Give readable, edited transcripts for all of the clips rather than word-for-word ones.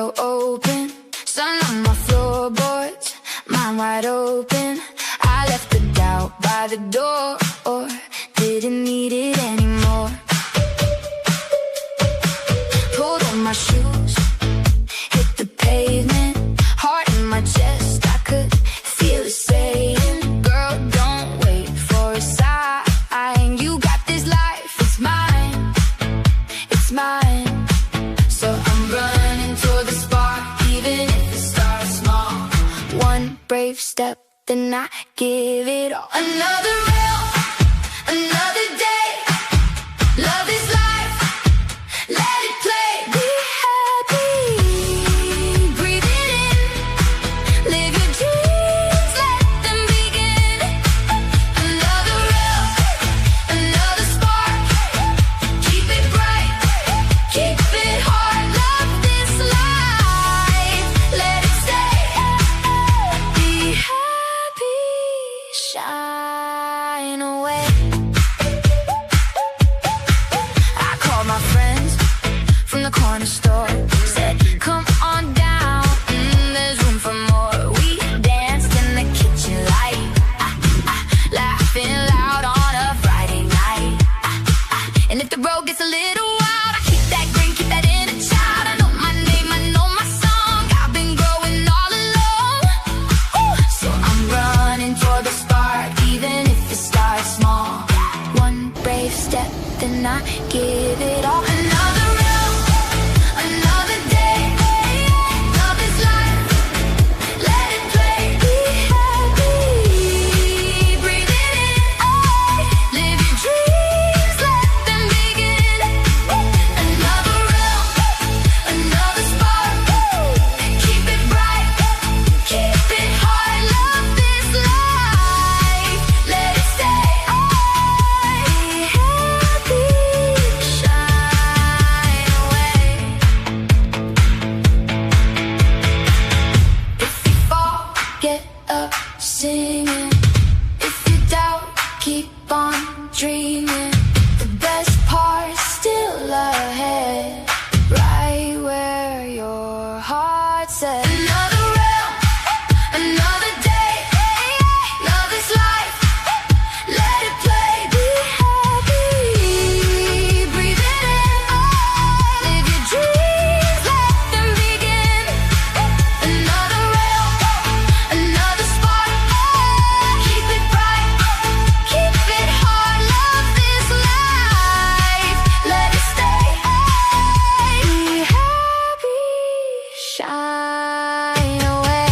window open, sun on my floorboards, mind wide open. I left the doubt by the door, or didn't need it anymore. Pulled on my shoes, hit the pavement, heart in my chest, I could feel it saying, girl, don't wait for a sign. You got this life, it's mine, it's mine. So I'm running toward the spark, even if it starts small. One brave step, then I give it all. Another rail, another day. Love is life, let it play. Be happy, breathe it in. Live your dreams, let them begin. Another rail, another spark. Keep it bright, keep it hard. Love this life, let it stay. Be happy, shine away. I called my friends from the corner store, said, come on down, there's room for more. We danced in the kitchen light, laughing loud on a Friday night. And if the road gets a little wild, I keep that grin, keep that inner child. I know my name, I know my song. I've been growing all alone. Ooh. So I'm running toward the spark, even if it starts small. One brave step, then I give it all. Another round, another day. Love is life, let it play. Be happy, breathe it in. Live your dreams, let them begin. Another round, another spark. Keep it bright, keep it hard. Love this life, let it stay. Be happy, shine away. If you fall, get up singing. If you doubt, keep on dreaming. The best part's still ahead, right where your heart's at. Another round, another day. Love is life, let it play. Be happy, breathe it in. Live your dreams, let them begin. Another rail, another spark. Keep it bright, keep it hard. Love this life, let it stay. Be happy, shine away.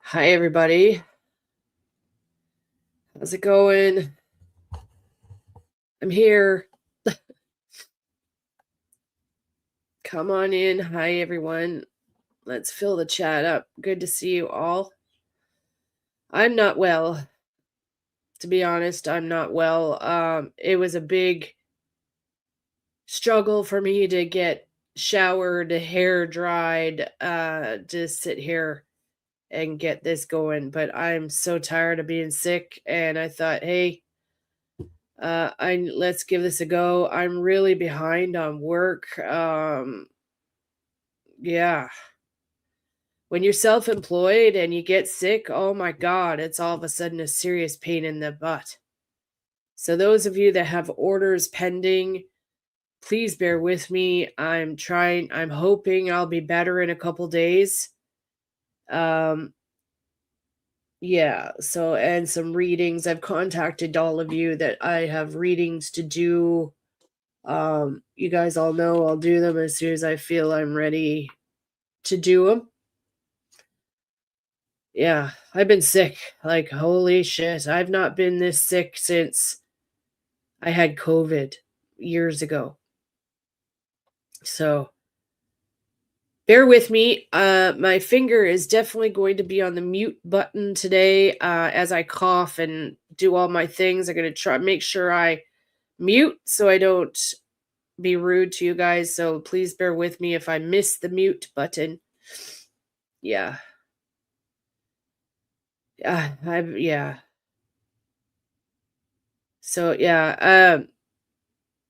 Hi, everybody. How's it going? I'm here. Come on in. Hi, everyone. Let's fill the chat up. Good to see you all. I'm not well. To be honest, I'm not well. It was a big struggle for me to get showered, hair dried, to sit here and get this going. But I'm so tired of being sick, and I thought, hey, let's give this a go. I'm really behind on work. Yeah. When you're self-employed and you get sick, oh my God, it's all of a sudden a serious pain in the butt. So those of you that have orders pending, please bear with me. I'm hoping I'll be better in a couple days. Yeah, so, and some readings. I've contacted all of you that I have readings to do. You guys all know I'll do them as soon as I feel I'm ready to do them. Yeah, I've been sick. Like, holy shit. I've not been this sick since I had COVID years ago. So, bear with me. My finger is definitely going to be on the mute button today as I cough and do all my things. I'm going to try make sure I mute so I don't be rude to you guys. So please bear with me if I miss the mute button. Yeah. Yeah. So yeah,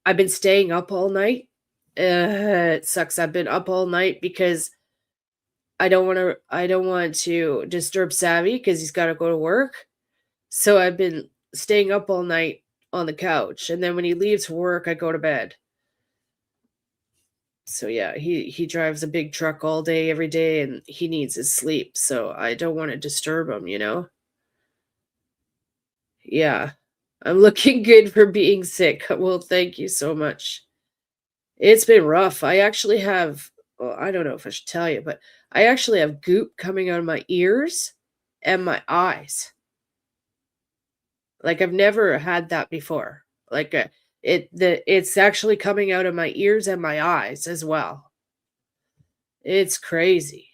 I've been staying up all night. It sucks. I've been up all night because I don't want to disturb Savvy because he's got to go to work. So I've been staying up all night on the couch, and then when he leaves for work, I go to bed. So yeah, he drives a big truck all day every day, and he needs his sleep. So I don't want to disturb him. Yeah. I'm looking good for being sick. Well, thank you so much. It's been rough. I actually have, well, I don't know if I should tell you, but I actually have goop coming out of my ears and my eyes. Like I've never had that before. Like it's actually coming out of my ears and my eyes as well. It's crazy.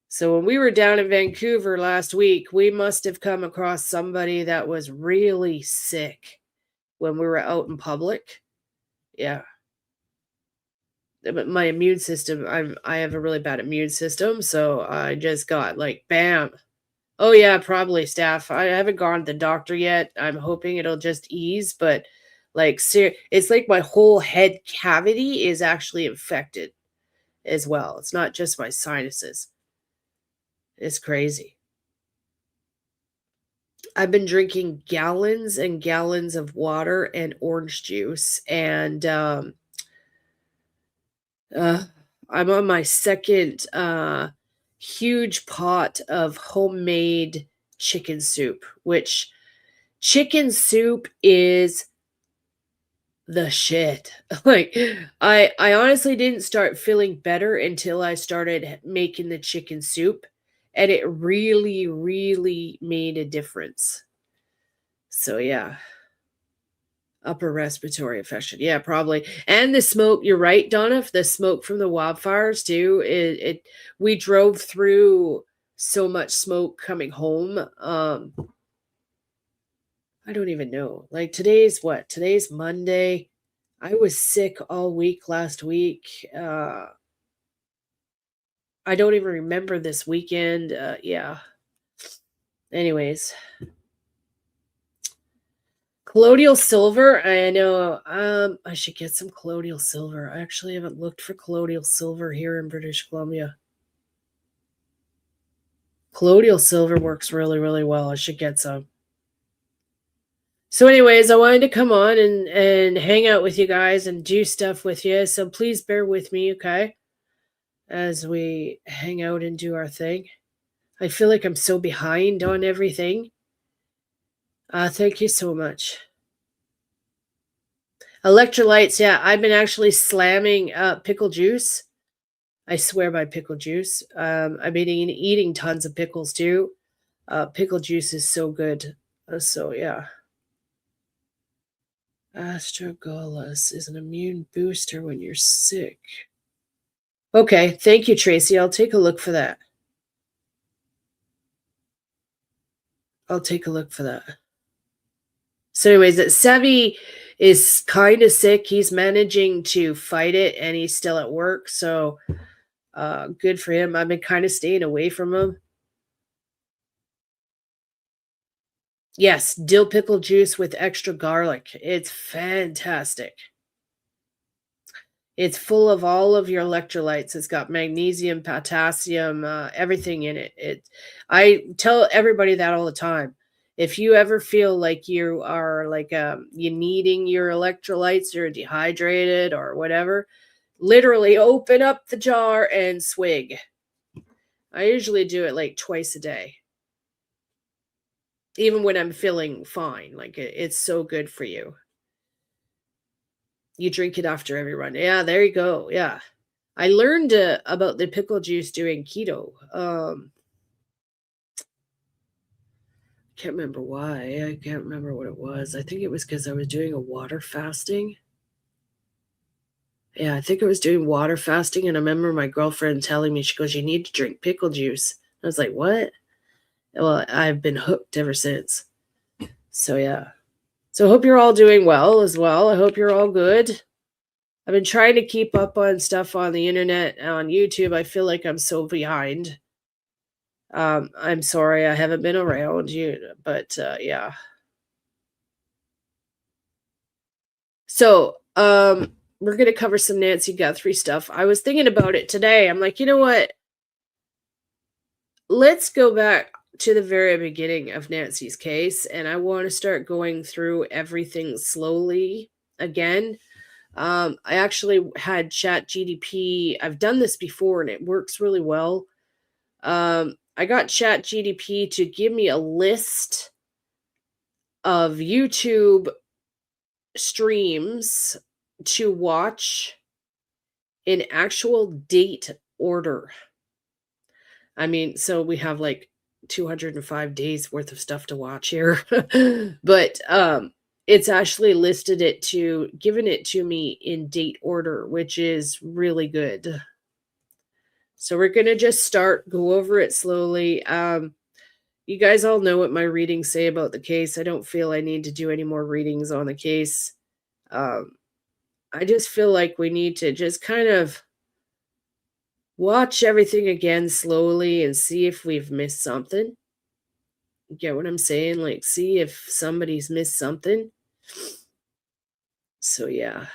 So when we were down in Vancouver last week, we must have come across somebody that was really sick when we were out in public. Yeah. But my immune system, I have a really bad immune system, so I just got like bam. Oh yeah, probably staph. I haven't gone to the doctor yet. I'm hoping it'll just ease, but like it's like my whole head cavity is actually infected as well. It's not just my sinuses. It's crazy. I've been drinking gallons and gallons of water and orange juice, and uh, I'm on my second huge pot of homemade chicken soup, which chicken soup is the shit. Like I honestly didn't start feeling better until I started making the chicken soup, and it really really made a difference. So yeah, upper respiratory infection. Yeah, probably. And the smoke, you're right, Donna, the smoke from the wildfires too. It we drove through so much smoke coming home. I don't even know. Like today's what? Today's Monday. I was sick all week last week. I don't even remember this weekend. Yeah. Anyways, colloidal silver. I know. I should get some colloidal silver. I actually haven't looked for colloidal silver here in British Columbia. Colloidal silver works really, really well. I should get some. So, anyways, I wanted to come on and hang out with you guys and do stuff with you. So please bear with me, okay? As we hang out and do our thing. I feel like I'm so behind on everything. Thank you so much. Electrolytes, yeah, I've been actually slamming pickle juice. I swear by pickle juice. I've been eating tons of pickles too. Pickle juice is so good. So yeah. Astragalus is an immune booster when you're sick. Okay, thank you, Tracy. I'll take a look for that. I'll take a look for that. So, anyways, Sevi is kind of sick. He's managing to fight it, and he's still at work. So, good for him. I've been kind of staying away from him. Yes, dill pickle juice with extra garlic. It's fantastic. It's full of all of your electrolytes. It's got magnesium, potassium, everything in it. I tell everybody that all the time. If you ever feel like you are like you needing your electrolytes or dehydrated or whatever, literally open up the jar and swig. I usually do it like twice a day. Even when I'm feeling fine, like it's so good for you. You drink it after every run. Yeah, there you go. Yeah. I learned about the pickle juice doing keto. Can't remember why. I can't remember what it was. I think it was because I was doing a water fasting. Yeah, I think I was doing water fasting, and I remember my girlfriend telling me, she goes, "You need to drink pickle juice." I was like, "What?" Well, I've been hooked ever since. So yeah. So I hope you're all doing well as well. I hope you're all good. I've been trying to keep up on stuff on the internet, on YouTube. I feel like I'm so behind. I'm sorry I haven't been around you, but yeah. So, we're gonna cover some Nancy Guthrie stuff. I was thinking about it today. I'm like, you know what? Let's go back to the very beginning of Nancy's case, and I want to start going through everything slowly again. I actually had Chat GDP. I've done this before and it works really well. I got Chat GDP to give me a list of YouTube streams to watch in actual date order. I mean, so we have like 205 days worth of stuff to watch here. But it's actually listed it to given it to me in date order, which is really good. So we're going to just go over it slowly. You guys all know what my readings say about the case. I don't feel I need to do any more readings on the case. I just feel like we need to just kind of watch everything again slowly and see if we've missed something. Get what I'm saying? Like, see if somebody's missed something. So, yeah.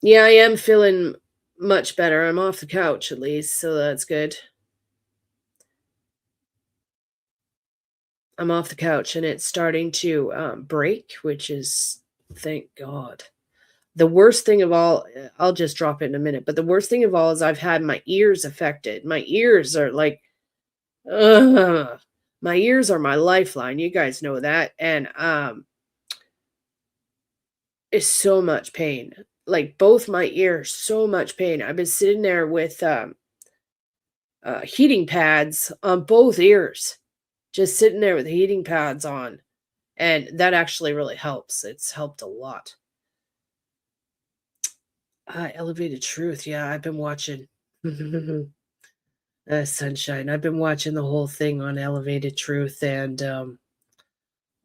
Yeah, I am feeling much better. I'm off the couch at least, so that's good. I'm off the couch and it's starting to break, which is, thank God. The worst thing of all, I'll just drop it in a minute, but the worst thing of all is I've had my ears affected. My ears are like, ugh. My ears are my lifeline. You guys know that. And it's so much pain. Like both my ears, so much pain. I've been sitting there with heating pads on both ears, just sitting there with heating pads on. And that actually really helps. It's helped a lot. Elevated Truth. Yeah, I've been watching. Sunshine. I've been watching the whole thing on Elevated Truth and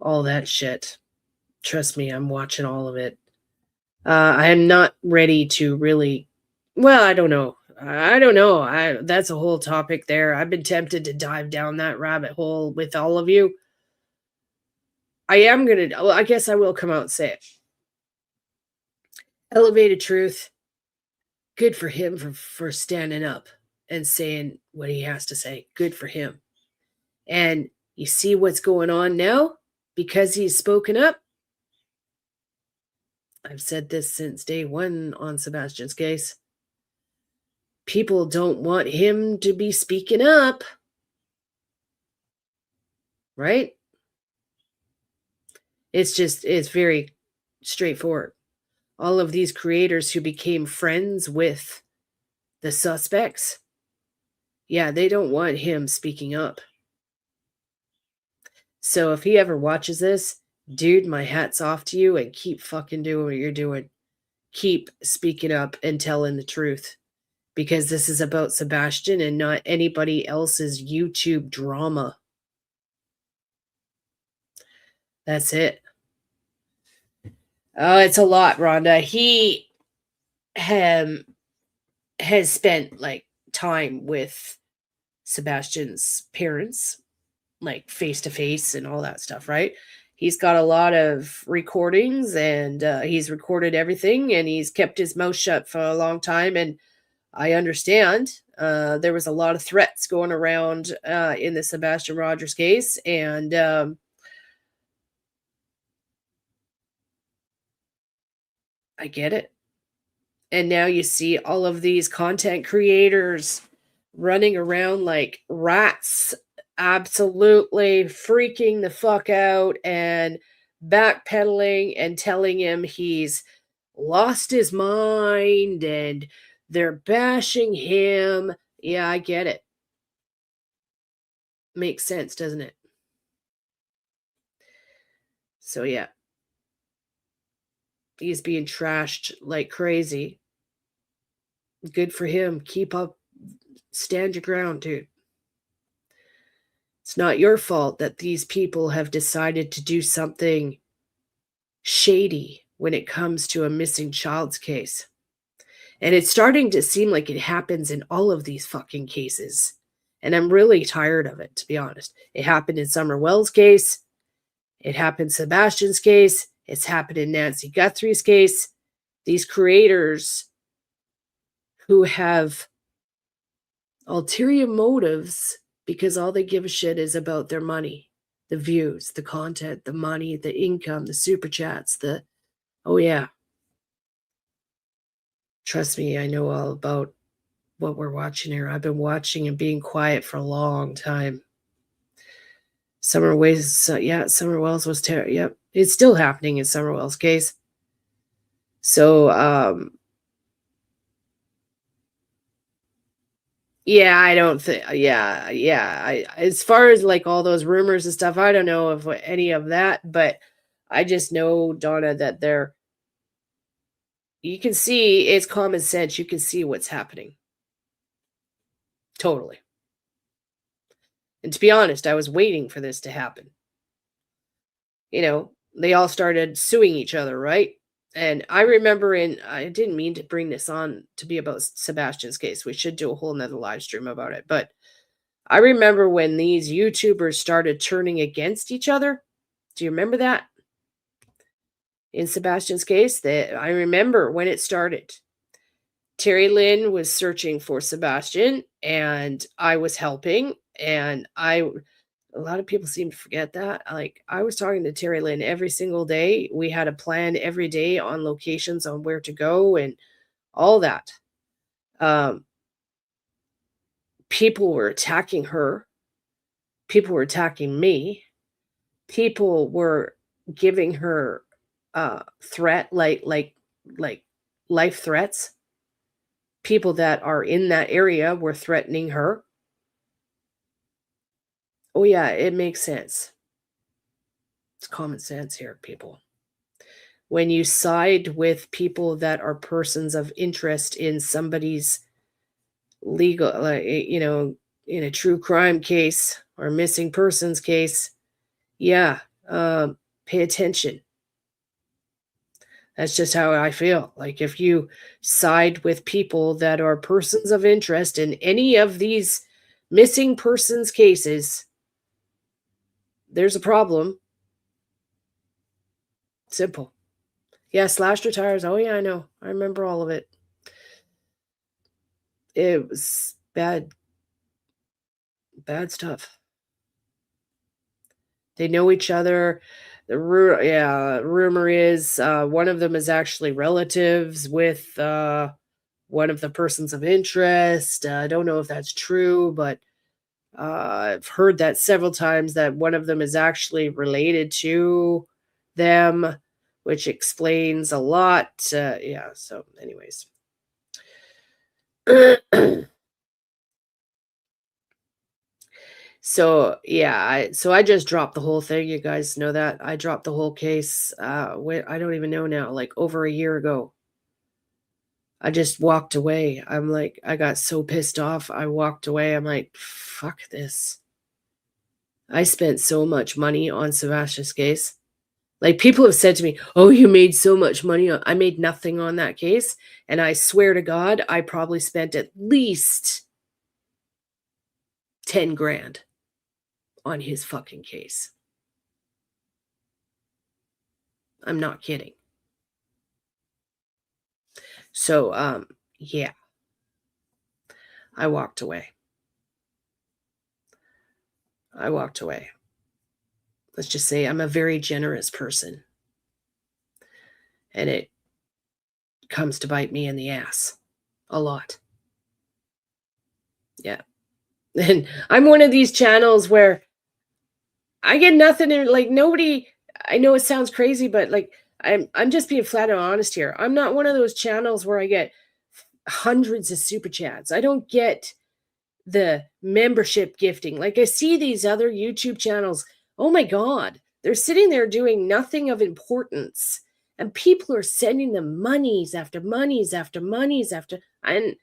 all that shit. Trust me, I'm watching all of it. I am not ready to really. Well, I don't know. I don't know. That's a whole topic there. I've been tempted to dive down that rabbit hole with all of you. I am gonna. Well, I guess I will come out and say it. Elevated Truth. Good for him for standing up and saying what he has to say. Good for him. And you see what's going on now because he's spoken up. I've said this since day one on Sebastian's case. People don't want him to be speaking up. Right? It's very straightforward. All of these creators who became friends with the suspects, yeah, they don't want him speaking up. So if he ever watches this, dude, my hat's off to you and keep fucking doing what you're doing. Keep speaking up and telling the truth because this is about Sebastian and not anybody else's YouTube drama. That's it. Oh, it's a lot, Rhonda. He has spent like time with Sebastian's parents, like face to face and all that stuff, right? He's got a lot of recordings and he's recorded everything and he's kept his mouth shut for a long time. And I understand there was a lot of threats going around in the Sebastian Rogers case. And I get it. And now you see all of these content creators running around like rats, absolutely freaking the fuck out and backpedaling and telling him he's lost his mind and they're bashing him. Yeah, I get it. Makes sense, doesn't it? So, yeah. He's being trashed like crazy. Good for him. Keep up. Stand your ground, dude. It's not your fault that these people have decided to do something shady when it comes to a missing child's case. And it's starting to seem like it happens in all of these fucking cases. And I'm really tired of it, to be honest. It happened in Summer Wells' case. It happened in Sebastian's case. It's happened in Nancy Guthrie's case. These creators who have ulterior motives because all they give a shit is about their money, the views, the content, the money, the income, the super chats, oh yeah. Trust me, I know all about what we're watching here. I've been watching and being quiet for a long time. Summer Wells was terrible. Yep. It's still happening in Summer Wells' case. So, yeah, I don't think, as far as like all those rumors and stuff, I don't know of any of that, but I just know, Donna, that you can see, it's common sense. You can see what's happening. Totally. And to be honest, I was waiting for this to happen. They all started suing each other, right? And I remember I didn't mean to bring this on to be about Sebastian's case. We should do a whole nother live stream about it. But I remember when these YouTubers started turning against each other. Do you remember that? In Sebastian's case, I remember when it started. Terry Lynn was searching for Sebastian, and I was helping, and a lot of people seem to forget that. Like, I was talking to Terry Lynn every single day. We had a plan every day on locations on where to go and all that. People were attacking her. People were attacking me. People were giving her threat, like life threats. People that are in that area were threatening her. Oh yeah, it makes sense. It's common sense here, people. When you side with people that are persons of interest in somebody's legal, in a true crime case or missing persons case, yeah, pay attention. That's just how I feel. Like, if you side with people that are persons of interest in any of these missing persons cases, there's a problem. Simple. Yeah, slashed her tires. Oh yeah, I know. I remember all of it. It was bad stuff. They know each other. Rumor is one of them is actually relatives with one of the persons of interest. I don't know if that's true, but I've heard that several times, that one of them is actually related to them, which explains a lot. Yeah, so anyways. So yeah, I just dropped the whole thing. You guys know that. I dropped the whole case I don't even know now, like over a year ago. I just walked away. I'm like, I got so pissed off. I walked away. I'm like, fuck this. I spent so much money on Sebastian's case. Like, people have said to me, "Oh, you made so much money." I made nothing on that case, and I swear to God, I probably spent at least 10 grand on his fucking case. I'm not kidding. So, yeah. I walked away. Let's just say I'm a very generous person. And it comes to bite me in the ass a lot. Yeah. And I'm one of these channels where I get nothing in, like, nobody. I know it sounds crazy, but like, I'm just being flat and honest here. I'm not one of those channels where I get hundreds of super chats. I don't get the membership gifting. Like, I see these other YouTube channels. Oh my God, they're sitting there doing nothing of importance, and people are sending them monies after monies after monies after. And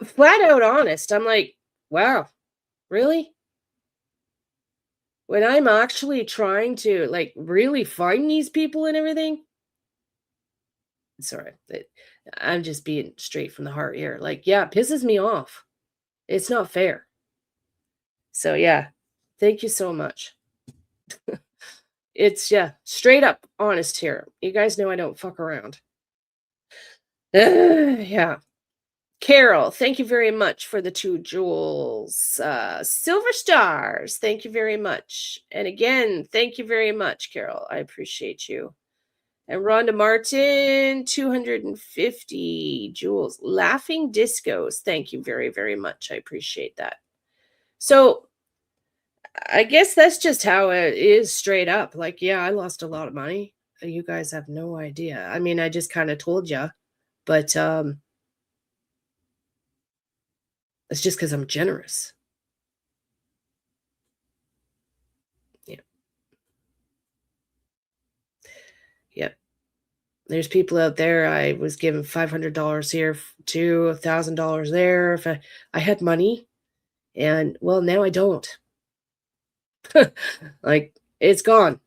flat out honest, I'm like, wow, really? When I'm actually trying to, like, really find these people and everything, Sorry. I'm just being straight from the heart here. Like, yeah, it pisses me off. It's not fair. So, yeah, thank you so much. It's, yeah, straight up honest here. You guys know I don't fuck around. Yeah. Carol, thank you very much for the 2 jewels. Silver stars, thank you very much. And again, thank you very much, Carol. I appreciate you. And Rhonda Martin, 250 jewels. Laughing Discos, thank you very, very much. I appreciate that. So I guess that's just how it is straight up. Like, yeah, I lost a lot of money. You guys have no idea. I mean, I just kind of told you, but it's just because I'm generous. Yeah. Yeah. There's people out there. I was given $500 here to $1,000 there. If I had money, and well, now I don't. Like, it's gone.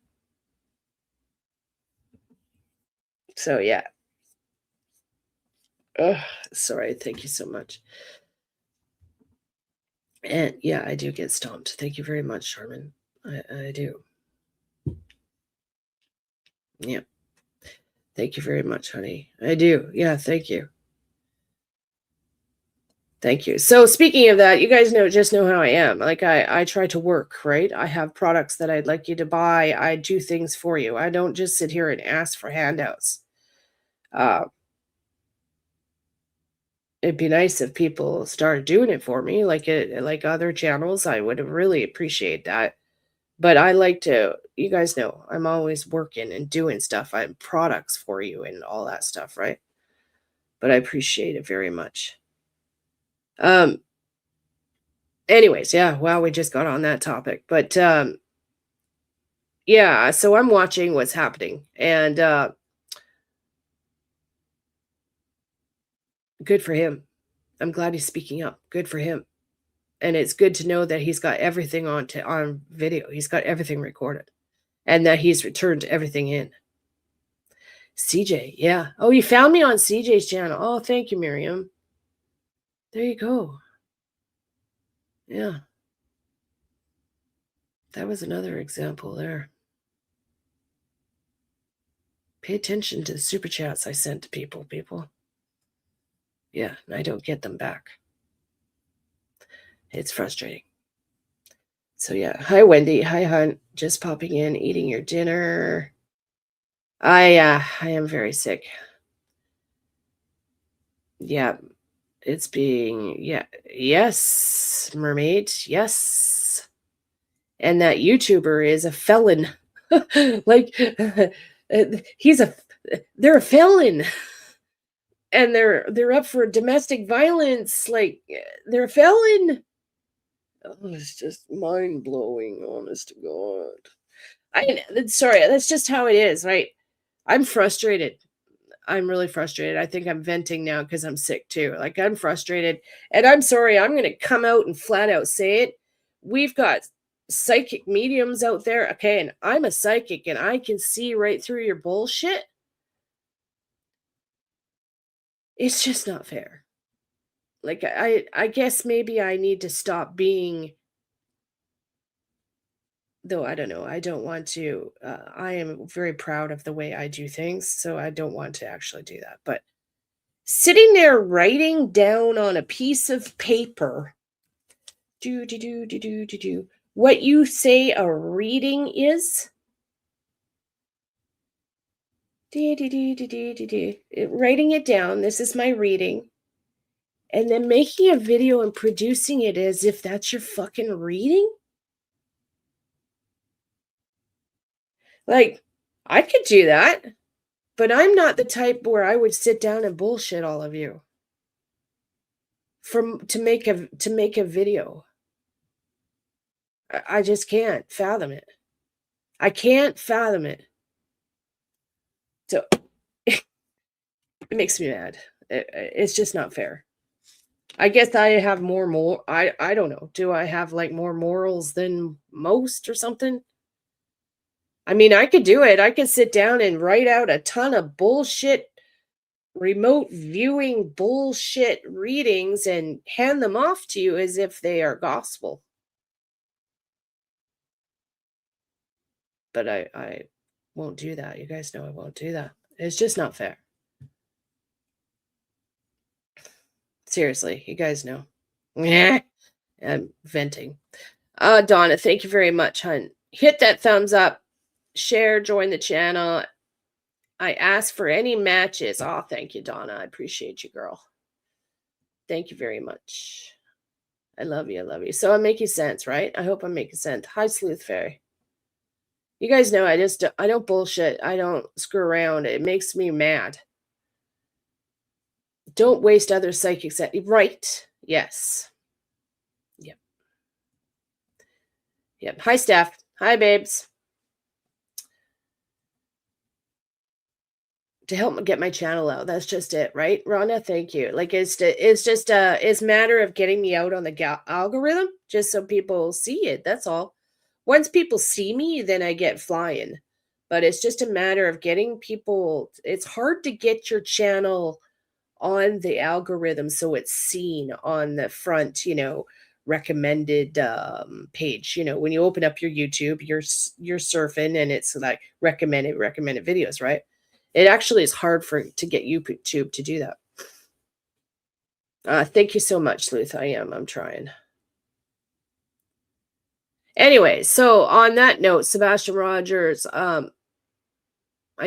So yeah. Ugh, sorry. Thank you so much. And yeah, I do get stomped. Thank you very much, Sharman. I do. Yeah. Thank you very much, honey. I do. Yeah, thank you. Thank you. So speaking of that, you guys know how I am. Like I try to work, right? I have products that I'd like you to buy. I do things for you. I don't just sit here and ask for handouts. It'd be nice if people started doing it for me, like other channels. I would really appreciate that. But I like to, you guys know, I'm always working and doing stuff. I'm products for you and all that stuff, right? But I appreciate it very much. Anyways, yeah, wow, we just got on that topic. But yeah, so I'm watching what's happening, and good for him. I'm glad he's speaking up. Good for him. And it's good to know that he's got everything on video. He's got everything recorded, and that he's returned everything in. CJ, yeah. Oh, you found me on CJ's channel. Oh, thank you, Miriam. There you go. Yeah. That was another example there. Pay attention to the super chats I sent to people. Yeah, I don't get them back. It's frustrating. So yeah. Hi, Wendy. Hi, Hunt. Just popping in, eating your dinner. I am very sick. Yeah. It's being, yeah. Yes, mermaid. Yes. And that YouTuber is a felon. Like they're a felon. And they're up for domestic violence. Like, they're a felon. Oh, it's just mind-blowing, honest to God. Sorry, that's just how it is, right? I'm frustrated. I'm really frustrated. I think I'm venting now because I'm sick too. Like, I'm frustrated. And I'm sorry, I'm going to come out and flat out say it. We've got psychic mediums out there. Okay, and I'm a psychic and I can see right through your bullshit. It's just not fair. Like, I guess maybe I need to stop being, though I don't know. I don't want to. I am very proud of the way I do things, so I don't want to actually do that. But sitting there writing down on a piece of paper, what you say a reading is, writing it down. This is my reading. And then making a video and producing it as if that's your fucking reading? Like, I could do that, but I'm not the type where I would sit down and bullshit all of you to make a video. I just can't fathom it. I can't fathom it. So it makes me mad. It's just not fair. I guess I have more I don't know. Do I have like more morals than most or something? I mean, I could do it. I could sit down and write out a ton of bullshit remote viewing bullshit readings and hand them off to you as if they are gospel. But I won't do that. You guys know I won't do that. It's just not fair. Seriously, you guys know. Yeah, I'm venting. Donna, thank you very much, hun. Hit that thumbs up, share, join the channel. I ask for any matches. Oh, thank you, Donna. I appreciate you, girl. Thank you very much. I love you. I love you. So I'm making sense, right? I hope I'm making sense. Hi, Sleuth Fairy. You guys know I don't bullshit. I don't screw around. It makes me mad. Don't waste other psychics. Right. Yes. Yep. Yep. Hi, Steph. Hi, babes. To help get my channel out. That's just it, right, Rhonda? Thank you. Like it's just it's a matter of getting me out on the algorithm, just so people see it. That's all. Once people see me, then I get flying. But it's just a matter of getting people. It's hard to get your channel on the algorithm so it's seen on the front, recommended page. When you open up your YouTube, you're surfing and it's like recommended videos, right? It actually is hard to get YouTube to do that. Thank you so much, Sleuth. I'm trying. Anyway, so on that note, Sebastian Rogers, I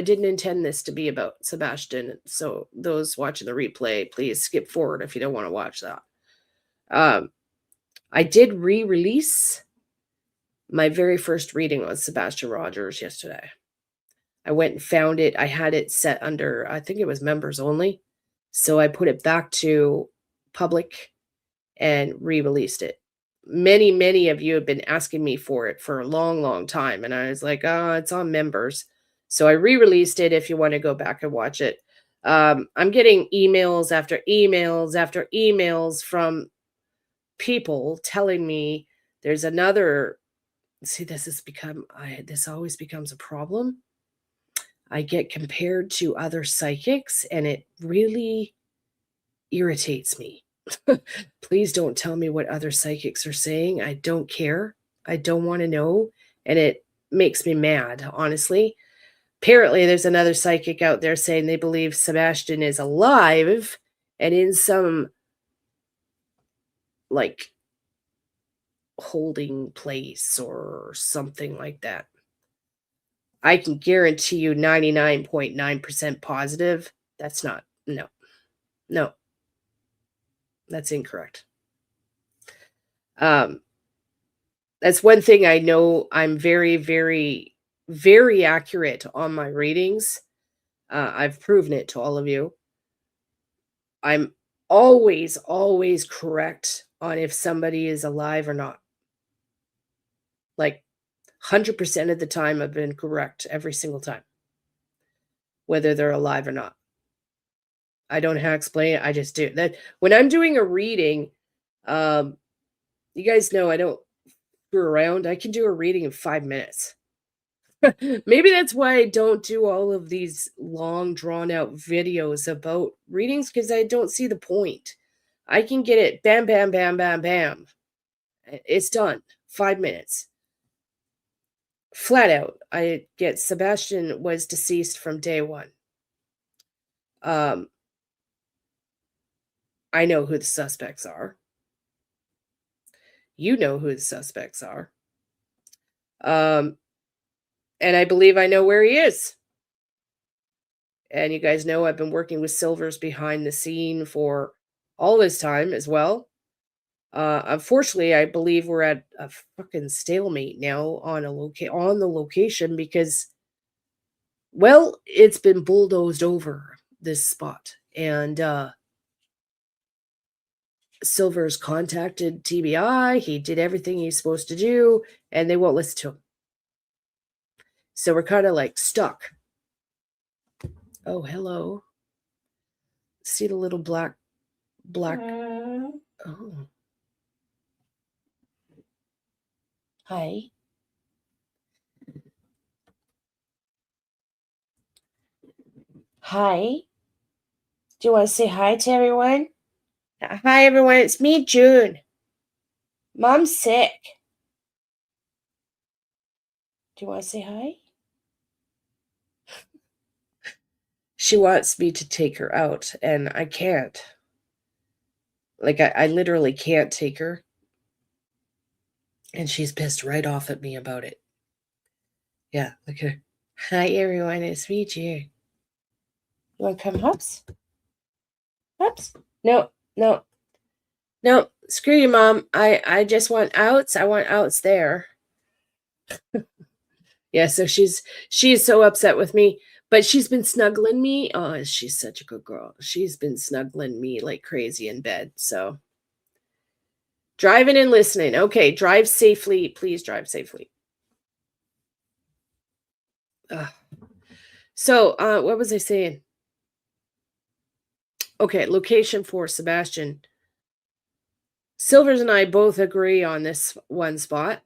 didn't intend this to be about Sebastian. So those watching the replay, please skip forward if you don't want to watch that. I did re-release my very first reading on Sebastian Rogers yesterday. I went and found it. I had it set under, I think it was members only. So I put it back to public and re-released it. Many of you have been asking me for it for a long time. And I was like, oh, it's on members. So I re-released it if you want to go back and watch it. I'm getting emails after emails after emails from people telling me there's another. See, this always becomes a problem. I get compared to other psychics and it really irritates me. Please don't tell me what other psychics are saying. I don't care. I don't want to know. And it makes me mad, honestly. Apparently, there's another psychic out there saying they believe Sebastian is alive and in some, like, holding place or something like that. I can guarantee you 99.9% positive. That's not, no. That's incorrect. That's one thing I know. I'm very, very, very accurate on my readings. I've proven it to all of you. I'm always correct on if somebody is alive or not. Like 100% of the time, I've been correct every single time, whether they're alive or not. I don't know how to explain it. I just do that. When I'm doing a reading, you guys know I don't screw around. I can do a reading in 5 minutes. Maybe that's why I don't do all of these long drawn out videos about readings, because I don't see the point. I can get it bam, bam, bam, bam, bam. It's done. 5 minutes. Flat out. I get Sebastian was deceased from day one. I know who the suspects are. You know who the suspects are. And I believe I know where he is. And you guys know I've been working with Silvers behind the scene for all this time as well. Unfortunately, I believe we're at a fucking stalemate now on the location because, well, it's been bulldozed over, this spot. And Silvers contacted TBI. He did everything he's supposed to do, and they won't listen to him. So we're kind of like stuck. Oh, hello. See the little black. Oh. Hi. Hi. Do you want to say hi to everyone? Hi, everyone. It's me, June. Mom's sick. Do you want to say hi? She wants me to take her out, and I can't. Like, I literally can't take her. And she's pissed right off at me about it. Yeah, look at her. Hi, everyone. It's me, June. You want to come, Hops? Hops? No. No, screw you, Mom. I just want outs. I want outs there. Yeah, so she's so upset with me, but she's been snuggling me. Oh, she's such a good girl. She's been snuggling me like crazy in bed. So driving and listening. Okay, drive safely. Please drive safely. So, what was I saying? Okay, location for Sebastian. Silvers and I both agree on this one spot.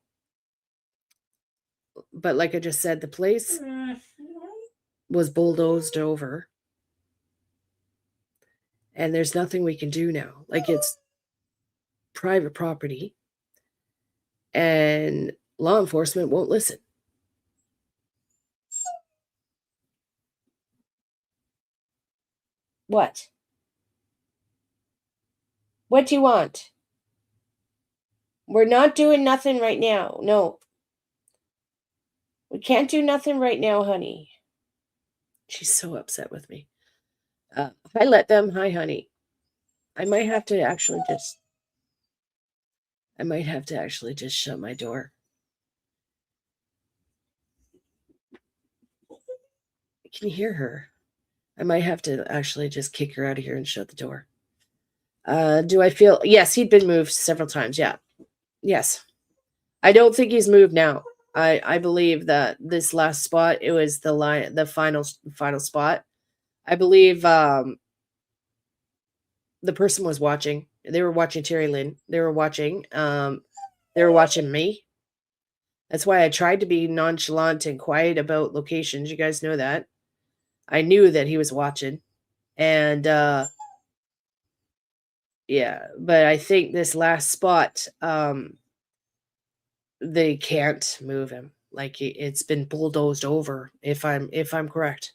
But like I just said, the place was bulldozed over. And there's nothing we can do now. Like, it's private property. And law enforcement won't listen. What? What do you want? We're not doing nothing right now. No. We can't do nothing right now, honey. She's so upset with me. Hi, let them. Hi, honey. I might have to actually just shut my door. Can you hear her? I might have to actually just kick her out of here and shut the door. Do I feel... Yes, he'd been moved several times. Yeah. Yes. I don't think he's moved now. I believe that this last spot, it was the final spot. I believe the person was watching. They were watching Terry Lynn. They were watching me. That's why I tried to be nonchalant and quiet about locations. You guys know that. I knew that he was watching. And yeah, but I think this last spot, they can't move him. Like, it's been bulldozed over, if I'm correct.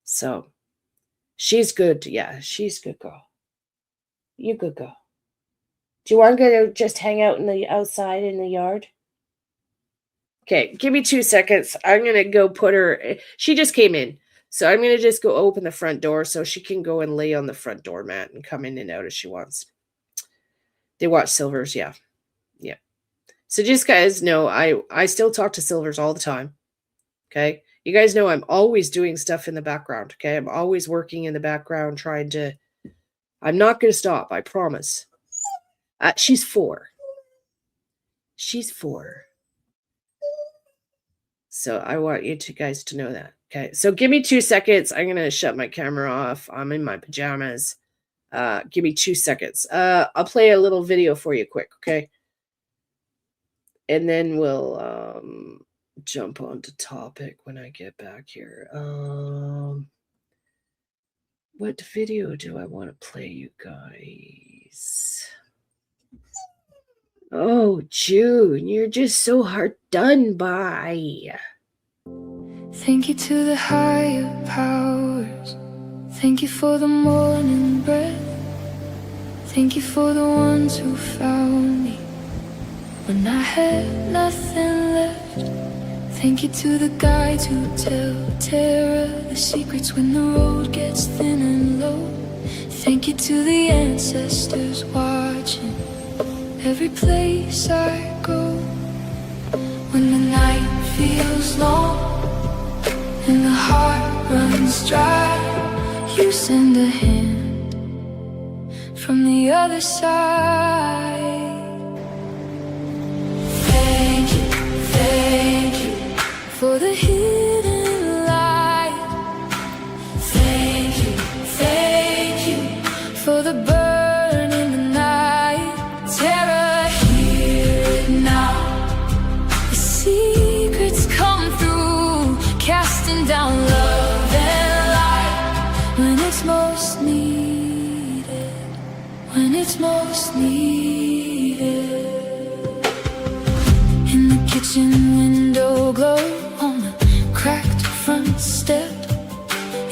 So she's good. Yeah, she's good girl. You good girl. Do you want to go just hang out outside in the yard? Okay, give me 2 seconds. I'm gonna go put her. She just came in, so I'm gonna just go open the front door so she can go and lay on the front doormat and come in and out as she wants. They watch Silvers, yeah. So just guys know, I still talk to Silvers all the time. Okay, you guys know I'm always doing stuff in the background. Okay, I'm always working in the background trying to. I'm not gonna stop. I promise. She's 4. She's 4. So I want you guys to know that. Okay, so give me 2 seconds. I'm gonna shut my camera off. I'm in my pajamas. Give me 2 seconds. I'll play a little video for you quick, okay? And then we'll jump on to topic when I get back here. What video do I want to play, you guys? Oh, June, you're just so hard done by. Thank you to the higher powers. Thank you for the morning breath. Thank you for the ones who found me when I had nothing left. Thank you to the guides who tell terror the secrets when the road gets thin and low. Thank you to the ancestors watching every place I go. When the night feels long and the heart runs dry, you send a hand from the other side. Thank you for the hidden light. Thank you for the burn in the night. Terror, hear it now. The secrets come through, casting down love and light when it's most needed. it's most needed. In the kitchen window glow on the cracked front step.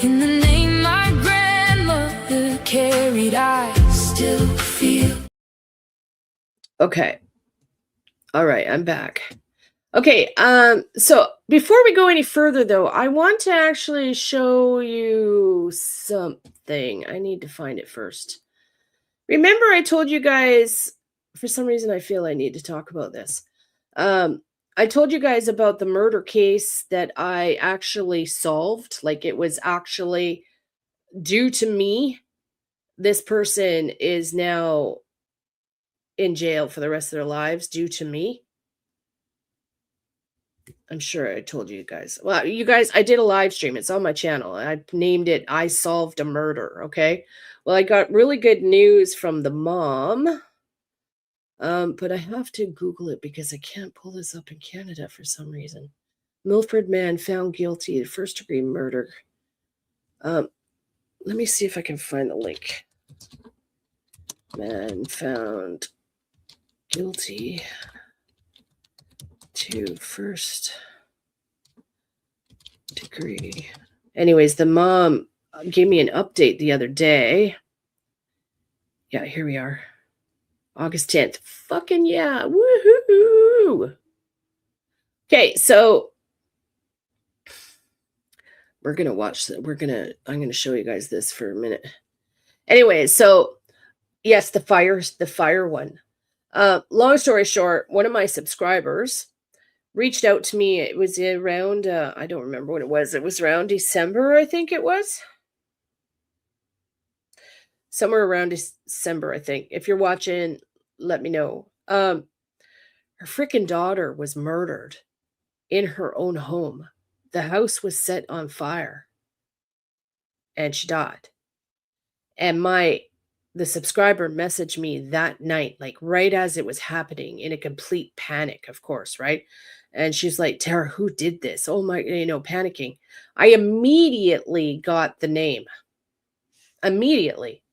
In the name my grandmother carried, I still feel. Okay. All right, I'm back. Okay, so before we go any further though, I want to actually show you something. I need to find it first. Remember I told you guys, for some reason I feel I need to talk about this. I told you guys about the murder case that I actually solved. Like, it was actually due to me. This person is now in jail for the rest of their lives due to me. I'm sure I told you guys. Well, you guys, I did a live stream. It's on my channel. I named it I Solved a Murder, okay? Well, I got really good news from the mom. But I have to Google it because I can't pull this up in Canada for some reason. Milford man found guilty of first-degree murder. Let me see if I can find the link. Man found guilty to first degree. Anyways, the mom gave me an update the other day. Yeah, here we are. August 10th. Fucking yeah. Woohoo! Okay, so we're going to watch that. I'm going to show you guys this for a minute. Anyway, so yes, the fire one. Long story short, one of my subscribers reached out to me. It was around, I don't remember what it was. It was around December, I think it was. Somewhere around December, I think. If you're watching, let me know. Her freaking daughter was murdered in her own home. The house was set on fire. And she died. And the subscriber messaged me that night, like right as it was happening, in a complete panic, of course, right? And she's like, Tara, who did this? Oh my, panicking. I immediately got the name. Immediately.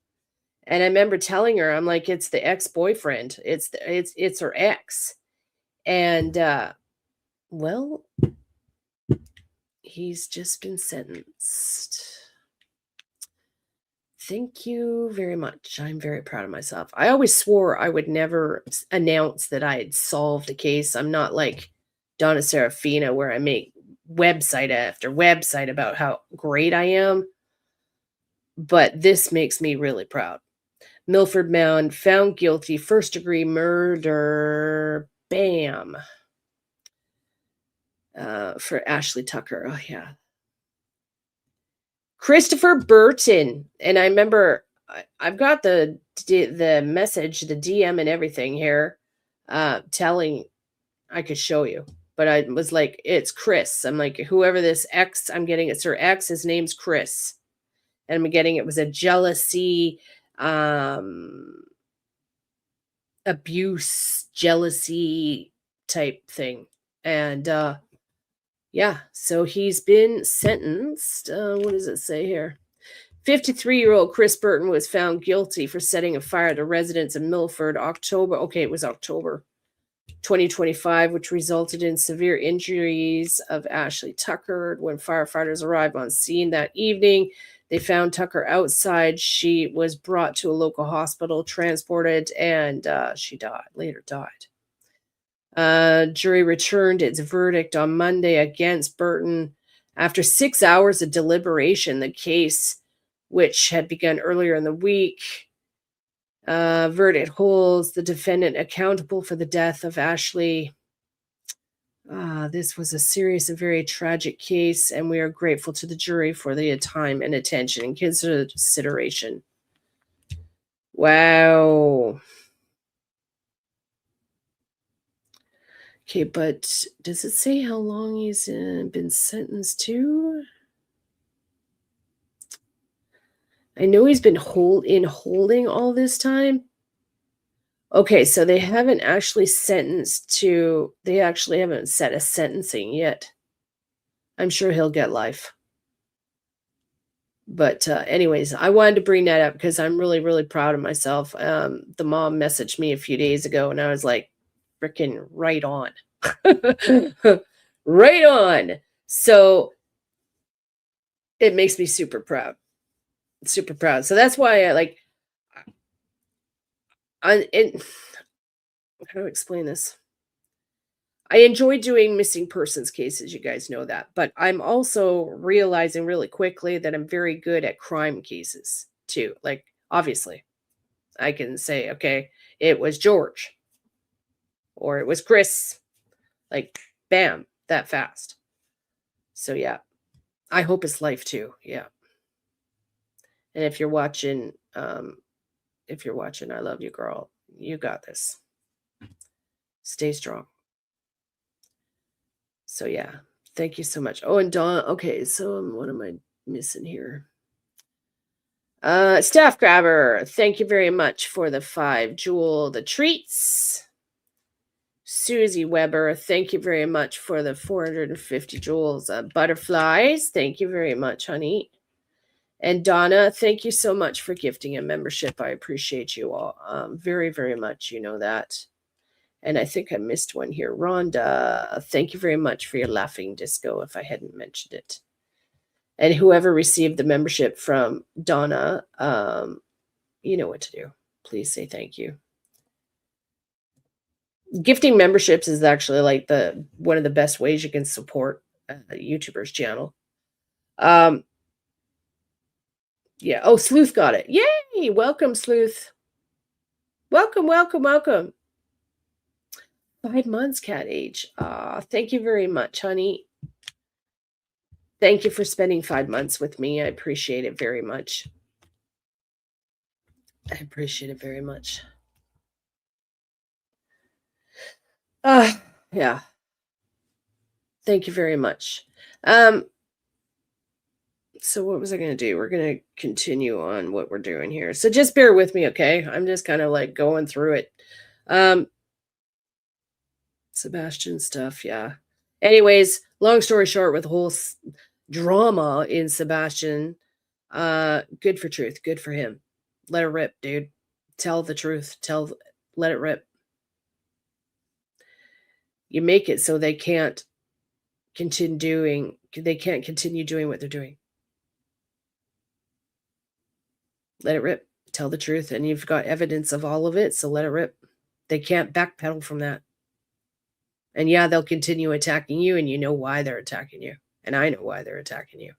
And I remember telling her, I'm like, it's the ex-boyfriend. It's her ex. And well, he's just been sentenced. Thank you very much. I'm very proud of myself. I always swore I would never announce that I had solved a case. I'm not like Donna Serafina, where I make website after website about how great I am. But this makes me really proud. Milford Mound found guilty, first-degree murder. Bam. For Ashley Tucker. Oh, yeah. Christopher Burton. And I remember I've got the message, the DM and everything here, telling I could show you. But I was like, it's Chris. I'm like, whoever this X, I'm getting it's her X, his name's Chris. And I'm getting it was a jealousy, abuse, jealousy type thing. And yeah, so he's been sentenced. What does it say here? 53-year-old Chris Burton was found guilty for setting a fire to residence in Milford, October. Okay, it was October 2025, which resulted in severe injuries of Ashley Tucker. When firefighters arrived on scene that evening, they found Tucker outside. She was brought to a local hospital, transported, and she later died. Jury returned its verdict on Monday against Burton. After 6 hours of deliberation, the case, which had begun earlier in the week, verdict holds the defendant accountable for the death of Ashley. This was a serious and very tragic case, and we are grateful to the jury for the time and attention and consideration. Wow. Okay, but does it say how long he's been sentenced to? I know he's been holding all this time. Okay, so they haven't actually they actually haven't set a sentencing yet. I'm sure he'll get life. But anyways, I wanted to bring that up because I'm really, really proud of myself. The mom messaged me a few days ago, and I was like, freaking right on. Right on. So it makes me super proud. Super proud. So that's why I like, how do I explain this? I enjoy doing missing persons cases, you guys know that. But I'm also realizing really quickly that I'm very good at crime cases too. Like, obviously, I can say, okay, it was George or it was Chris. Like, bam, that fast. So, yeah, I hope it's life too. Yeah. And if you're watching, I love you, girl. You got this. Stay strong. So, yeah, thank you so much. Oh, and Dawn. Okay, so what am I missing here? Staff Grabber, thank you very much for the 5 Jewel the treats. Susie Weber, thank you very much for the 450 jewels. Butterflies, thank you very much, honey. And Donna, thank you so much for gifting a membership. I appreciate you all very, very much. You know that. And I think I missed one here. Rhonda, thank you very much for your laughing disco if I hadn't mentioned it. And whoever received the membership from Donna, you know what to do. Please say thank you. Gifting memberships is actually like one of the best ways you can support a YouTuber's channel. Yeah. Oh, Sleuth got it. Yay! Welcome, Sleuth. Welcome, welcome, welcome. 5 months, cat age. Thank you very much, honey. Thank you for spending 5 months with me. I appreciate it very much. I appreciate it very much. Yeah. Thank you very much. So what was I going to do? We're going to continue on what we're doing here. So just bear with me, okay? I'm just kind of like going through it. Sebastian stuff, yeah. Anyways, long story short, with the whole drama in Sebastian, good for truth, good for him. Let it rip, dude. Tell the truth. Let it rip. You make it so they can't continue doing what they're doing. Let it rip. Tell the truth. And you've got evidence of all of it, so let it rip. They can't backpedal from that. And yeah, they'll continue attacking you, and you know why they're attacking you. And I know why they're attacking you.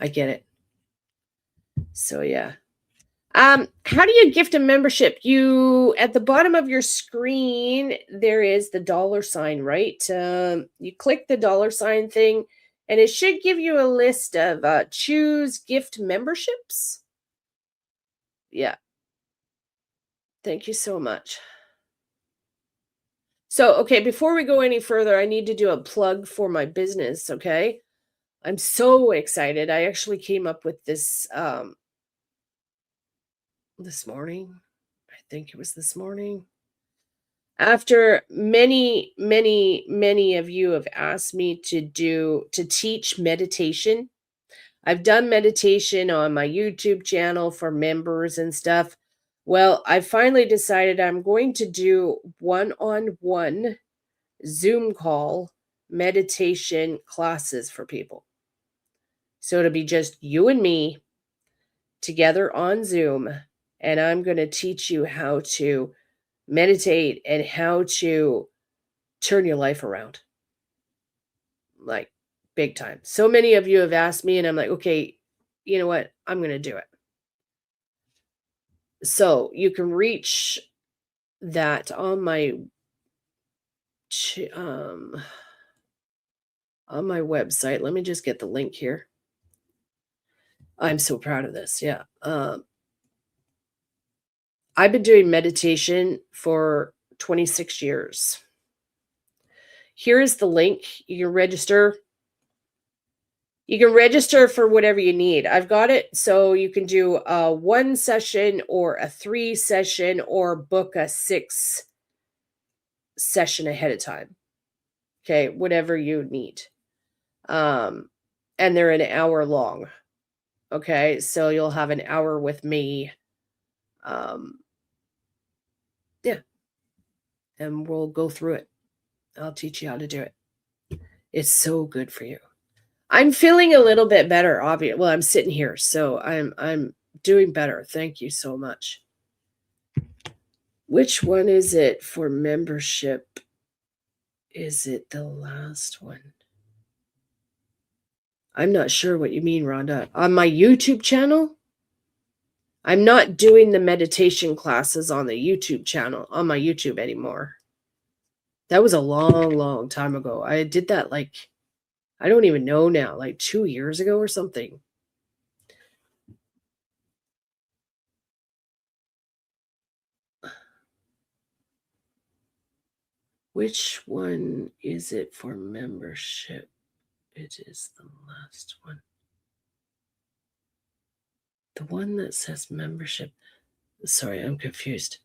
I get it. So yeah. How do you gift a membership? At the bottom of your screen, there is the $sign, right? You click the $sign thing, and it should give you a list of choose gift memberships. Yeah. Thank you so much. So, okay, before we go any further, I need to do a plug for my business, okay? I'm so excited. I actually came up with this this morning. I think it was this morning. After many of you have asked me to teach meditation. I've done meditation on my YouTube channel for members and stuff. Well, I finally decided I'm going to do one-on-one Zoom call meditation classes for people. So it'll be just you and me together on Zoom, and I'm going to teach you how to meditate and how to turn your life around. Like, big time. So many of you have asked me, and I'm like, okay, you know what? I'm going to do it. So you can reach that on my website. Let me just get the link here. I'm so proud of this. Yeah. I've been doing meditation for 26 years. Here is the link. You can register. You can register for whatever you need. I've got it so you can do a 1 session or a 3 session or book a 6 session ahead of time. Okay, whatever you need. And they're an hour long. Okay, so you'll have an hour with me. Yeah, and we'll go through it. I'll teach you how to do it. It's so good for you. I'm feeling a little bit better, obviously. Well, I'm sitting here, so I'm doing better. Thank you so much. Which one is it for membership? Is it the last one? I'm not sure what you mean, Rhonda. On my YouTube channel? I'm not doing the meditation classes on the YouTube channel, on my YouTube anymore. That was a long, long time ago. I did that like, I don't even know now, like 2 years ago or something. Which one is it for membership? It is the last one. The one that says membership. Sorry, I'm confused.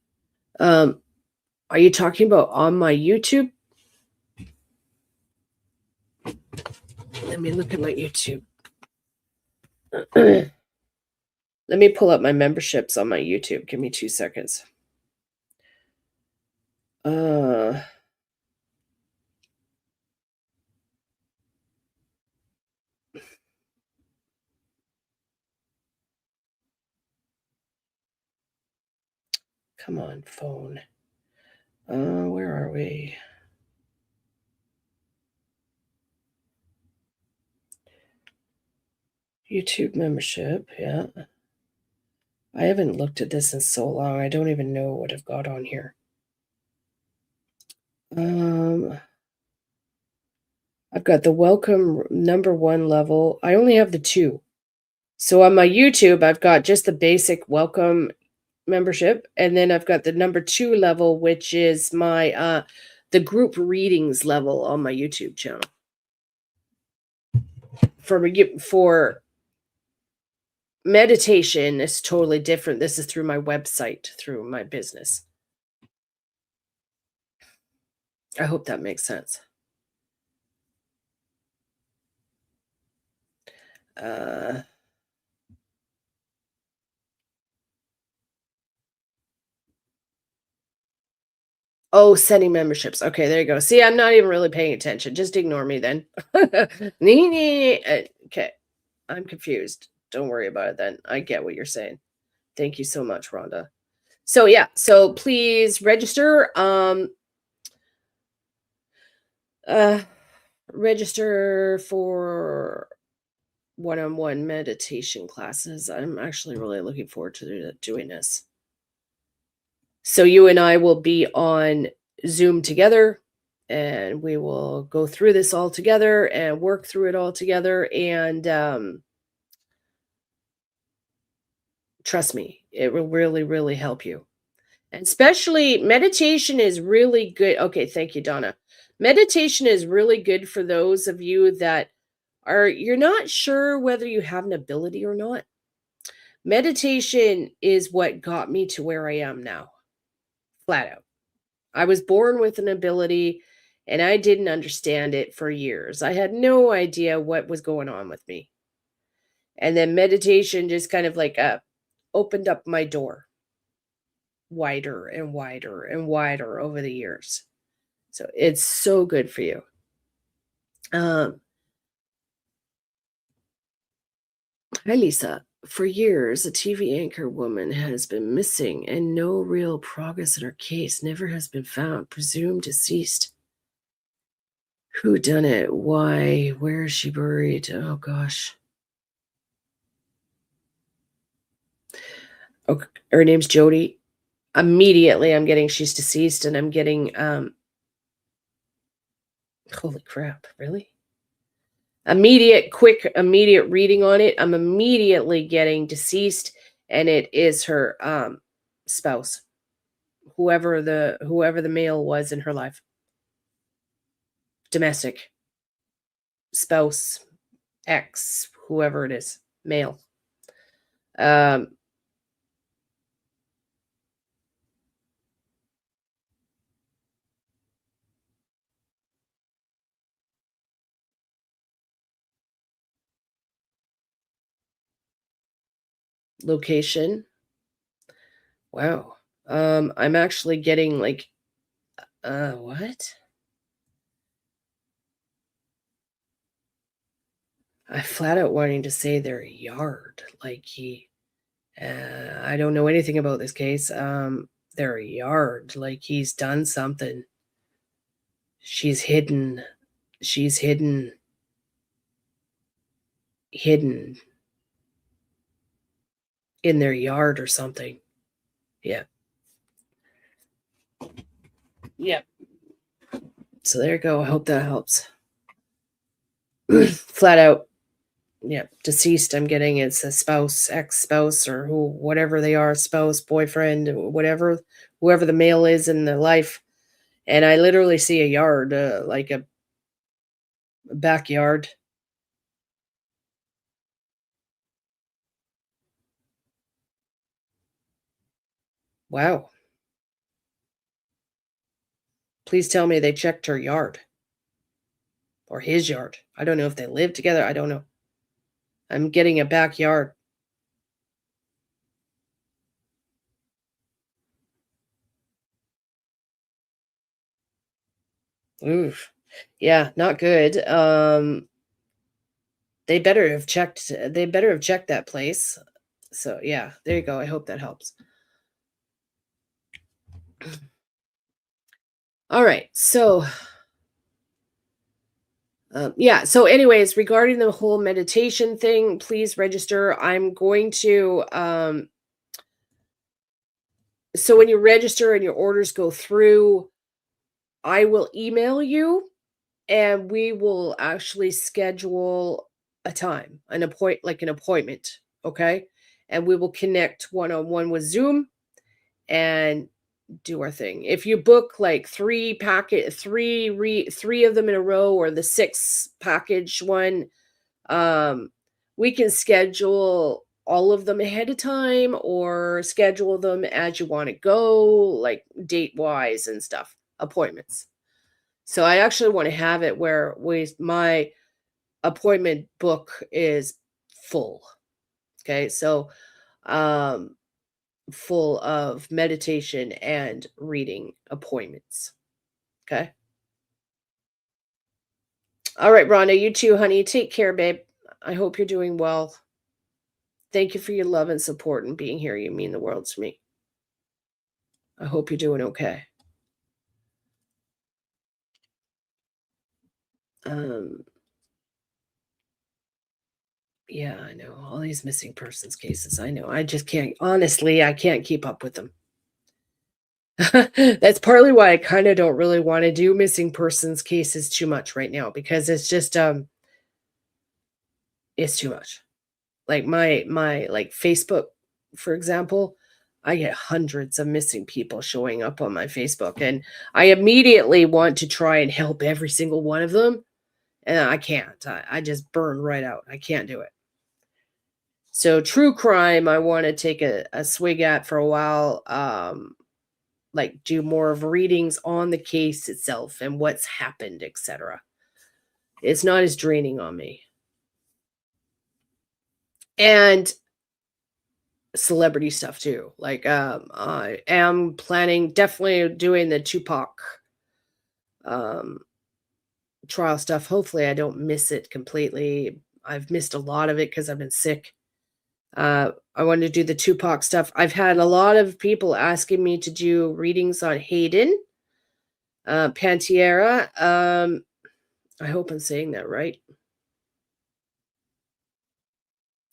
Are you talking about on my YouTube? Let me look at my YouTube. Let me pull up my memberships on my YouTube. Give me 2 seconds. Come on, phone. Where are we? YouTube membership, yeah. I haven't looked at this in so long. I don't even know what I've got on here. I've got the welcome number 1 level. I only have the 2. So on my YouTube, I've got just the basic welcome membership, and then I've got the number 2 level, which is my the group readings level on my YouTube channel. For meditation is totally different. This is through my website, through my business. I hope that makes sense. Oh, sending memberships. Okay, there you go. See, I'm not even really paying attention. Just ignore me then. Okay, I'm confused. Don't worry about it then. I get what you're saying. Thank you so much, Rhonda. So yeah, so please register. Register for one-on-one meditation classes. I'm actually really looking forward to doing this. So you and I will be on Zoom together, and we will go through this all together and work through it all together. And trust me, it will really, really help you. And especially meditation is really good. Okay, thank you, Donna. Meditation is really good for those of you that you're not sure whether you have an ability or not. Meditation is what got me to where I am now. Flat out. I was born with an ability and I didn't understand it for years. I had no idea what was going on with me. And then meditation just kind of like opened up my door wider and wider and wider over the years. So it's so good for you. Hi, Lisa. For years, a TV anchor woman has been missing and no real progress in her case never has been found, presumed deceased. Who done it? Why? Where is she buried? Oh gosh. Okay, her name's Jody. Immediately I'm getting she's deceased, and I'm getting holy crap, really? Immediate reading on it. I'm immediately getting deceased, and it is her spouse. Whoever the male was in her life. Domestic. Spouse, ex, whoever it is, male. location. Wow. I'm actually getting like, what? I flat out wanting to say their yard. Like I don't know anything about this case. Their yard. Like he's done something. She's hidden. She's hidden in their yard or something. Yeah. Yep. So there you go. I hope that helps. Flat out. Yeah, deceased. I'm getting it's a spouse, ex-spouse, or whatever they are, spouse, boyfriend, whatever, whoever the male is in the life. And I literally see a yard, like a backyard. Wow. Please tell me they checked her yard or his yard. I don't know if they live together. I don't know. I'm getting a backyard. Oof. Yeah, not good. They better have checked that place. So yeah, there you go. I hope that helps. All right. So yeah. So, anyways, regarding the whole meditation thing, please register. I'm going to. So, when you register and your orders go through, I will email you, and we will actually schedule a time, an appointment. Okay, and we will connect one on one with Zoom and do our thing. If you book like three of them in a row, or the six package one, um, we can schedule all of them ahead of time or schedule them as you want to go, like date wise and stuff, appointments. So I actually want to have it where my appointment book is full. Okay. So, um, full of meditation and reading appointments. Okay. All right, Rhonda, you too, honey. Take care, babe. I hope you're doing well. Thank you for your love and support and being here. You mean the world to me. I hope you're doing okay. Um, yeah, I know. All these missing persons cases. I know. I just can't, honestly, I can't keep up with them. That's partly why I kind of don't really want to do missing persons cases too much right now, because it's just it's too much. Like my like Facebook, for example, I get hundreds of missing people showing up on my Facebook, and I immediately want to try and help every single one of them, and I can't. I just burn right out. I can't do it. So true crime, I want to take a swig at for a while. Like do more of readings on the case itself and what's happened, etc. It's not as draining on me. And celebrity stuff too. Like I am planning, definitely doing the Tupac um trial stuff. Hopefully I don't miss it completely. I've missed a lot of it because I've been sick. I wanted to do the Tupac stuff. I've had a lot of people asking me to do readings on Hayden Pantiera. I hope I'm saying that right.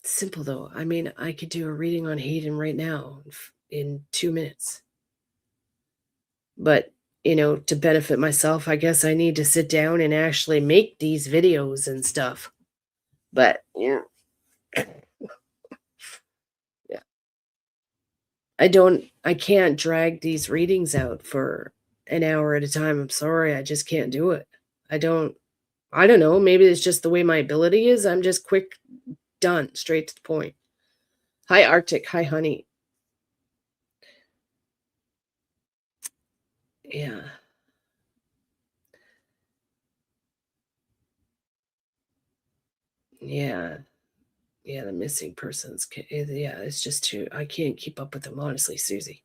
Simple though. I mean, I could do a reading on Hayden right now in 2 minutes. But, to benefit myself, I guess I need to sit down and actually make these videos and stuff. But, yeah. Yeah. I can't drag these readings out for an hour at a time. I'm sorry. I just can't do it. I don't know. Maybe it's just the way my ability is. I'm just quick, done, straight to the point. Hi, Arctic. Hi, honey. Yeah. Yeah. Yeah, the missing persons. Yeah, it's just too. I can't keep up with them, honestly, Susie.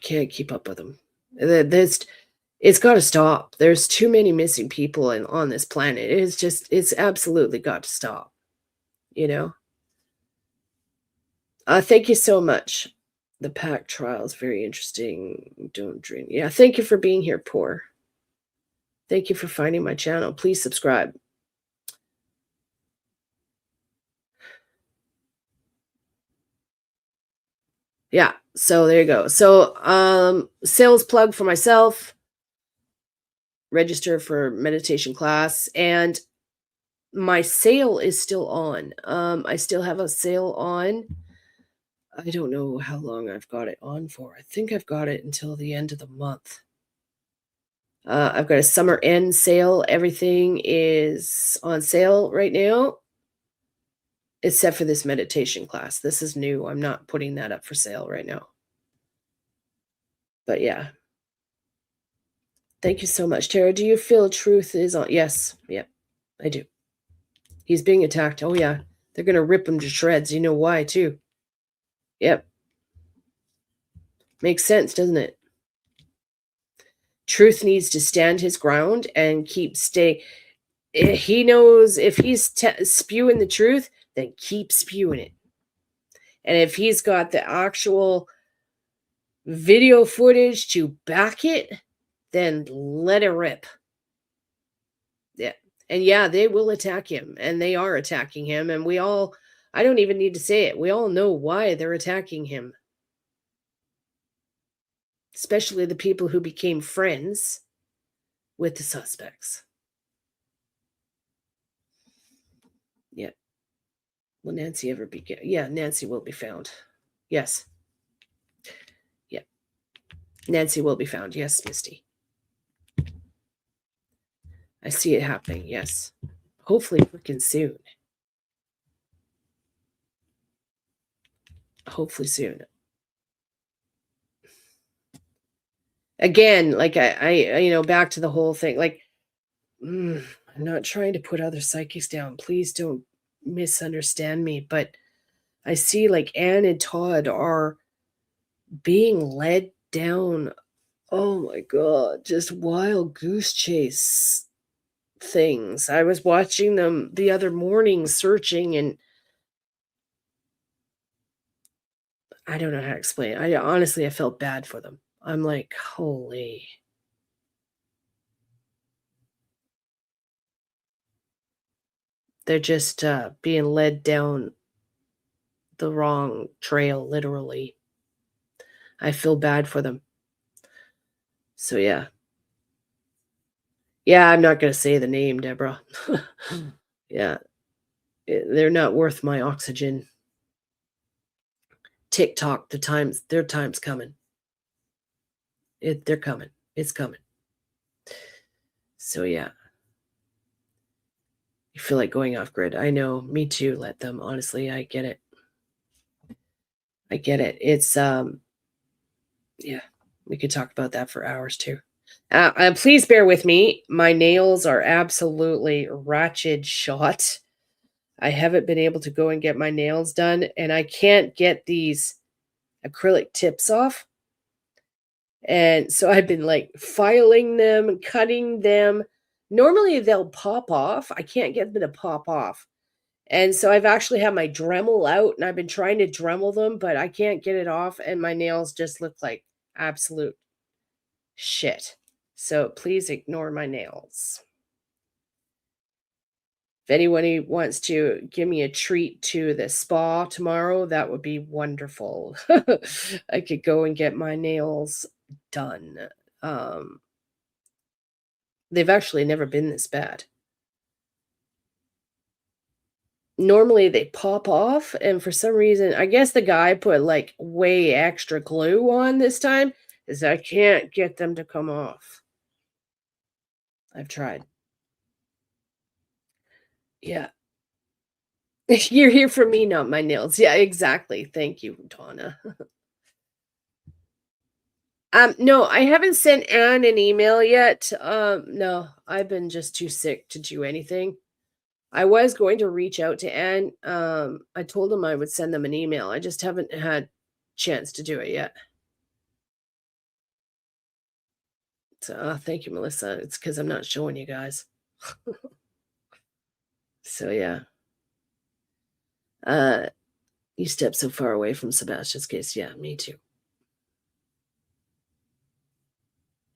Can't keep up with them. It's got to stop. There's too many missing people on this planet. It's absolutely got to stop. You know. Thank you so much. The pack trial is very interesting. Don't drink. Yeah, thank you for being here, Poor. Thank you for finding my channel. Please subscribe. Yeah, so there you go. So sales plug for myself. Register for meditation class, and my sale is still on. I still have a sale on. I don't know how long I've got it on for. I think I've got it until the end of the month. I've got a summer end sale. Everything is on sale right now, except for this meditation class. This is new. I'm not putting that up for sale right now. But yeah. Thank you so much, Tara. Do you feel truth is on? Yes. Yep, I do. He's being attacked. Oh, yeah. They're going to rip him to shreds. You know why, too. Yep. Makes sense, doesn't it? Truth needs to stand his ground and keep stay. He knows if he's spewing the truth, then keep spewing it. And if he's got the actual video footage to back it, then let it rip. Yeah. And yeah, they will attack him, and they are attacking him. And I don't even need to say it. We all know why they're attacking him. Especially the people who became friends with the suspects. Yeah. Will Nancy ever be? Yeah, Nancy will be found. Yes. Yeah. Nancy will be found. Yes, Misty. I see it happening. Yes. Hopefully freaking soon. Hopefully soon. Again, like I back to the whole thing. Like, I'm not trying to put other psychics down. Please don't misunderstand me. But I see like Anne and Todd are being led down. Oh my God, just wild goose chase things. I was watching them the other morning searching, and I don't know how to explain it. I felt bad for them. I'm like, holy. They're just being led down the wrong trail, literally. I feel bad for them. So, yeah. Yeah, I'm not going to say the name, Deborah. Yeah. They're not worth my oxygen. TikTok, their time's coming. They're coming. It's coming. So, yeah. You feel like going off grid. I know. Me too. Let them. Honestly, I get it. I get it. It's, yeah, we could talk about that for hours too. Please bear with me. My nails are absolutely ratchet shot. I haven't been able to go and get my nails done, and I can't get these acrylic tips off. And so I've been like filing them and cutting them. Normally they'll pop off. I can't get them to pop off. And so I've actually had my Dremel out, and I've been trying to Dremel them, but I can't get it off, and my nails just look like absolute shit. So please ignore my nails. If anyone wants to give me a treat to the spa tomorrow, that would be wonderful. I could go and get my nails done. They've actually never been this bad. Normally they pop off, and for some reason, I guess the guy put like way extra glue on this time, is I can't get them to come off. I've tried. Yeah. You're here for me, not my nails. Yeah, exactly. Thank you, Donna. No, I haven't sent Anne an email yet. No, I've been just too sick to do anything. I was going to reach out to Anne. I told them I would send them an email. I just haven't had chance to do it yet. So thank you, Melissa. It's because I'm not showing you guys. So yeah. You step so far away from Sebastian's case. Yeah, me too.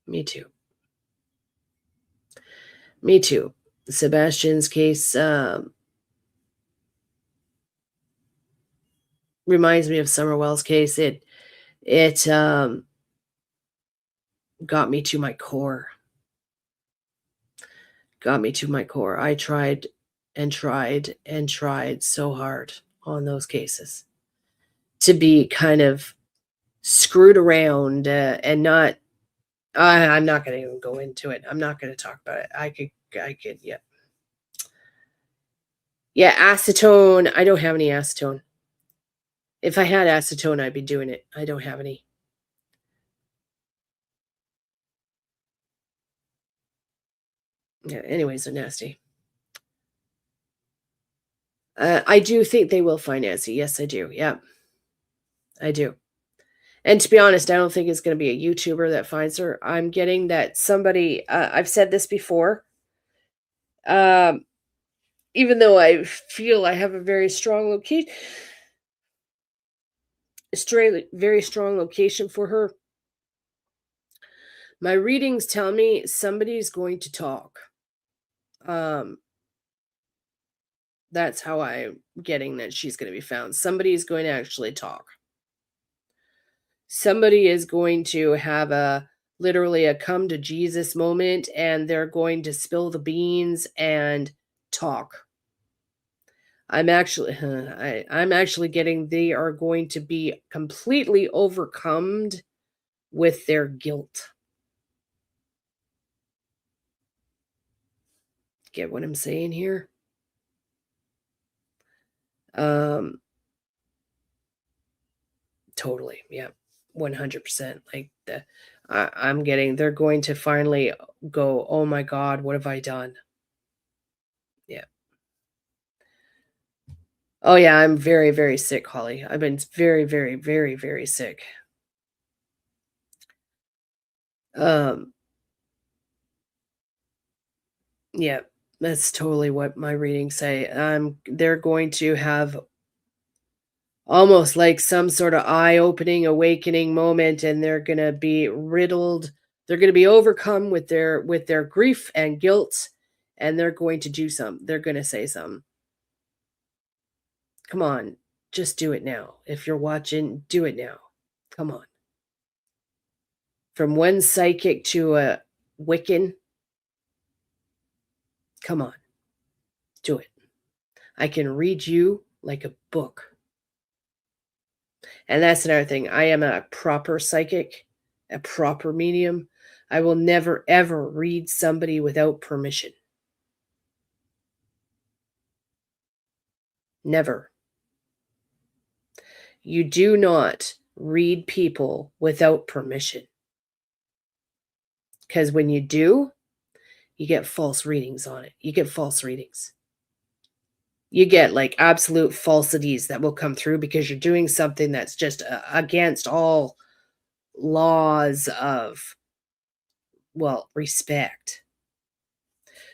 Me too. Me too. Sebastian's case reminds me of Summerwell's case. It got me to my core. Got me to my core. I tried and tried and tried so hard on those cases to be kind of screwed around and not. I'm not going to even go into it. I'm not going to talk about it. I could, yeah. Yeah, acetone. I don't have any acetone. If I had acetone, I'd be doing it. I don't have any. Yeah, anyways, they're nasty. I do think they will find Nancy. Yes, I do. Yeah, I do. And to be honest, I don't think it's going to be a YouTuber that finds her. I'm getting that somebody, I've said this before, um, even though I feel I have a very strong location, very strong location for her. My readings tell me somebody's going to talk. That's how I'm getting that she's going to be found. Somebody's going to actually talk. Somebody is going to have literally a come to Jesus moment, and they're going to spill the beans and talk. I'm actually getting they are going to be completely overcome with their guilt. Get what I'm saying here? Totally. Yeah. 100%. Like I'm getting they're going to finally go, "Oh my god, what have I done?" Yeah. Oh yeah, I'm very, very sick, Holly. I've been very, very, very, very sick. Um, yeah, that's totally what my readings say. They're going to have almost like some sort of eye-opening, awakening moment, and they're gonna be riddled. They're gonna be overcome with their grief and guilt, and they're going to do something. They're gonna say something. Come on, just do it now. If you're watching, do it now. Come on. From one psychic to a Wiccan, come on, do it. I can read you like a book. And that's another thing. I am a proper psychic, a proper medium. I will never, ever read somebody without permission. Never. You do not read people without permission. Because when you do, you get false readings on it. You get false readings. You get like absolute falsities that will come through because you're doing something that's just against all laws of, well, respect.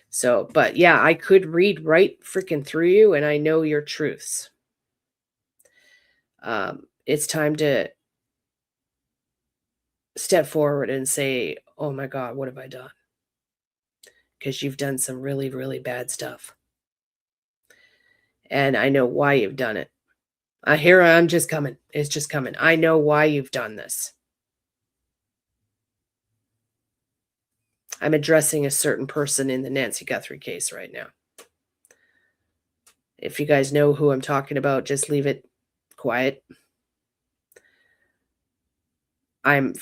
So, but yeah, I could read right freaking through you, and I know your truths. It's time to step forward and say, "Oh my God, what have I done?" Because you've done some really, really bad stuff. And I know why you've done it. I'm just coming. It's just coming. I know why you've done this. I'm addressing a certain person in the Nancy Guthrie case right now. If you guys know who I'm talking about, just leave it quiet. I'm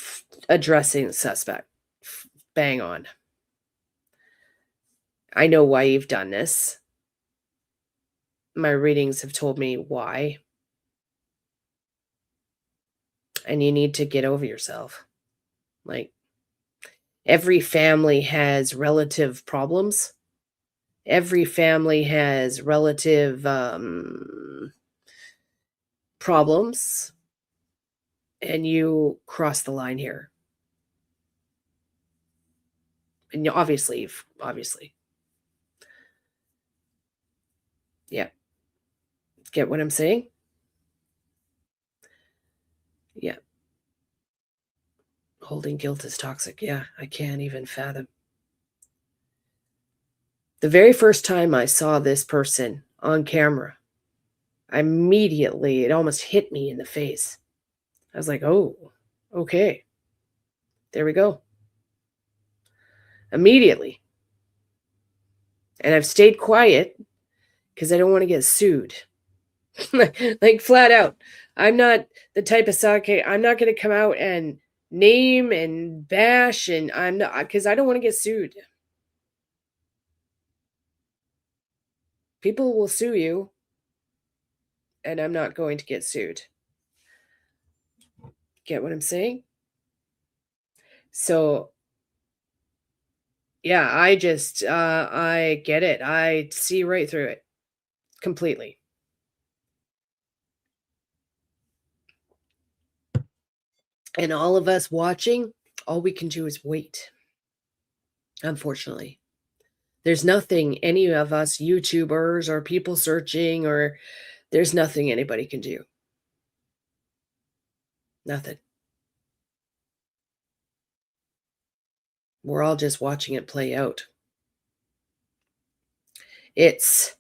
addressing the suspect. Bang on. I know why you've done this. My readings have told me why. And you need to get over yourself. Like, every family has relative problems. Every family has relative problems, and you cross the line here. And obviously. Yeah. Get what I'm saying? Yeah. Holding guilt is toxic. Yeah, I can't even fathom. The very first time I saw this person on camera, immediately it almost hit me in the face. I was like, oh, okay. There we go. Immediately. And I've stayed quiet because I don't want to get sued. Like flat out. I'm not the type of sake. I'm not going to come out and name and bash, and I'm not, because I don't want to get sued. People will sue you, and I'm not going to get sued. Get what I'm saying? So, yeah, I just, I get it. I see right through it completely. And all of us watching, all we can do is wait. Unfortunately, there's nothing any of us YouTubers or people searching, or there's nothing anybody can do. Nothing. We're all just watching it play out. It's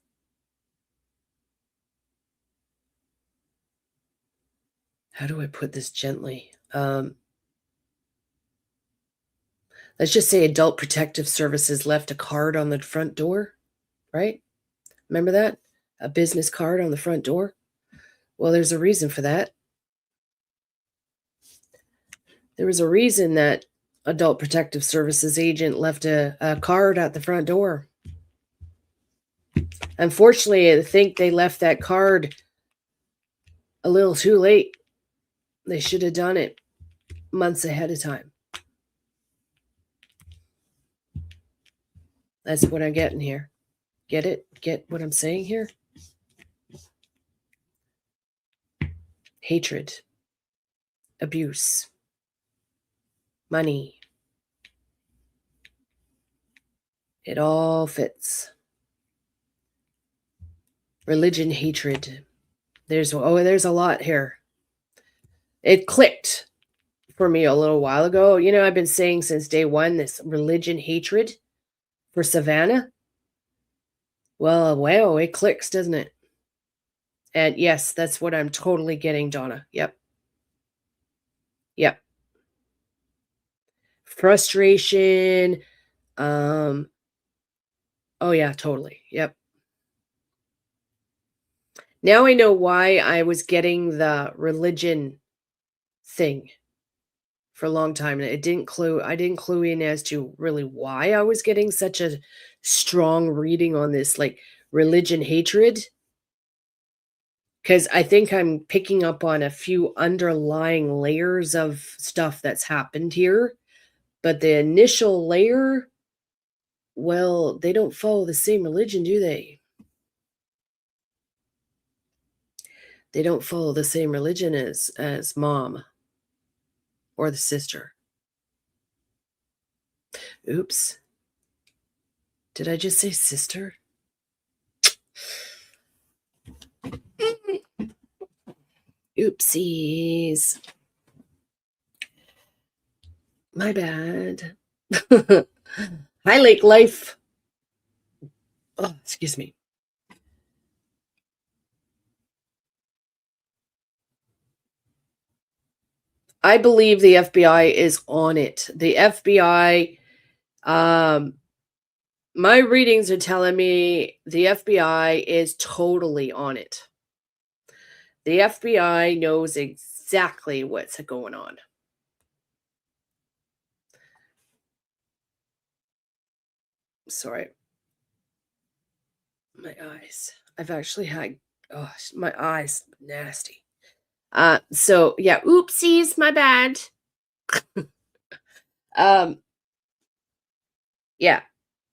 how do I put this gently? Let's just say Adult Protective Services left a card on the front door, right? Remember that? A business card on the front door? Well, there's a reason for that. There was a reason that Adult Protective Services agent left a card at the front door. Unfortunately, I think they left that card a little too late. They should have done it months ahead of time. That's what I'm getting here. Get it? Get what I'm saying here? Hatred, abuse, money. It all fits. Religion, hatred. There's a lot here. It clicked for me a little while ago. You know, I've been saying since day one, this religion, hatred for Savannah. Well, wow, it clicks, doesn't it? And yes, that's what I'm totally getting, Donna. Yep. Frustration. Oh yeah, totally. Yep. Now I know why I was getting the religion thing for a long time. I didn't clue in as to really why I was getting such a strong reading on this, like religion hatred. Because I think I'm picking up on a few underlying layers of stuff that's happened here. But the initial layer, well, they don't follow the same religion, do they? They don't follow the same religion as mom or the sister. Oops. Did I just say sister? Oopsies. My bad. Hi, Lake Life. Oh, excuse me. I believe the FBI is on it. The FBI, my readings are telling me the FBI is totally on it. The FBI knows exactly what's going on. Sorry. My eyes. I've actually had, oh, my eyes, nasty. So yeah, oopsies, my bad. Yeah.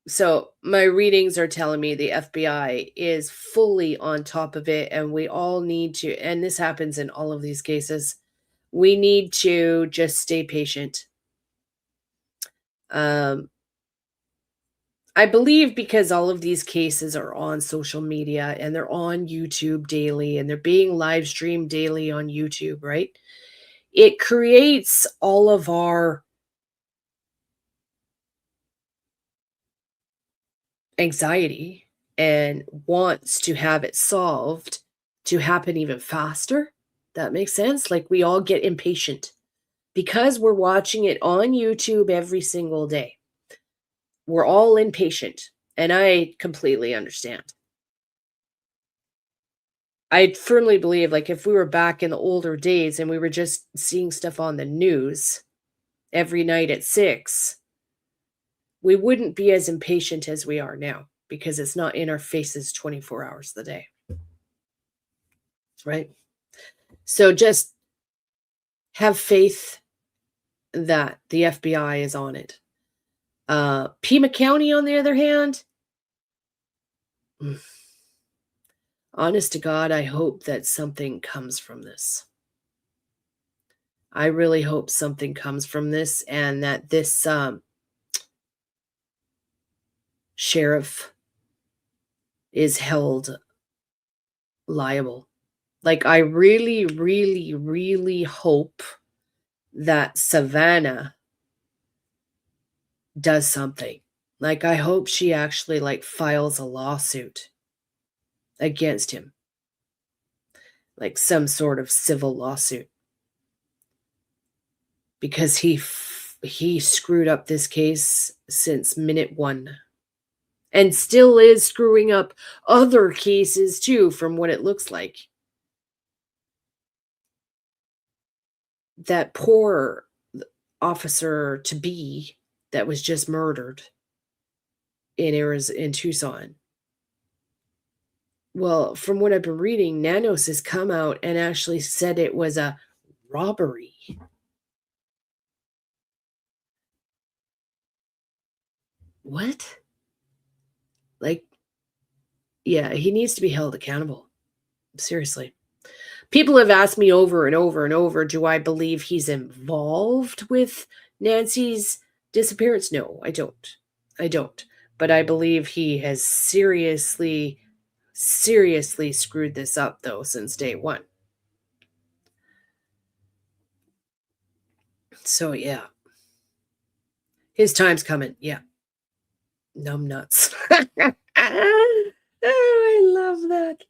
So my readings are telling me the FBI is fully on top of it, and we all need to, and this happens in all of these cases, we need to just stay patient. Um, I believe because all of these cases are on social media and they're on YouTube daily and they're being live streamed daily on YouTube, right? It creates all of our anxiety and wants to have it solved to happen even faster. That makes sense. Like we all get impatient because we're watching it on YouTube every single day. We're all impatient, and I completely understand. I firmly believe, like, if we were back in the older days and we were just seeing stuff on the news every night at 6, we wouldn't be as impatient as we are now because it's not in our faces 24 hours of the day. Right? So just have faith that the FBI is on it. Pima County, on the other hand, honest to God, I hope that something comes from this. I really hope something comes from this and that this sheriff is held liable. Like, I really, really, really hope that Savannah does something. Like, I hope she actually, like, files a lawsuit against him. Like, some sort of civil lawsuit. Because he screwed up this case since minute one. And still is screwing up other cases, too, from what it looks like. That poor officer to be that was just murdered in Tucson. Well, from what I've been reading, Nanos has come out and actually said it was a robbery. What? Like, yeah, he needs to be held accountable. Seriously. People have asked me over and over and over, do I believe he's involved with Nancy's disappearance? No, I don't. I don't. But I believe he has seriously screwed this up, though, since day one. So, yeah. His time's coming. Yeah. Numb nuts. Oh, I love that.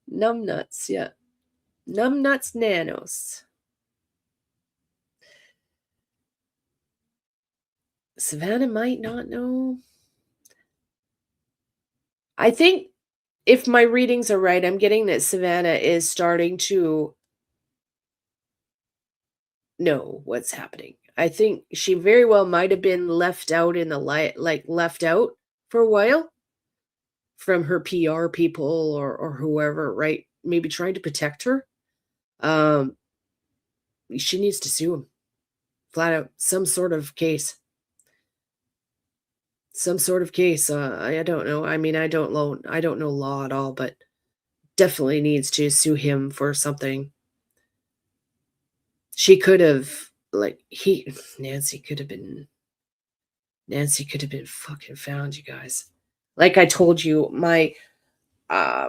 Numb nuts. Yeah. Numb nuts nanos. Savannah might not know. I think if my readings are right, I'm getting that Savannah is starting to know what's happening. I think she very well might have been left out in the light, like left out for a while from her PR people or whoever, right? Maybe trying to protect her. She needs to sue him flat out. Some sort of case. Some sort of case. I don't know. I mean, I don't know law at all, but definitely needs to sue him for something. She could have, like, Nancy could have been fucking found, you guys. Like I told you, my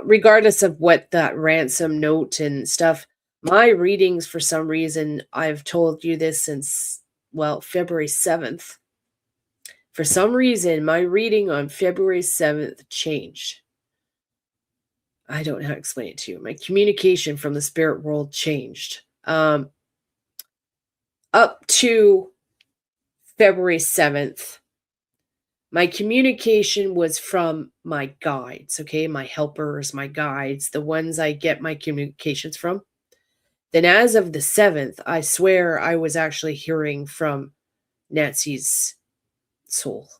regardless of what that ransom note and stuff, my readings, for some reason, I've told you this since, well, February 7th. For some reason, my reading on February 7th changed. I don't know how to explain it to you. My communication from the spirit world changed. Up to February 7th, my communication was from my guides, okay? My helpers, my guides, the ones I get my communications from. Then as of the 7th, I swear I was actually hearing from Nancy's soul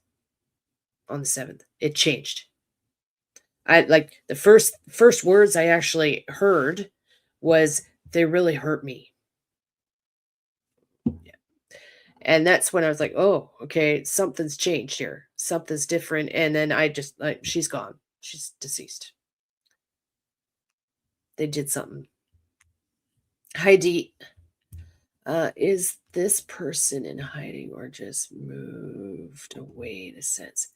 on the 7th. It changed. I like the first words I actually heard was, they really hurt me. Yeah. And that's when I was like, "Oh, okay, something's changed here. Something's different." And then I just like, she's gone. She's deceased. They did something. Heidi, is this person in hiding or just moved away in a sense?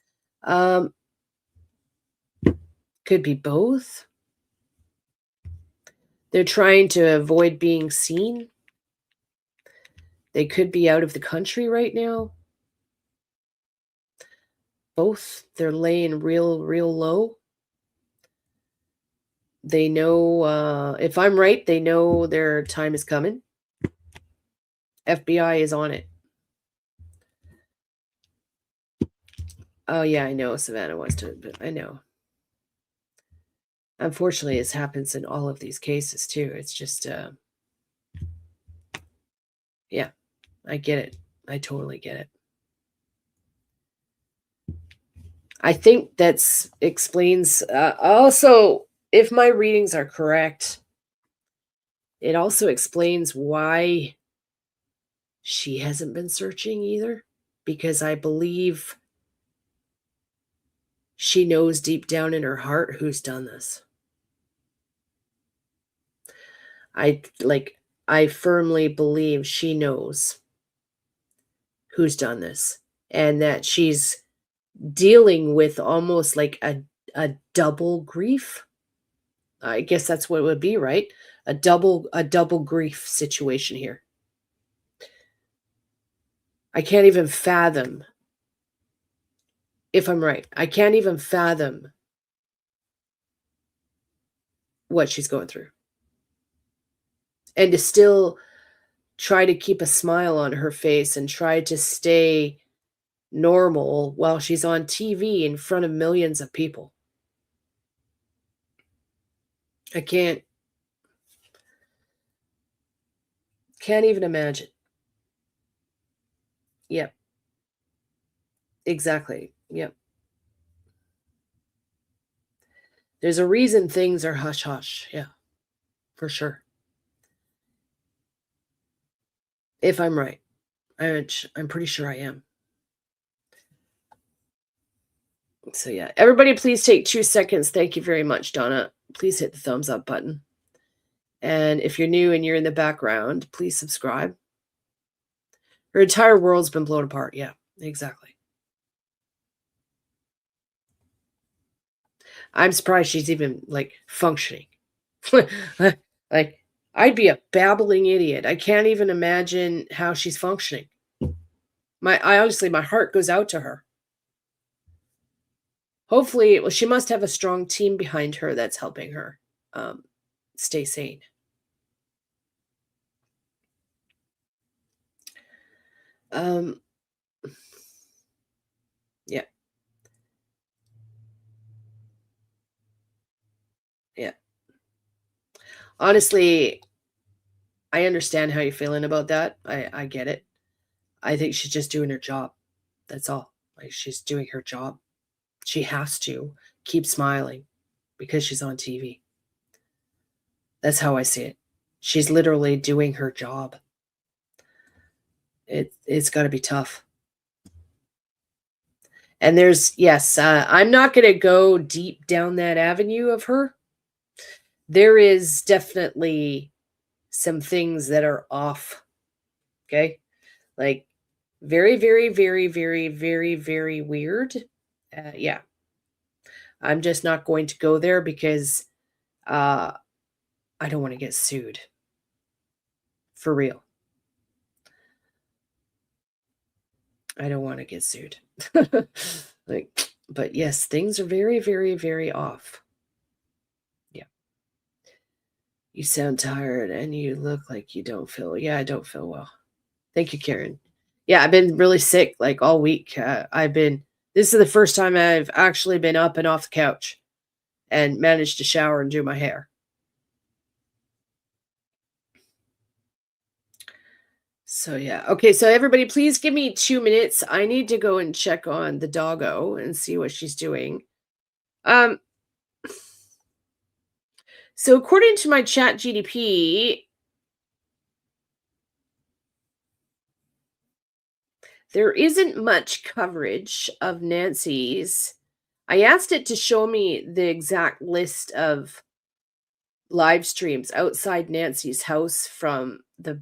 Um, could be both. They're trying to avoid being seen. They could be out of the country right now. Both. They're laying real low. They know, if I'm right, they know their time is coming. FBI is on it. Oh, yeah, I know Savannah wants to, but I know. Unfortunately, it happens in all of these cases too. It's just, yeah, I get it. I totally get it. I think that's explains, also, if my readings are correct, it also explains why she hasn't been searching either, because I believe she knows deep down in her heart who's done this. I firmly believe she knows who's done this, and that she's dealing with almost like a double grief. I guess that's what it would be, right? A double grief situation here. I can't even fathom, if I'm right, I can't even fathom what she's going through. And to still try to keep a smile on her face and try to stay normal while she's on TV in front of millions of people. I can't even imagine. Yep. Exactly. Yep. There's a reason things are hush hush. Yeah, for sure. If I'm right, I'm pretty sure I am. So yeah, everybody, please take 2 seconds. Thank you very much, Donna. Please hit the thumbs up button. And if you're new and you're in the background, please subscribe. Her entire world's been blown apart. Yeah, exactly. I'm surprised she's even like functioning. Like, I'd be a babbling idiot. I can't even imagine how she's functioning. I honestly, my heart goes out to her. Hopefully, well, she must have a strong team behind her that's helping her stay sane. Um, yeah, yeah. Honestly, I understand how you're feeling about that. I get it. I think she's just doing her job. That's all. Like, she's doing her job. She has to keep smiling because she's on TV. That's how I see it. She's literally doing her job. It's got to be tough. And yes, I'm not going to go deep down that avenue of her. There is definitely some things that are off. Okay. Like, very, very, very, very, very, very weird. Yeah. I'm just not going to go there because I don't want to get sued. For real. I don't want to get sued. Like, but yes, things are very, very, very off. Yeah. You sound tired and you look like you don't feel. Yeah, I don't feel well. Thank you, Karen. Yeah, I've been really sick like all week. This is the first time I've actually been up and off the couch and managed to shower and do my hair. So yeah. Okay, so everybody please give me 2 minutes. I need to go and check on the doggo and see what she's doing. Um so according to my chat GDP, There isn't much coverage of Nancy's. I asked it to show me the exact list of live streams outside Nancy's house from the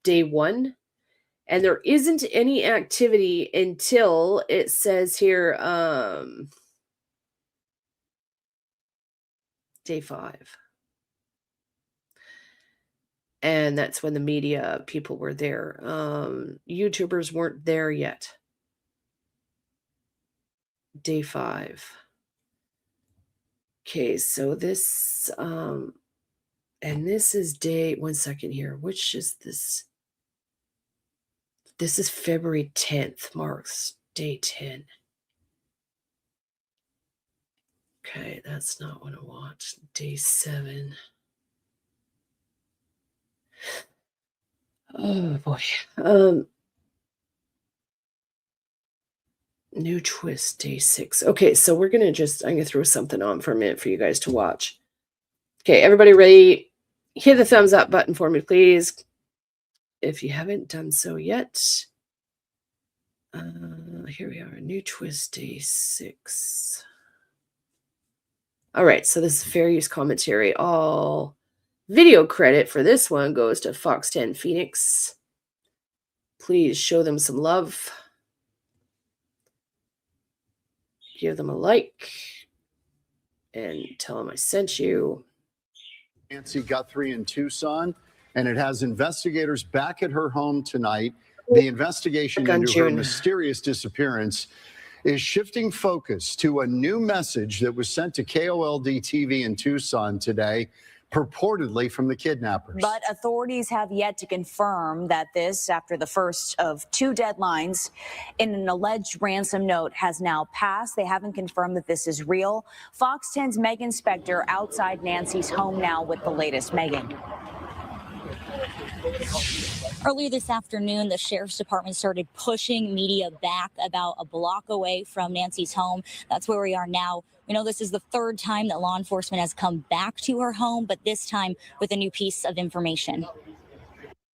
day one, and there isn't any activity until it says here day 5. And that's when the media people were there. YouTubers weren't there yet. Day 5. Okay, so this and this is day, one second here. Which is this? This is February 10th, marks day 10. Okay, that's not what I want. Day 7. Oh boy. New twist, day 6. Okay, so we're gonna I'm gonna throw something on for a minute for you guys to watch. Okay, everybody ready? Hit the thumbs up button for me, please. If you haven't done so yet. Here we are, new twist, day 6. All right, so this is fair use commentary. All video credit for this one goes to Fox 10 Phoenix. Please show them some love. Give them a like and tell them I sent you. Nancy Guthrie in Tucson, and it has investigators back at her home tonight. The investigation into her mysterious disappearance is shifting focus to a new message that was sent to KOLD TV in Tucson today, purportedly from the kidnappers. But authorities have yet to confirm that this, after the first of 2 deadlines in an alleged ransom note, has now passed. They haven't confirmed that this is real. Fox 10's Megan Spector outside Nancy's home now with the latest. Megan. Earlier this afternoon, the sheriff's department started pushing media back about a block away from Nancy's home. That's where we are now. We know this is the 3rd time that law enforcement has come back to her home, but this time with a new piece of information.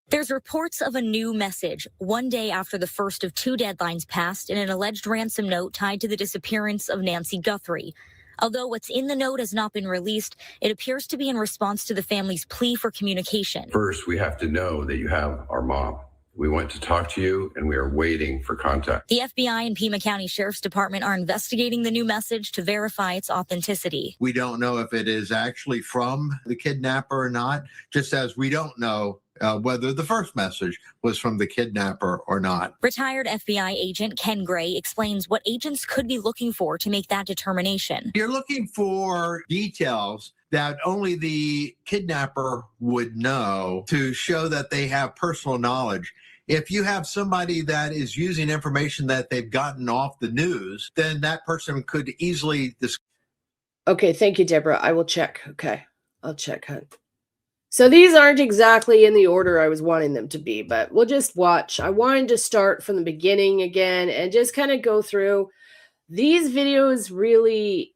There's reports of a new message 1 day after the first of 2 deadlines passed in an alleged ransom note tied to the disappearance of Nancy Guthrie. Although what's in the note has not been released, it appears to be in response to the family's plea for communication. First, we have to know that you have our mom. We want to talk to you, and we are waiting for contact. The FBI and Pima County Sheriff's Department are investigating the new message to verify its authenticity. We don't know if it is actually from the kidnapper or not, just as we don't know whether the first message was from the kidnapper or not. Retired FBI agent Ken Gray explains what agents could be looking for to make that determination. You're looking for details that only the kidnapper would know to show that they have personal knowledge. If you have somebody that is using information that they've gotten off the news, then that person could easily... Okay, thank you, Deborah. I will check. Okay, I'll check, hun. So these aren't exactly in the order I was wanting them to be, but we'll just watch. I wanted to start from the beginning again and just kind of go through these videos. Really,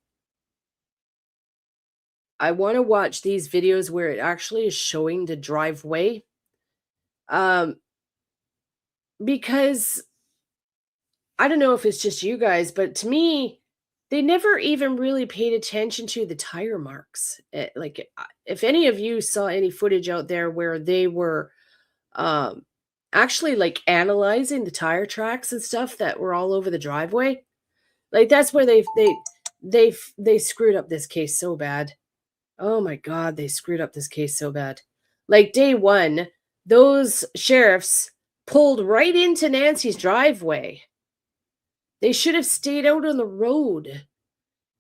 I want to watch these videos where it actually is showing the driveway. Because I don't know if it's just you guys, but to me, they never even really paid attention to the tire marks. Like, if any of you saw any footage out there where they were actually like analyzing the tire tracks and stuff that were all over the driveway, like that's where they screwed up this case so bad. Oh my God, they screwed up this case so bad. Like day 1, those sheriffs pulled right into Nancy's driveway. They should have stayed out on the road.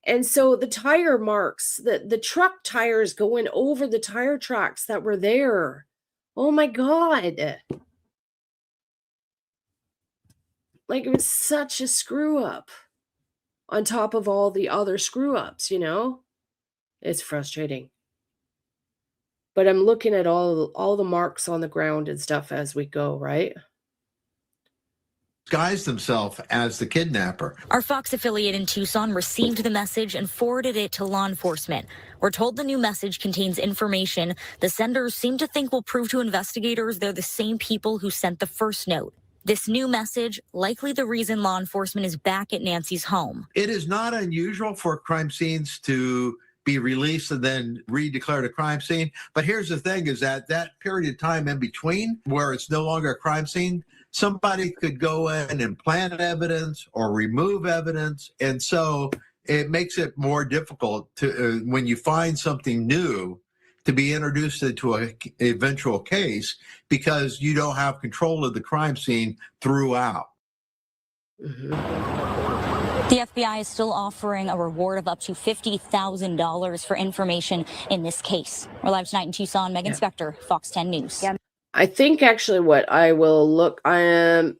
And so the tire marks, the truck tires going over the tire tracks that were there. Oh my God. Like, it was such a screw up on top of all the other screw ups, you know? It's frustrating. But I'm looking at all the marks on the ground and stuff as we go, right? Disguise themselves as the kidnapper. Our Fox affiliate in Tucson received the message and forwarded it to law enforcement. We're told the new message contains information the senders seem to think will prove to investigators they're the same people who sent the first note. This new message, likely the reason law enforcement is back at Nancy's home. It is not unusual for crime scenes to be released and then redeclared a crime scene. But here's the thing is that period of time in between where it's no longer a crime scene, somebody could go in and plant evidence or remove evidence. And so it makes it more difficult to, when you find something new, to be introduced into an eventual case because you don't have control of the crime scene throughout. The FBI is still offering a reward of up to $50,000 for information in this case. We're live tonight in Tucson. Megan Spector, Fox 10 News. I think actually what I will look, we'll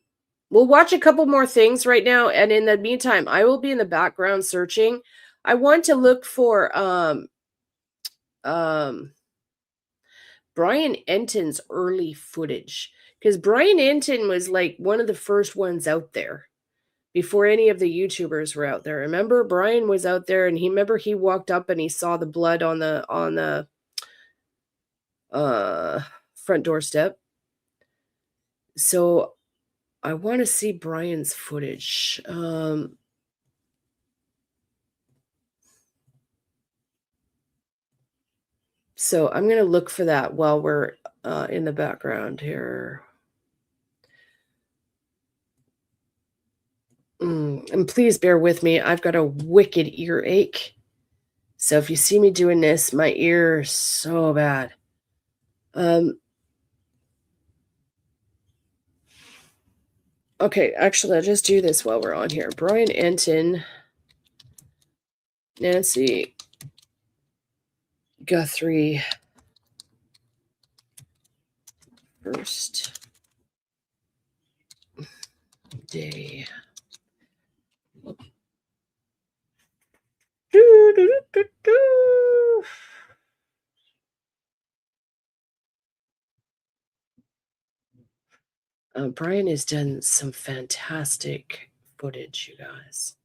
watch a couple more things right now. And in the meantime, I will be in the background searching. I want to look for Brian Enton's early footage, because Brian Enton was like one of the first ones out there before any of the YouTubers were out there. Remember, Brian was out there, and he walked up and he saw the blood on the front doorstep. So I want to see Brian's footage. So I'm going to look for that while we're in the background here. And please bear with me. I've got a wicked earache. So if you see me doing this, my ear is so bad. Okay, actually, I'll just do this while we're on here. Brian Enton, Nancy Guthrie, first day. Brian has done some fantastic footage, you guys.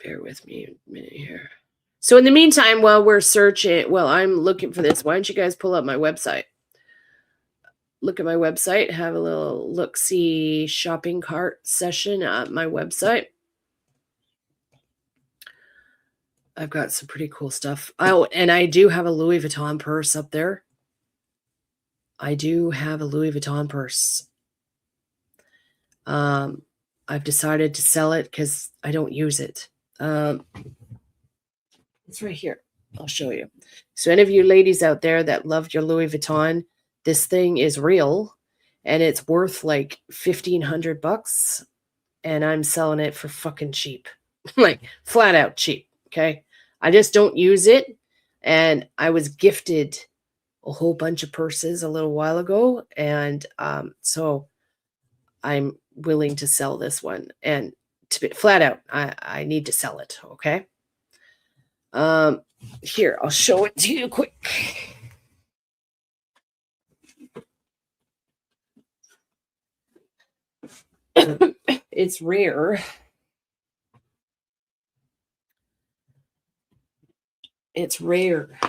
Bear with me a minute here. So in the meantime, while we're searching, I'm looking for this, why don't you guys pull up my website? Look at my website, have a little look-see shopping cart session at my website. I've got some pretty cool stuff. Oh, and I do have a Louis Vuitton purse up there. I do have a Louis Vuitton purse. I've decided to sell it because I don't use it. It's right here. I'll show you. So any of you ladies out there that love your Louis Vuitton, this thing is real and it's worth like $1,500 and I'm selling it for fucking cheap. Like flat out cheap. Okay. I just don't use it. And I was gifted a whole bunch of purses a little while ago. And so I'm willing to sell this one. And to be flat out, I need to sell it. Okay. Here, I'll show it to you quick. It's rare. It's rare.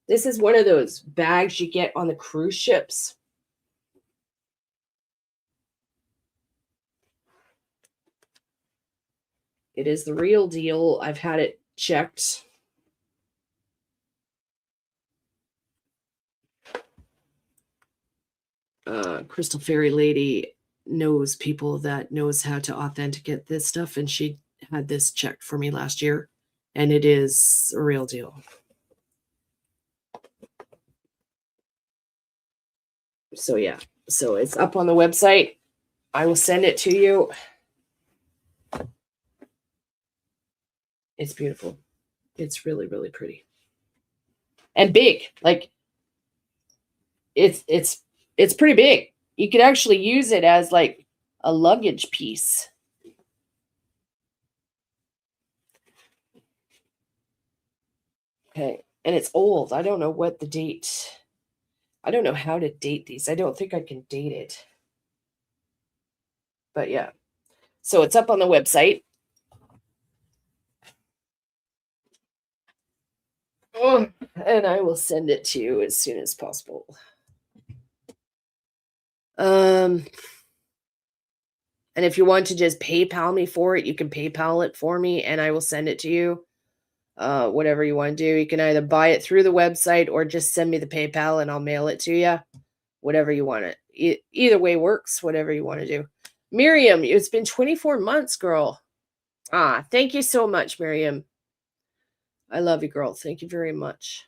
This is one of those bags you get on the cruise ships. It is the real deal. I've had it checked. Crystal Fairy Lady knows people that knows how to authenticate this stuff, and she had this checked for me last year, and it is a real deal. So yeah, so it's up on the website. I will send it to you. It's beautiful. It's really, really pretty. And big. Like it's pretty big. You could actually use it as like a luggage piece. Okay. And it's old. I don't know what the date. I don't know how to date these. I don't think I can date it. But yeah. So it's up on the website. Oh, and I will send it to you as soon as possible. And if you want to just PayPal me for it, you can PayPal it for me and I will send it to you. Whatever you want to do. You can either buy it through the website or just send me the PayPal and I'll mail it to you. Whatever you want it. Either way works, whatever you want to do. Miriam, it's been 24 months, girl. Thank you so much, Miriam. I love you, girl. Thank you very much.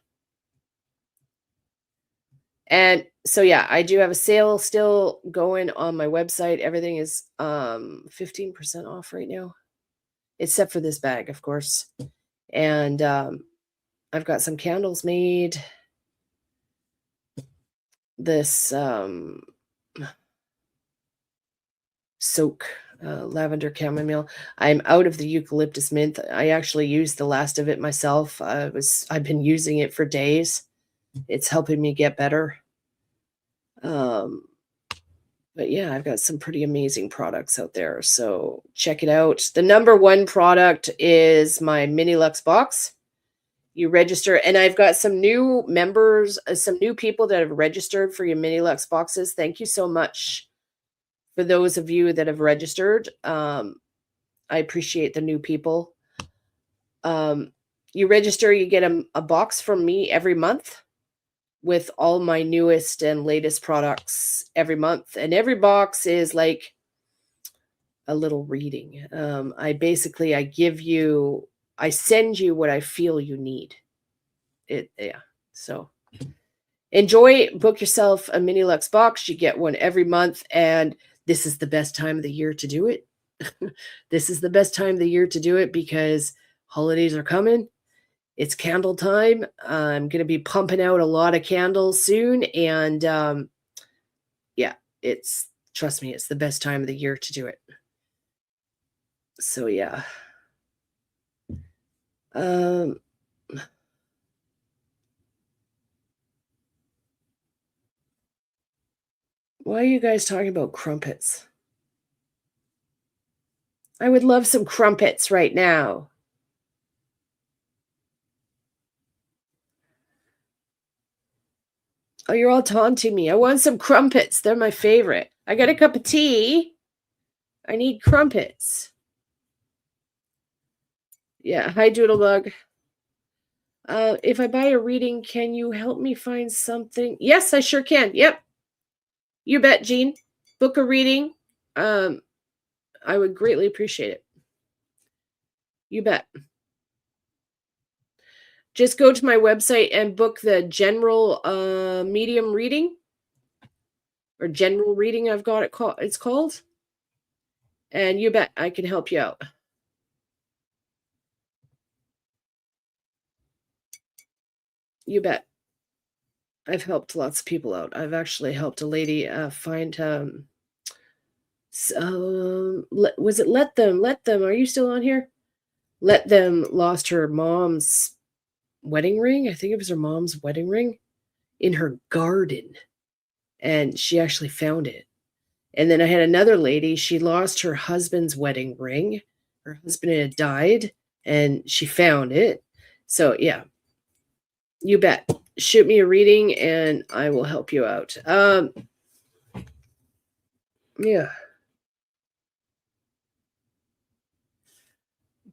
And so, yeah, I do have a sale still going on my website. Everything is 15% off right now, except for this bag, of course. And I've got some candles made. This soak lavender chamomile. I'm out of the eucalyptus mint. I actually used the last of it myself. I've been using it for days. It's helping me get better. But yeah, I've got some pretty amazing products out there. So check it out. The number one product is my Mini Lux box. You register, and I've got some new members, some new people that have registered for your Mini Lux boxes. Thank you so much for those of you that have registered. I appreciate the new people. You register, you get a box from me every month with all my newest and latest products every month. And every box is like a little reading. I send you what I feel you need. So enjoy, book yourself a Mini Lux box. You get one every month, and this is the best time of the year to do it. This is the best time of the year to do it because holidays are coming. It's candle time. I'm going to be pumping out a lot of candles soon. And trust me, it's the best time of the year to do it. So yeah. Why are you guys talking about crumpets? I would love some crumpets right now. Oh, you're all taunting me. I want some crumpets. They're my favorite. I got a cup of tea. I need crumpets. Yeah, hi, Doodlebug. If I buy a reading, can you help me find something? Yes, I sure can. Yep. You bet, Jean. Book a reading. I would greatly appreciate it. You bet. Just go to my website and book the general medium reading or general reading. I've got it it's called. And you bet I can help you out. You bet. I've helped lots of people out. I've actually helped a lady find was it Let Them? Are you still on here? Let Them lost her mom's wedding ring. I think it was her mom's wedding ring in her garden. And she actually found it. And then I had another lady, she lost her husband's wedding ring. Her husband had died and she found it. So yeah, you bet. Shoot me a reading and I will help you out. Yeah.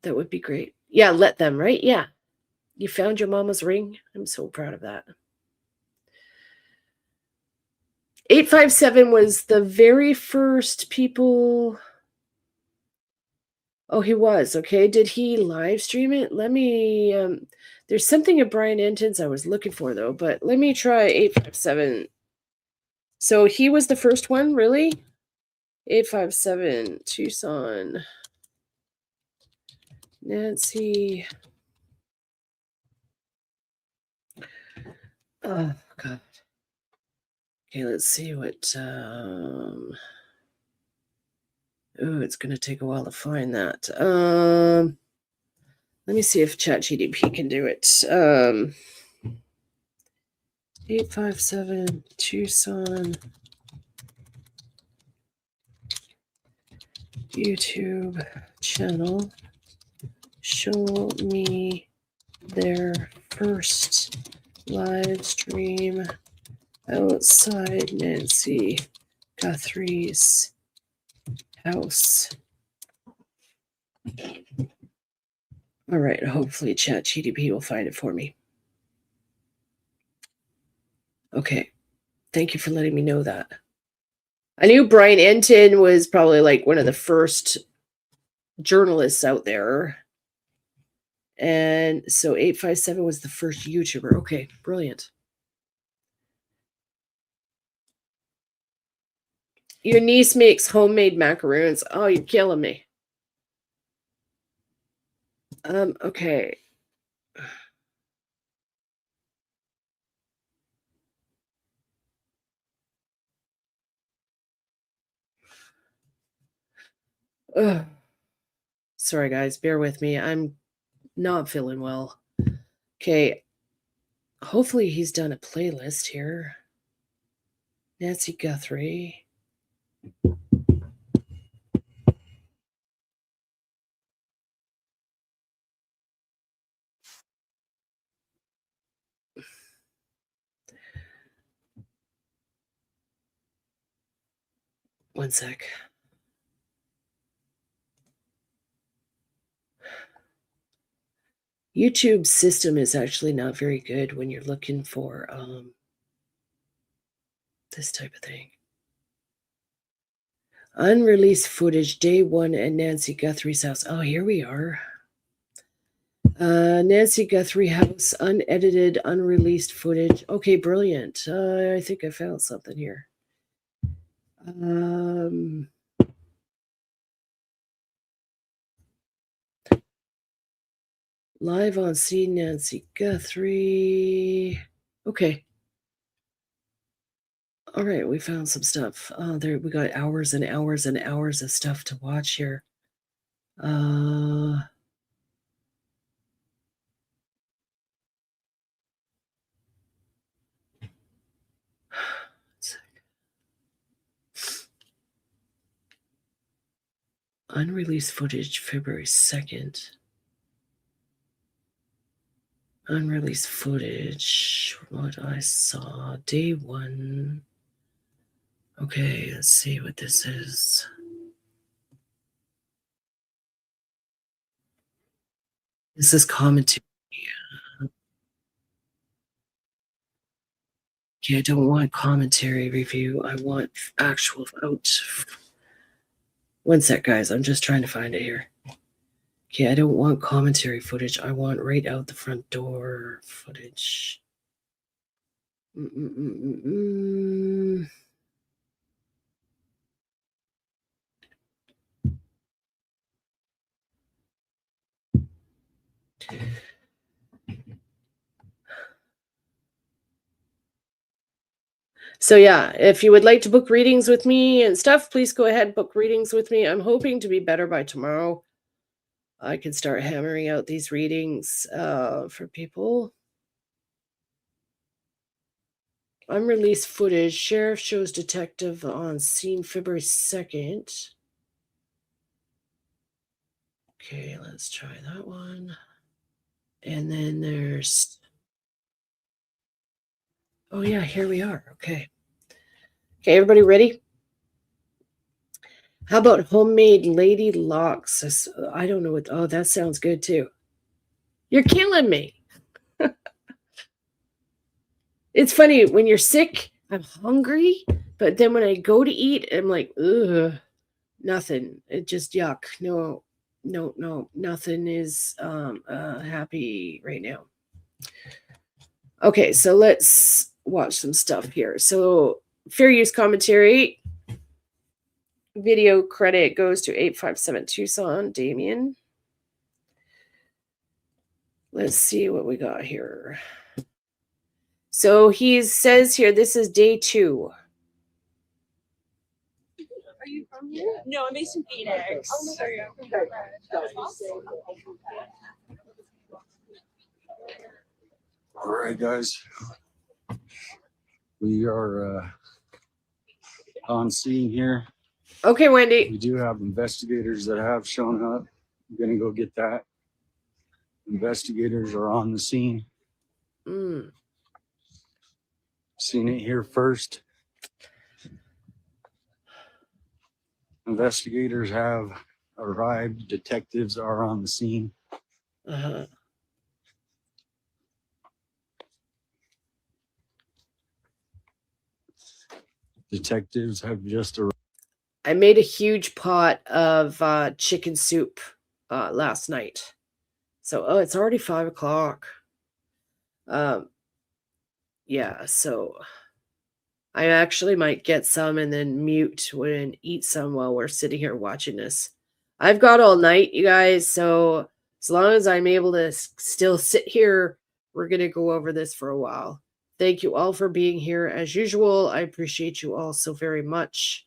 That would be great. Yeah, Let Them, right? Yeah. You found your mama's ring. I'm so proud of that. 857 was the very first people. Oh, he was. Okay. Did he live stream it? Let me, there's something at Brian Enton's I was looking for though, but let me try 857. So he was the first one, really? 857 Tucson. Nancy. Oh, God. Okay, let's see what, it's going to take a while to find that. Let me see if ChatGPT can do it. 857 Tucson YouTube channel. Show me their first live stream outside Nancy Guthrie's house. All right, hopefully ChatGPT will find it for me. Okay, thank you for letting me know that. I knew Brian Enton was probably like one of the first journalists out there. And so 857 was the first YouTuber. Okay, brilliant. Your niece makes homemade macaroons. Oh, you're killing me. Okay. Ugh. Sorry, guys. Bear with me. I'm not feeling well. Okay. Hopefully he's done a playlist here. Nancy Guthrie. One sec. YouTube's system is actually not very good when you're looking for this type of thing. Unreleased footage, day one at Nancy Guthrie's house. Oh, here we are. Nancy Guthrie house, unedited, unreleased footage. Okay, brilliant. I think I found something here. Live on scene, Nancy Guthrie. Okay. All right, we found some stuff. There we got hours and hours and hours of stuff to watch here. Unreleased footage, February 2nd. Unreleased footage, what I saw, day one. Okay, let's see what this is. This is commentary. Okay, I don't want commentary review. I want actual out. One sec, guys. I'm just trying to find it here. Okay, I don't want commentary footage. I want right out the front door footage. So yeah, if you would like to book readings with me and stuff, please go ahead and book readings with me. I'm hoping to be better by tomorrow. I can start hammering out these readings for people. Unreleased footage. Sheriff shows detective on scene February 2nd. Okay, let's try that one. And then there's... Oh yeah, here we are. Okay. Okay, everybody ready? How about homemade lady locks? I don't know what... Oh, that sounds good too. You're killing me. It's funny, when you're sick, I'm hungry, but then when I go to eat, I'm like, ugh, nothing. It just yuck. No, nothing is happy right now. Okay, so let's watch some stuff here. So fair use commentary. Video credit goes to 857 Tucson, Damien. Let's see what we got here. So he says here, this is day 2. Are you from here? No, I'm based in Phoenix. All right, guys. We are on scene here. Okay, Wendy. We do have investigators that have shown up. I'm going to go get that. Investigators are on the scene. Mm. Seen it here first. Investigators have arrived. Detectives are on the scene. Uh-huh. Detectives have just arrived. I made a huge pot of chicken soup last night. So, it's already 5 o'clock. Yeah, so I actually might get some and then mute and eat some while we're sitting here watching this. I've got all night, you guys, so as long as I'm able to still sit here, we're going to go over this for a while. Thank you all for being here as usual. I appreciate you all so very much.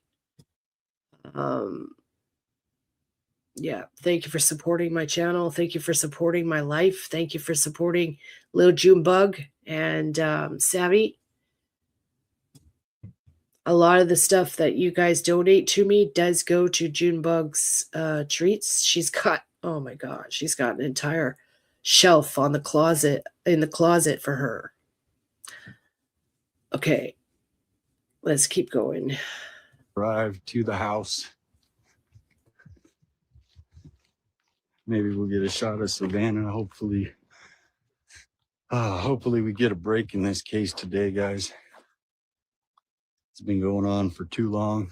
Yeah, thank you for supporting my channel. Thank you for supporting my life. Thank you for supporting Little Junebug and Savvy. A lot of the stuff that you guys donate to me does go to Junebug's treats. She's got, oh my God, she's got an entire shelf in the closet for her. Okay, let's keep going. Arrived to the house. Maybe we'll get a shot of Savannah. Hopefully we get a break in this case today, guys. It's been going on for too long.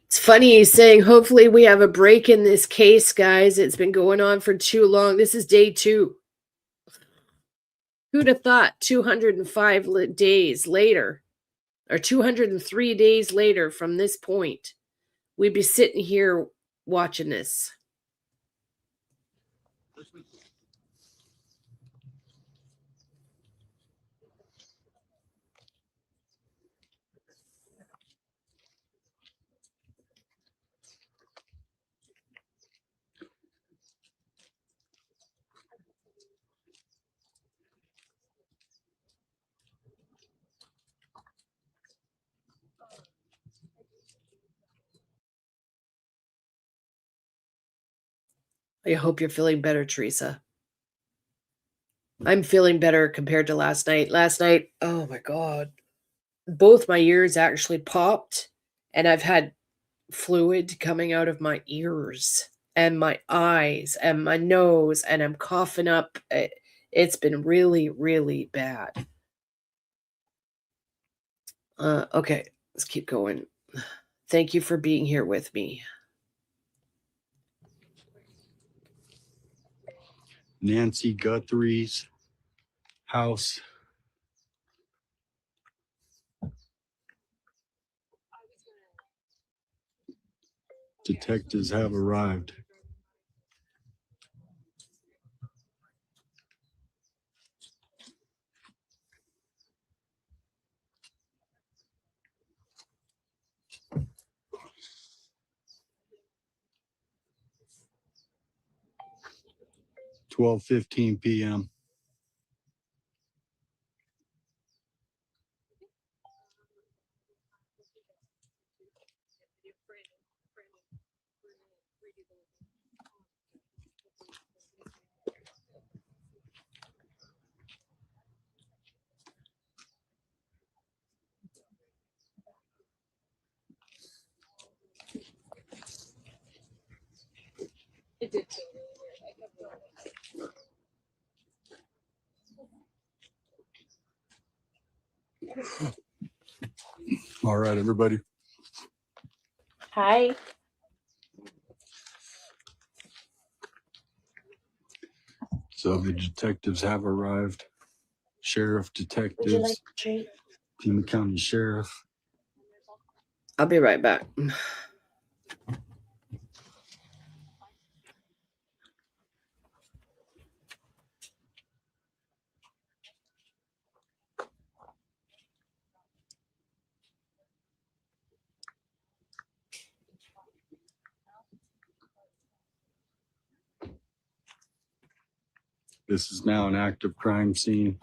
It's funny you saying, hopefully we have a break in this case, guys. It's been going on for too long. This is day 2. Who'd have thought 205 days later, or 203 days later from this point, we'd be sitting here watching this. I hope you're feeling better, Teresa. I'm feeling better compared to last night. Last night, oh my God, both my ears actually popped, and I've had fluid coming out of my ears and my eyes and my nose, and I'm coughing up. It's been really, really bad. Okay, let's keep going. Thank you for being here with me. Nancy Guthrie's house. Detectives have arrived. (12:15 p.m.) All right, everybody. Hi. So the detectives have arrived. Sheriff Would you detectives, like a treat? Pima County Sheriff. I'll be right back. This is now an active crime scene.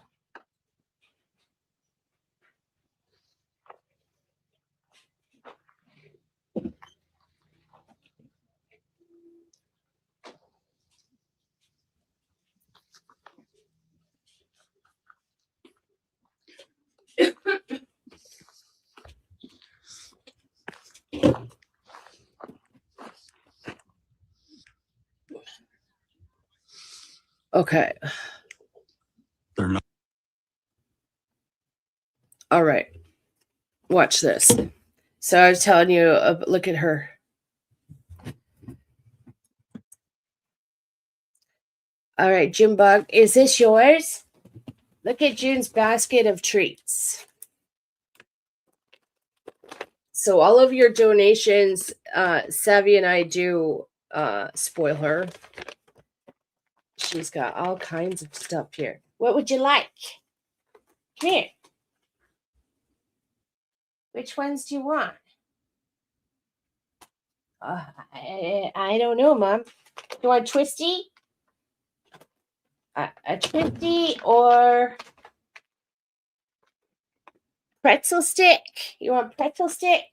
Okay. They're not. All right. Watch this. So I was telling you, look at her. All right, Junebug, is this yours? Look at June's basket of treats. So all of your donations, Savvy and I do spoil her. She's got all kinds of stuff here. What would you like? Come here. Which ones do you want? I don't know, Mom. You want a Twisty? A Twisty or pretzel stick? You want pretzel stick?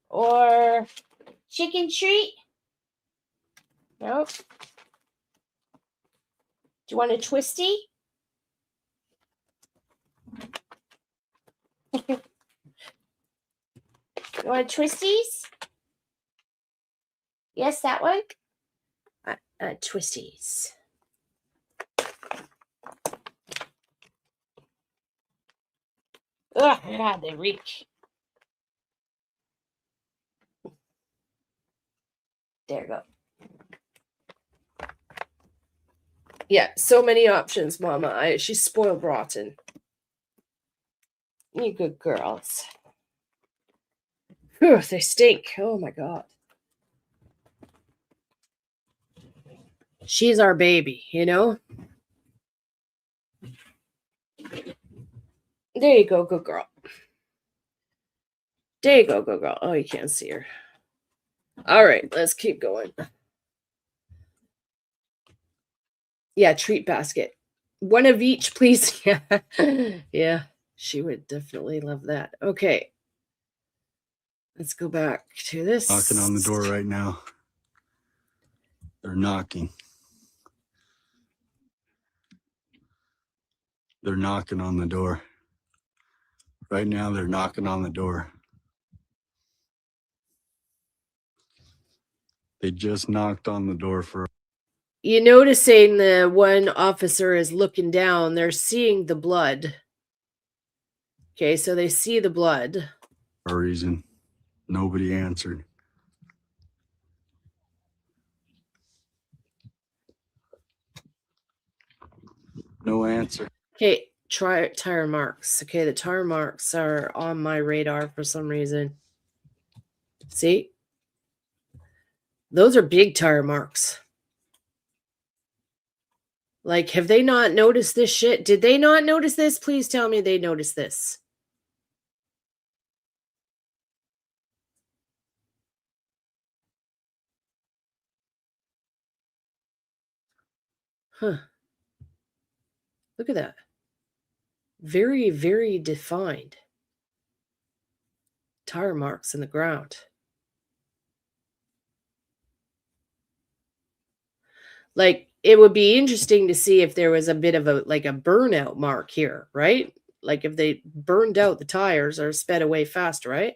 Or chicken treat? Nope. Do you want a Twisty? You want Twisties? Yes, that one? Twisties. Oh, God, they reek. There you go. Yeah, so many options, Mama. She's spoiled rotten. You good girls. Whew, they stink. Oh, my God. She's our baby, you know? There you go, good girl. There you go, good girl. Oh, you can't see her. All right, let's keep going. Yeah, treat basket. One of each, please. Yeah. Yeah, she would definitely love that. Okay. Let's go back to this. Knocking on the door right now. They're knocking. They're knocking on the door. Right now, they're knocking on the door. They just knocked on the door for. You're noticing the one officer is looking down. They're seeing the blood. Okay, so they see the blood. For a reason. Nobody answered. No answer. Okay, try tire marks. Okay, the tire marks are on my radar for some reason. See? Those are big tire marks. Like, have they not noticed this shit? Did they not notice this? Please tell me they noticed this. Huh. Look at that. Very, very defined tire marks in the ground. Like, it would be interesting to see if there was a bit of a burnout mark here, right? Like if they burned out the tires or sped away fast, right?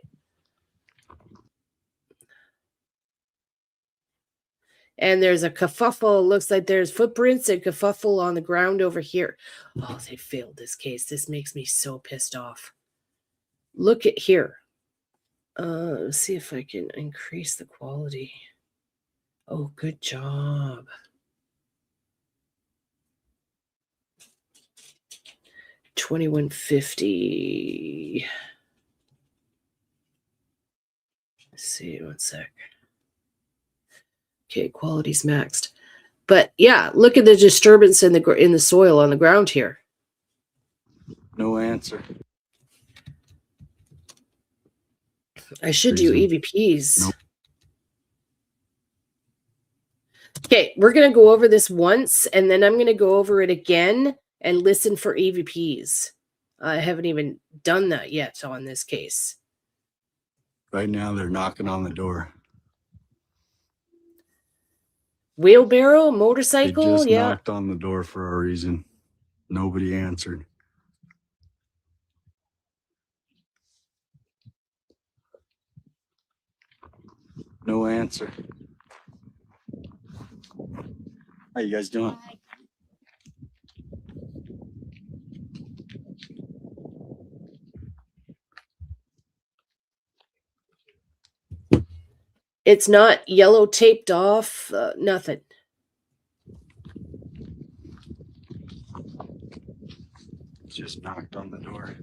And there's a kerfuffle. Looks like there's footprints and kerfuffle on the ground over here. Oh, they failed this case. This makes me so pissed off. Look at here. Let's see if I can increase the quality. Oh, good job. $21.50. Let's see, one sec. Okay, quality's maxed. But yeah, look at the disturbance in the soil on the ground here. No answer. I should do EVPs. Nope. Okay, we're going to go over this once, and then I'm going to go over it again and listen for EVPs. I haven't even done that yet on this case. Right now, they're knocking on the door. Wheelbarrow, motorcycle, they just yeah. knocked on the door for a reason. Nobody answered. No answer. How you guys doing? It's not yellow taped off, nothing. Just knocked on the door.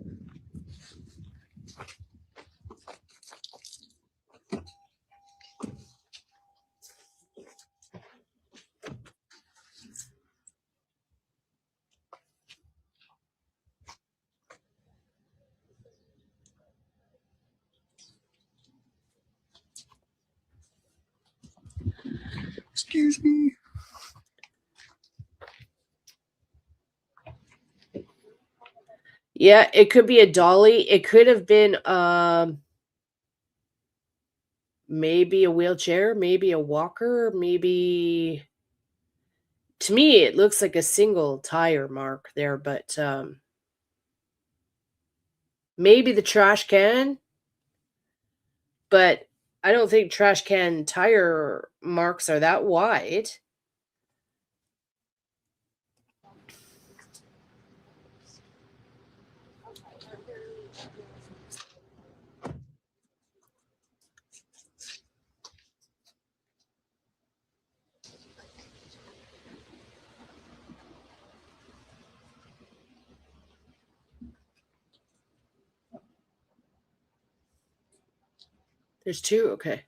Excuse me. Yeah, it could be a dolly. It could have been maybe a wheelchair, maybe a walker, maybe, to me it looks like a single tire mark there, but maybe the trash can, but I don't think trash can tire marks are that wide. There's two, okay.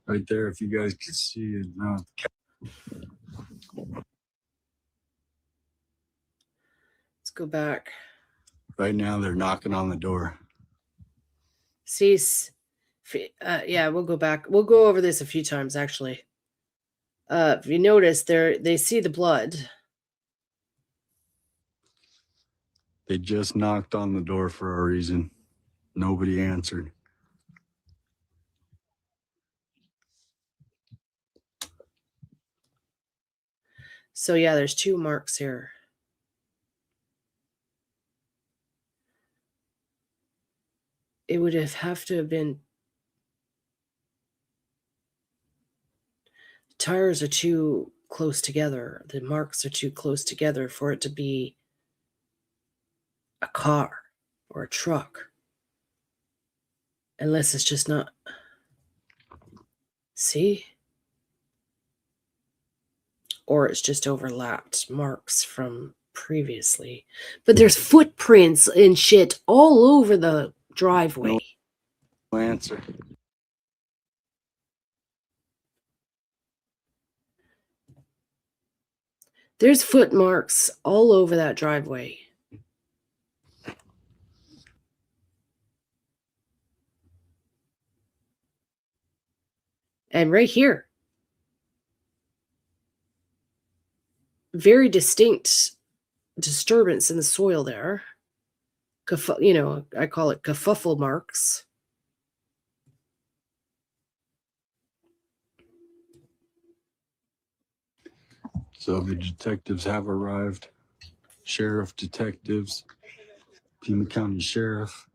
Right there, if you guys can see it now. Let's go back. Right now, they're knocking on the door. See, yeah, we'll go back. We'll go over this a few times, actually. If you notice, they see the blood. They just knocked on the door for a reason. Nobody answered. So yeah, there's two marks here. It would have to have been. The tires are too close together. The marks are too close together for it to be a car or a truck. Unless it's just not. See? Or it's just overlapped marks from previously. But there's footprints and shit all over the driveway. No answer. There's foot marks all over that driveway. And right here. Very distinct disturbance in the soil there. I call it kerfuffle marks. So the detectives have arrived. Sheriff, detectives, Pima County Sheriff.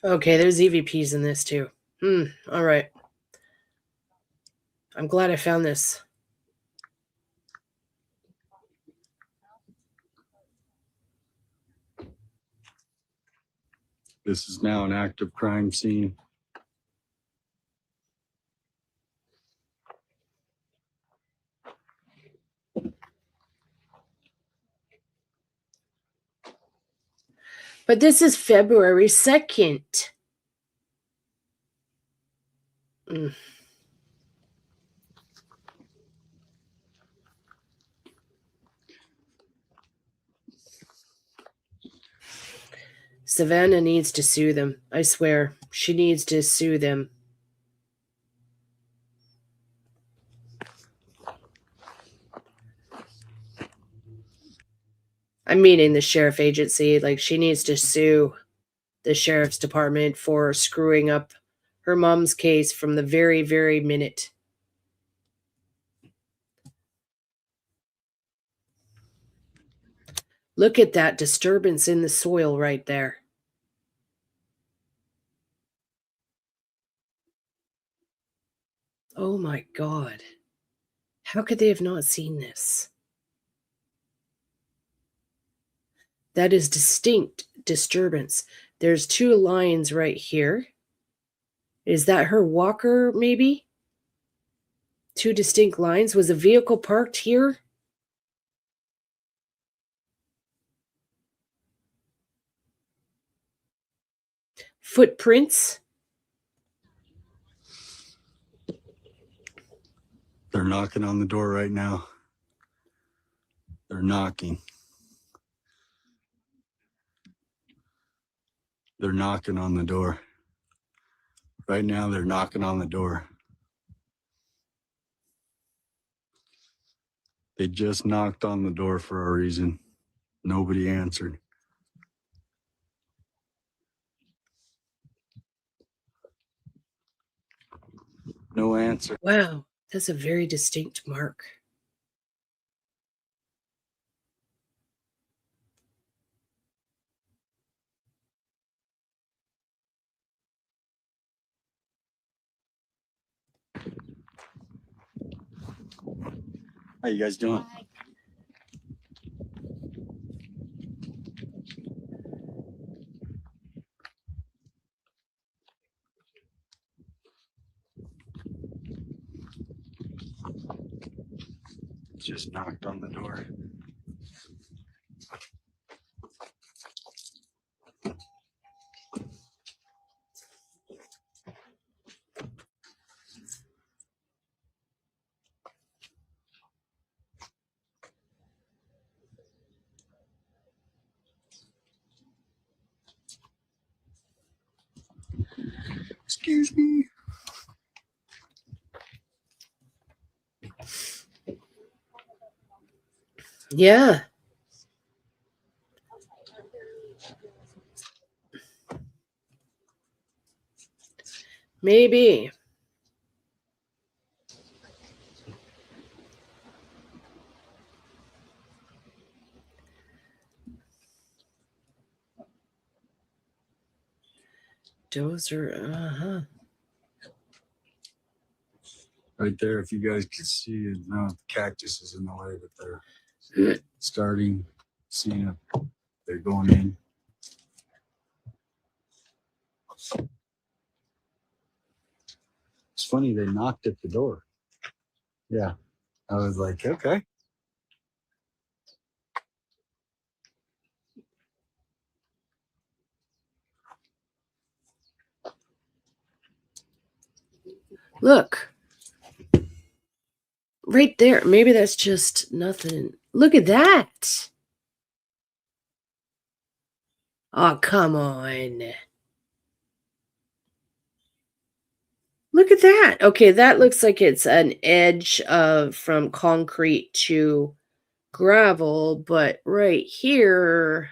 Okay, there's EVPs in this too. All right. I'm glad I found this. This is now an active crime scene. But this is February 2nd. Savannah needs to sue them. I swear. She needs to sue them. I'm meaning the sheriff agency. Like, she needs to sue the sheriff's department for screwing up her mom's case from the very, very minute. Look at that disturbance in the soil right there. Oh my God. How could they have not seen this? That is distinct disturbance. There's 2 lines right here. Is that her walker, maybe? 2 distinct lines. Was a vehicle parked here? Footprints? They're knocking on the door right now. They're knocking. They're knocking on the door. Right now, they're knocking on the door. They just knocked on the door for a reason. Nobody answered. No answer. Wow, that's a very distinct mark. How you guys doing? Just knocked on the door. Excuse me. Yeah. Maybe. Dozer, Right there, if you guys can see it now, the cactus is in the way, but they're starting, seeing it. They're going in. It's funny, they knocked at the door. Yeah. I was like, okay. Look. Right there. Maybe that's just nothing. Look at that. Oh, come on. Look at that. Okay, that looks like it's an edge of from concrete to gravel, but right here.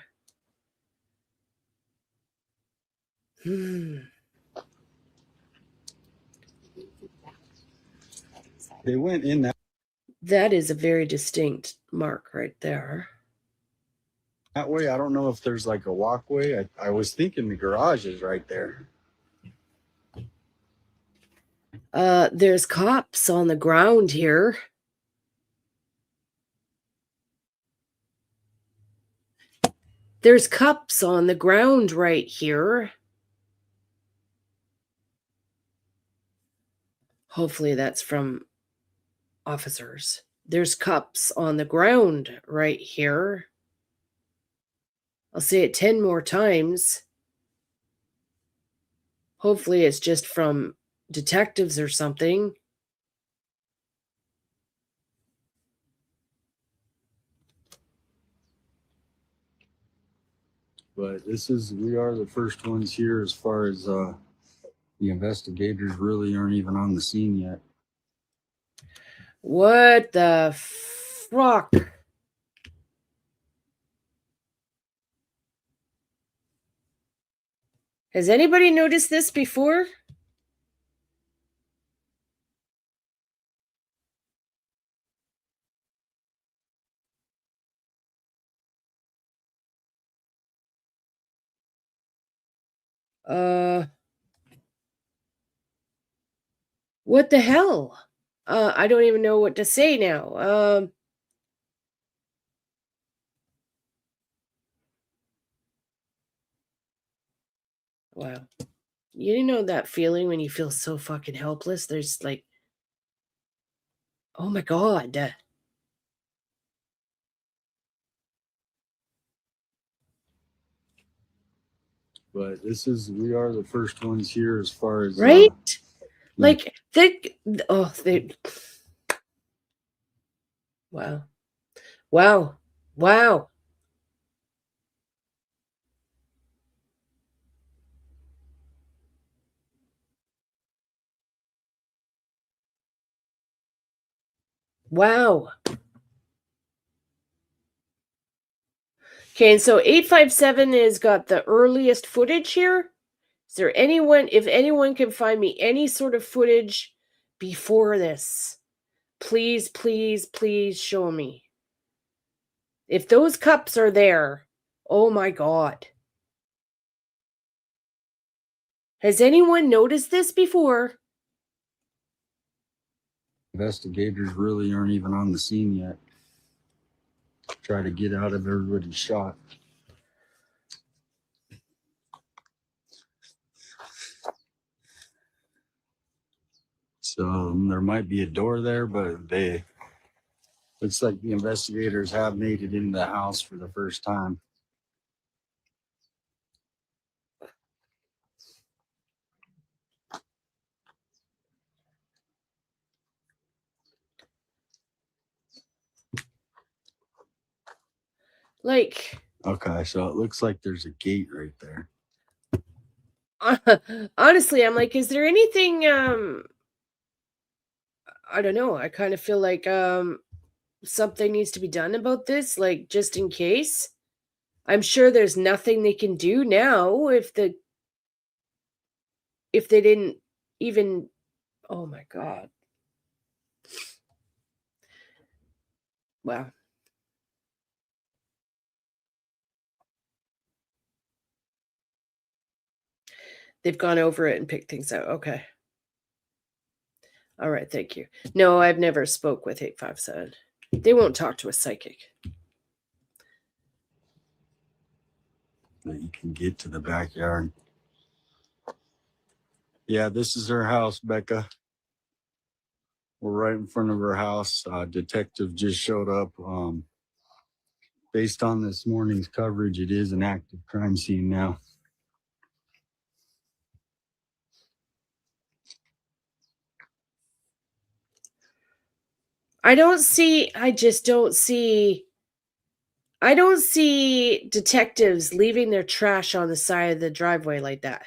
They went in that. That is a very distinct mark right there. That way, I don't know if there's like a walkway. I was thinking the garage is right there. There's cops on the ground here. There's cups on the ground right here. Hopefully that's from officers. There's cups on the ground right here. I'll say it 10 more times. Hopefully it's just from detectives or something. But we are the first ones here as far as the investigators really aren't even on the scene yet. What the fuck? Has anybody noticed this before? What the hell? I don't even know what to say now. Wow. You know that feeling when you feel so fucking helpless? There's like, oh my God. But we are the first ones here as far as Right? Like they wow. Wow. Wow. Wow. Okay, and so 857 has got the earliest footage here. Is there anyone, if anyone can find me any sort of footage before this, please, please, please show me. If those cups are there, oh my God. Has anyone noticed this before? investigators really aren't even on the scene yet. Try to get out of everybody's shot. So there might be a door there, but looks like the investigators have made it into the house for the first time. Like, okay, so it looks like there's a gate right there. Honestly, I'm like, is there anything I don't know. I kind of feel like something needs to be done about this, like just in case. I'm sure there's nothing they can do now if they didn't even, oh my God. Wow. They've gone over it and picked things out. Okay. All right, thank you. No, I've never spoke with 857. They won't talk to a psychic. That you can get to the backyard. Yeah, this is her house, Becca. We're right in front of her house. Detective just showed up. Based on this morning's coverage, it is an active crime scene now. I don't see detectives leaving their trash on the side of the driveway like that.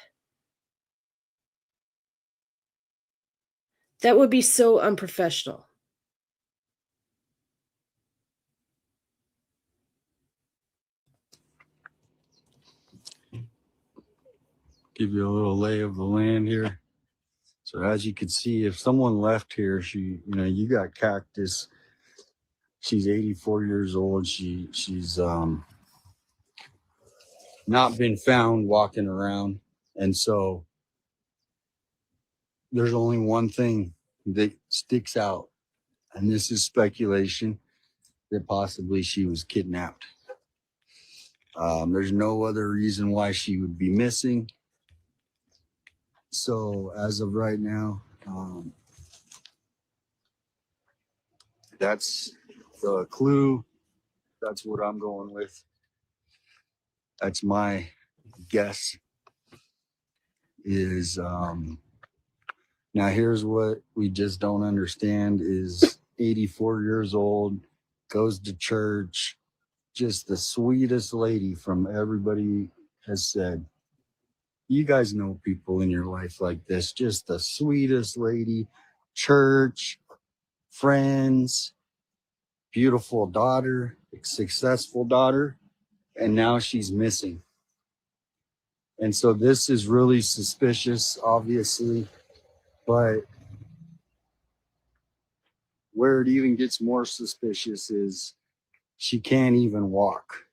That would be so unprofessional. Give you a little lay of the land here. So as you can see, if someone left here, you got Cactus. She's 84 years old. She's not been found walking around. And so there's only one thing that sticks out. And this is speculation that possibly she was kidnapped. There's no other reason why she would be missing. So as of right now, that's the clue. That's what I'm going with. That's my guess. Is now here's what we just don't understand is 84 years old, goes to church, just the sweetest lady from everybody has said. You guys know people in your life like this, just the sweetest lady, church, friends, beautiful daughter, successful daughter, and now she's missing. And so this is really suspicious, obviously, but where it even gets more suspicious is she can't even walk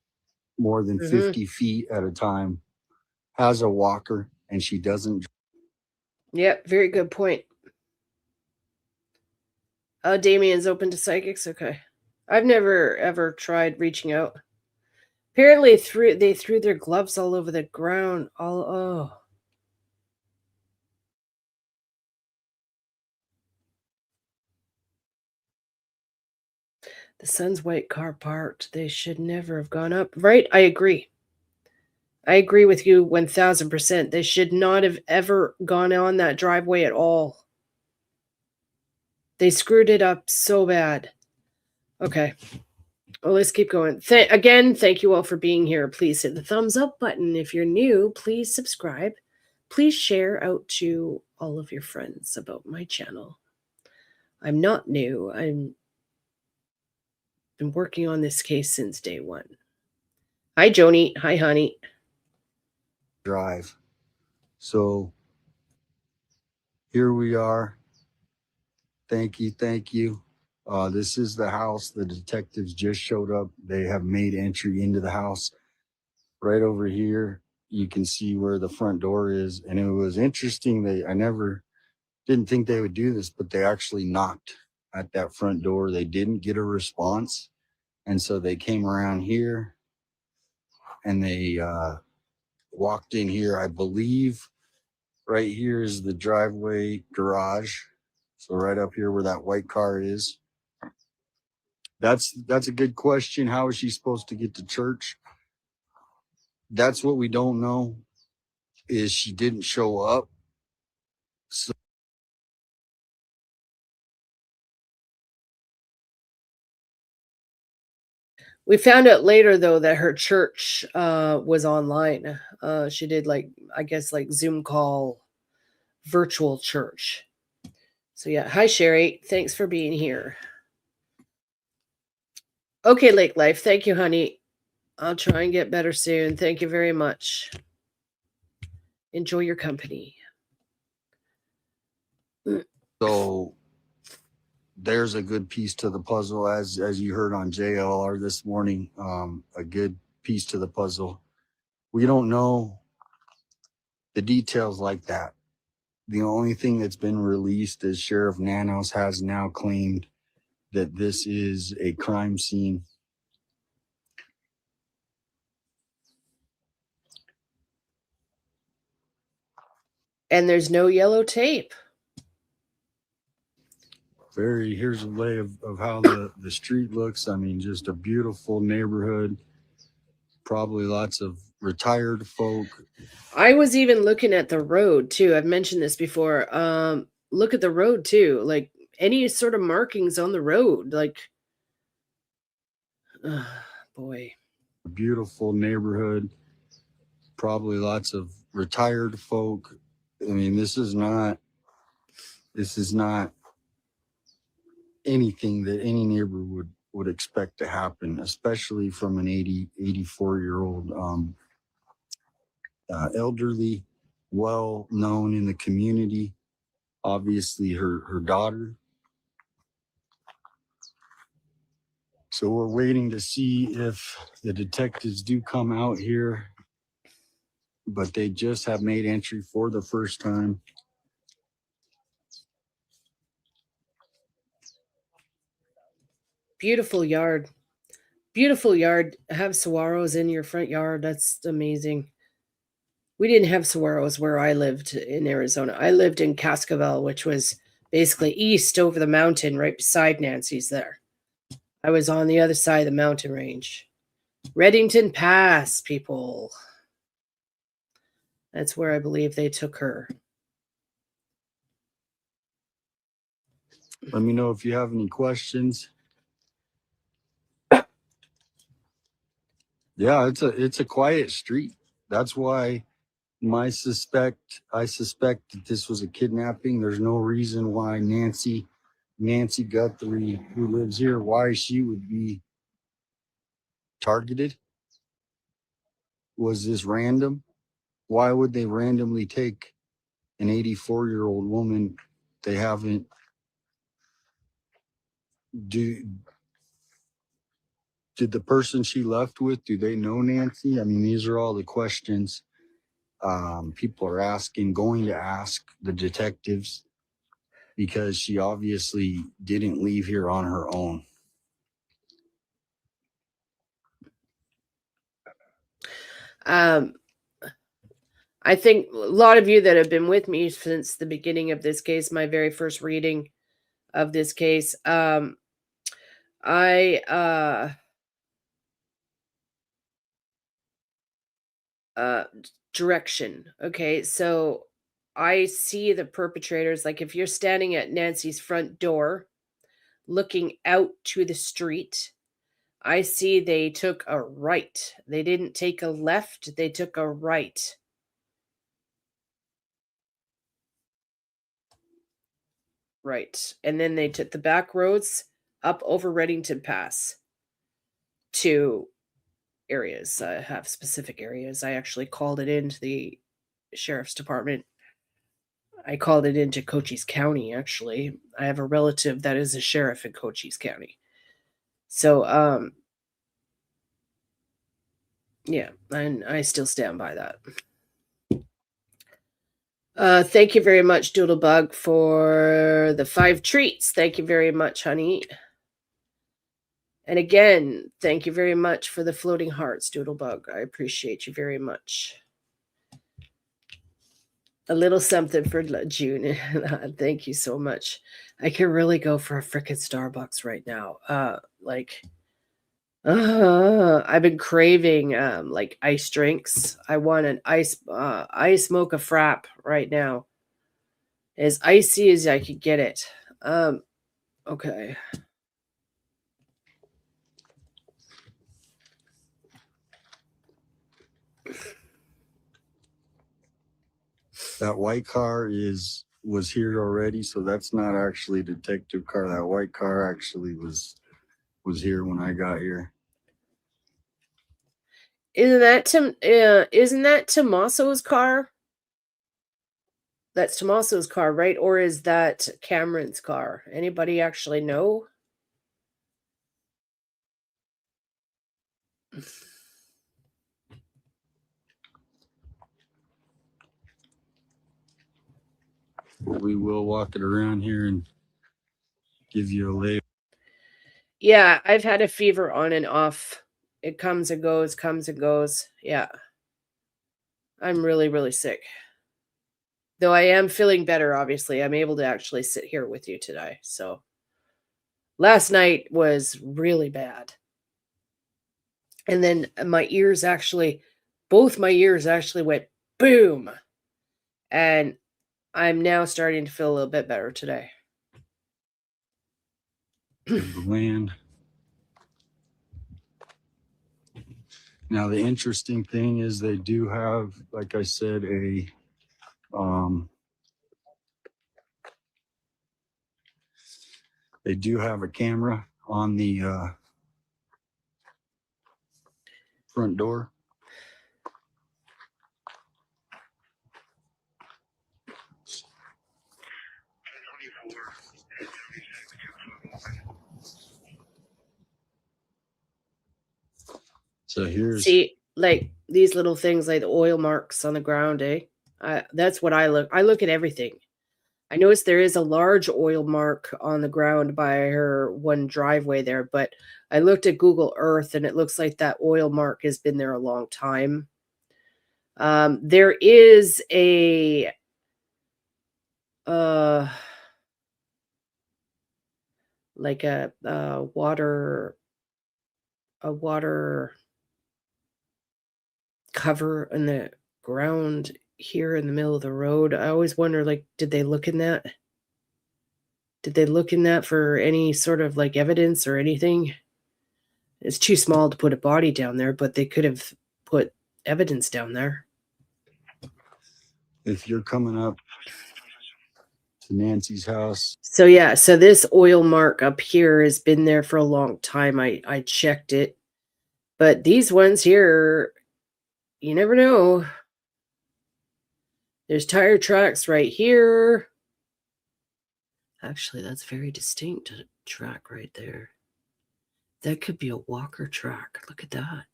more than 50 feet at a time, has a walker, and she doesn't. Yep, very good point. Oh, Damien's open to psychics? Okay. I've never ever tried reaching out. Apparently they threw their gloves all over the ground. Oh. The son's white car parked. They should never have gone up. Right? I agree. I agree with you 1000%. They should not have ever gone on that driveway at all. They screwed it up so bad. Okay. Well, let's keep going. Again, thank you all for being here. Please hit the thumbs up button. If you're new, please subscribe. Please share out to all of your friends about my channel. I'm not new. I've been working on this case since day one. Hi, Joni. Hi, honey. Drive. So here we are. Thank you. This is the house. The detectives just showed up. They have made entry into the house. Right over here, you can see where the front door is. And it was interesting. I never didn't think they would do this, but they actually knocked at that front door. They didn't get a response. And so they came around here and they walked in here. I believe right here is the driveway garage. So right up here where that white car is. That's a good question. How is she supposed to get to church? That's what we don't know, is she didn't show up. So we found out later, though, that her church was online. She did, I guess, Zoom call virtual church. So, yeah. Hi, Sherry. Thanks for being here. Okay, Lake Life. Thank you, honey. I'll try and get better soon. Thank you very much. Enjoy your company. So there's a good piece to the puzzle, as you heard on JLR this morning. A good piece to the puzzle. We don't know the details like that. The only thing that's been released is Sheriff Nanos has now claimed that this is a crime scene. And there's no yellow tape. Here's a lay of how the street looks. I mean, just a beautiful neighborhood. Probably lots of retired folk. I was even looking at the road too. I've mentioned this before. Look at the road too. Like any sort of markings on the road. Boy. A beautiful neighborhood. Probably lots of retired folk. I mean, this is not anything that any neighbor would expect to happen, especially from an 84-year-old elderly, well known in the community. Obviously her daughter. So we're waiting to see if the detectives do come out here, but they just have made entry for the first time. Beautiful yard. Beautiful yard. Have saguaros in your front yard. That's amazing. We didn't have saguaros where I lived in Arizona. I lived in Cascavel, which was basically east over the mountain, right beside Nancy's there. I was on the other side of the mountain range. Reddington Pass, people. That's where I believe they took her. Let me know if you have any questions. Yeah, it's a quiet street. That's why I suspect that this was a kidnapping. There's no reason why Nancy Guthrie, who lives here, why she would be targeted. Was this random? Why would they randomly take an 84-year-old woman? They haven't did the person she left with, do they know Nancy? I mean, these are all the questions people are asking, going to ask the detectives. because she obviously didn't leave here on her own. I think a lot of you that have been with me since the beginning of this case, my very first reading of this case, direction. Okay, so I see the perpetrators, like if you're standing at Nancy's front door looking out to the street, I see they took a right. They didn't take a left, they took a right. Right. And then they took the back roads up over Reddington Pass to areas. I have specific areas. I actually called it into the sheriff's department. I called it into Cochise County, actually. I have a relative that is a sheriff in Cochise County. So, yeah, and I still stand by that. Thank you very much, Doodlebug, for the 5 treats. Thank you very much, honey. And again, thank you very much for the floating hearts, Doodlebug. I appreciate you very much. A little something for June. Thank you so much. I could really go for a frickin' Starbucks right now. I've been craving like ice drinks. I want an ice mocha frap right now. As icy as I could get it. Okay. That white car was here already, so that's not actually a detective car. That white car actually was here when I got here. Isn't that Tommaso's car? That's Tommaso's car, right? Or is that Cameron's car? Anybody actually know? We will walk it around here and give you a label. Yeah, I've had a fever on and off. It comes and goes, comes and goes. Yeah. I'm really, really sick. Though I am feeling better, obviously. I'm able to actually sit here with you today. So last night was really bad. And then both my ears actually went boom. And I'm now starting to feel a little bit better today. The land. Now the interesting thing is they do have, like I said, they do have a camera on the front door. So see, like these little things, like the oil marks on the ground, that's what I look. I look at everything. I noticed there is a large oil mark on the ground by her one driveway there, but I looked at Google Earth and it looks like that oil mark has been there a long time. There is a like a water cover in the ground here in the middle of the road. I always wonder, like, did they look in that? Did they look in that for any sort of like evidence or anything? It's too small to put a body down there, but they could have put evidence down there. If you're coming up to Nancy's house. So yeah, so this oil mark up here has been there for a long time. I checked it. But these ones here, you never know. There's tire tracks right here. Actually, that's very distinct track right there. That could be a walker track. Look at that.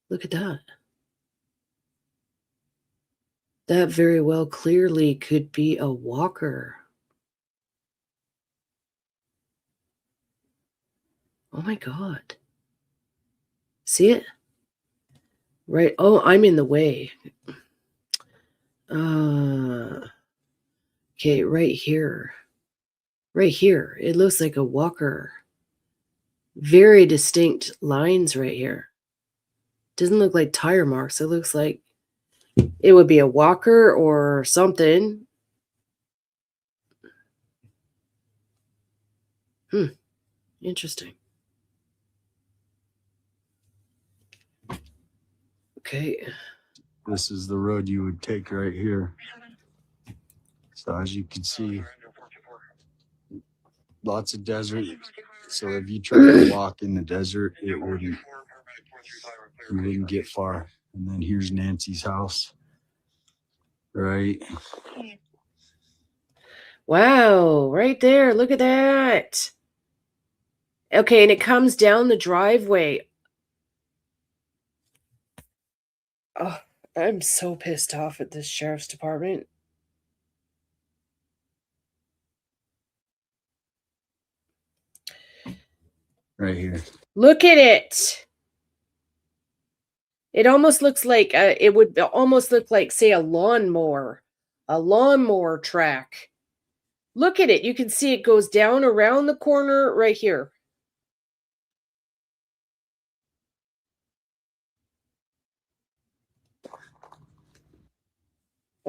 Look at that. That very well clearly could be a walker. Oh my God. See it? Right. Oh, I'm in the way. Okay, right here. Right here. It looks like a walker. Very distinct lines right here. Doesn't look like tire marks. It looks like it would be a walker or something. Interesting. Okay. This is the road you would take right here. So as you can see, lots of desert. So if you try to walk in the desert, you wouldn't get far. And then here's Nancy's house. Right. Wow, right there. Look at that. Okay, and it comes down the driveway. Oh, I'm so pissed off at this sheriff's department. Right here. Look at it. It almost looks like it would almost look like, say, a lawnmower track. Look at it. You can see it goes down around the corner right here.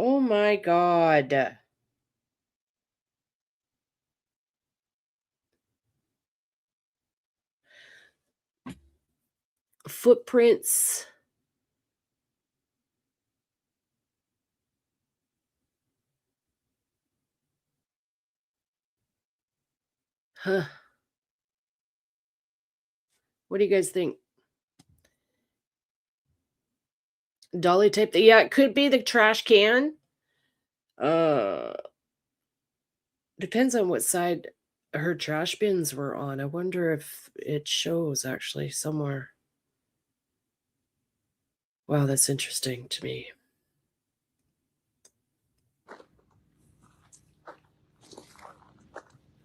Oh my God. Footprints. Huh. What do you guys think? Dolly type. Yeah, it could be the trash can. Depends on what side her trash bins were on. I wonder if it shows actually somewhere. Wow, that's interesting to me.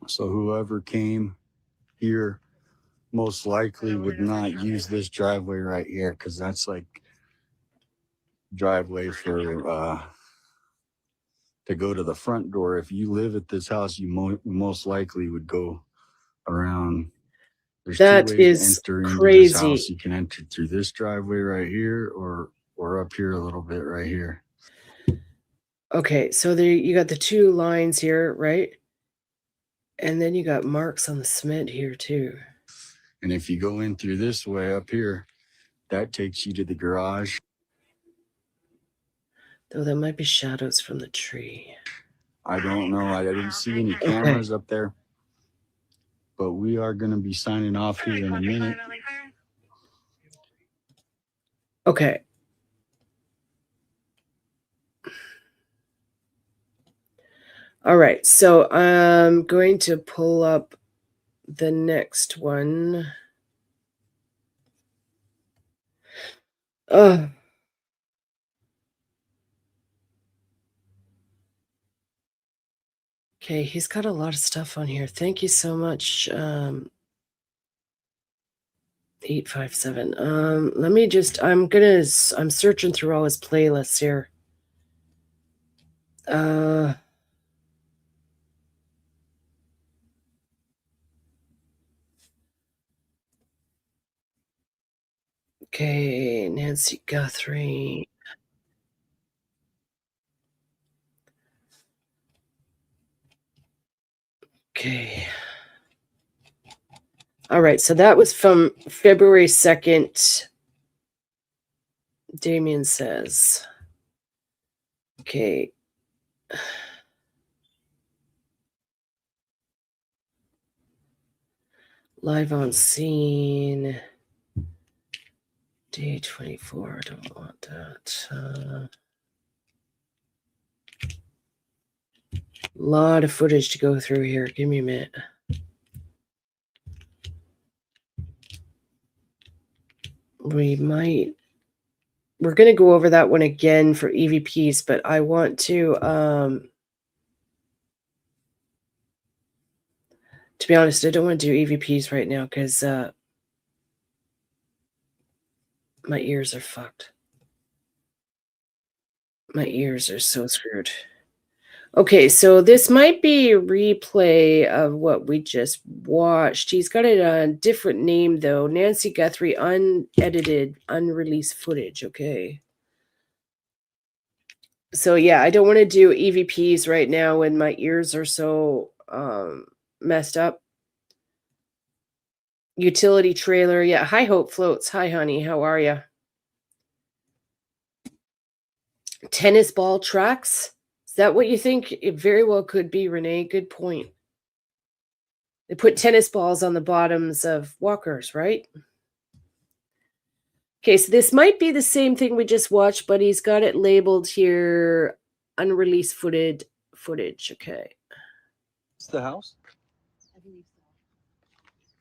So whoever came here most likely would not use this driveway right here, because that's like driveway for to go to the front door. If you live at this house, you most likely would go around. There's That two ways is to enter into this crazy. house. You can enter through this driveway right here, or up here a little bit right here. Okay, so there you got the two lines here, right? And then you got marks on the cement here too. And if you go in through this way up here, that takes you to the garage. Though that might be shadows from the tree. I don't know. I didn't see any cameras up there. But we are going to be signing off here in a minute. Okay. All right, so I'm going to pull up the next one. Okay, he's got a lot of stuff on here. Thank you so much. 857. Let me just, I'm searching through all his playlists here. Okay, Nancy Guthrie. Okay. All right, so that was from February 2nd. Damien says. Okay. Live on scene. Day 24. I don't want that. Lot of footage to go through here. Give me a minute. We're going to go over that one again for EVPs, but I want to To be honest, I don't want to do EVPs right now because my ears are fucked. My ears are so screwed. Okay, so this might be a replay of what we just watched. He's got a different name, though. Nancy Guthrie, unedited, unreleased footage. Okay. So, yeah, I don't want to do EVPs right now when my ears are so messed up. Utility trailer. Yeah, hi, Hope Floats. Hi, honey. How are you? Tennis ball tracks? Is that what you think? It very well could be, Renee. Good point. They put tennis balls on the bottoms of walkers, right? Okay, so this might be the same thing we just watched, but he's got it labeled here, unreleased footage. Okay. It's the house.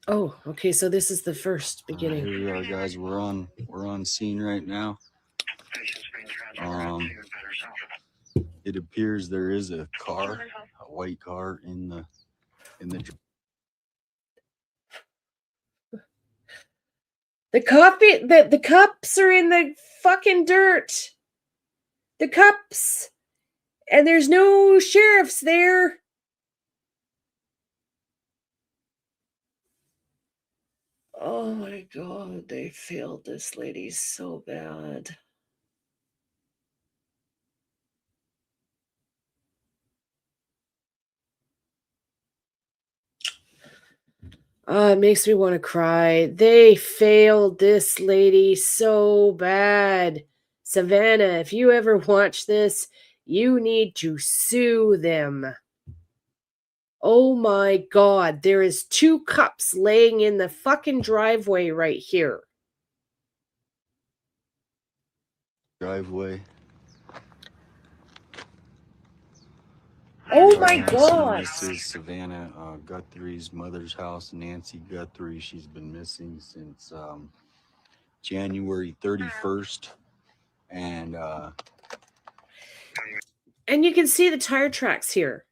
Oh, okay, so this is the first beginning. Here we are, guys. We're on scene right now. It appears there is a car, a white car in the The cups are in the fucking dirt. The cups. And there's no sheriffs there. Oh my God, they failed this lady so bad. It makes me want to cry. They failed this lady so bad. Savannah, if you ever watch this, you need to sue them. Oh my God, there is 2 cups laying in the fucking driveway right here. driveway. Oh my God. This is Savannah Guthrie's mother's house, Nancy Guthrie. She's been missing since January 31st. And you can see the tire tracks here.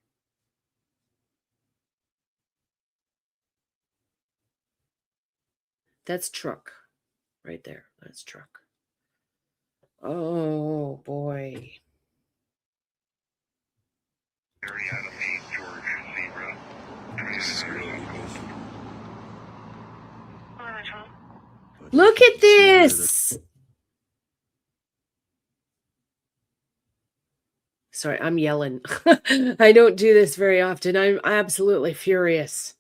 That's truck right there. That's truck. Oh boy. Look at this. Sorry, I'm yelling. I don't do this very often. I'm absolutely furious.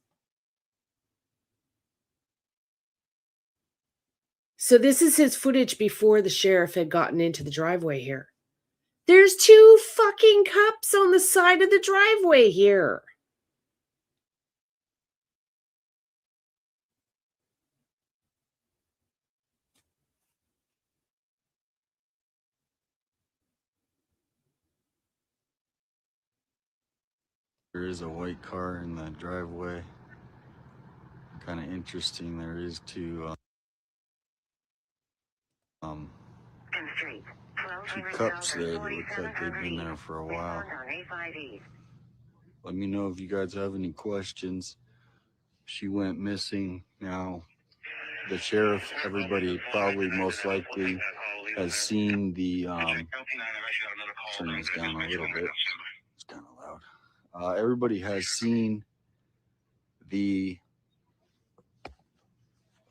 So this is his footage before the sheriff had gotten into the driveway here. There's 2 fucking cups on the side of the driveway here. there is a white car in the driveway. Kind of interesting. There is 2 2 cups there that look like they've been there for a while. Let me know if you guys have any questions. She went missing. Now, the sheriff, everybody probably most likely has seen the, turn this down a little bit. It's kind of loud. Everybody has seen the,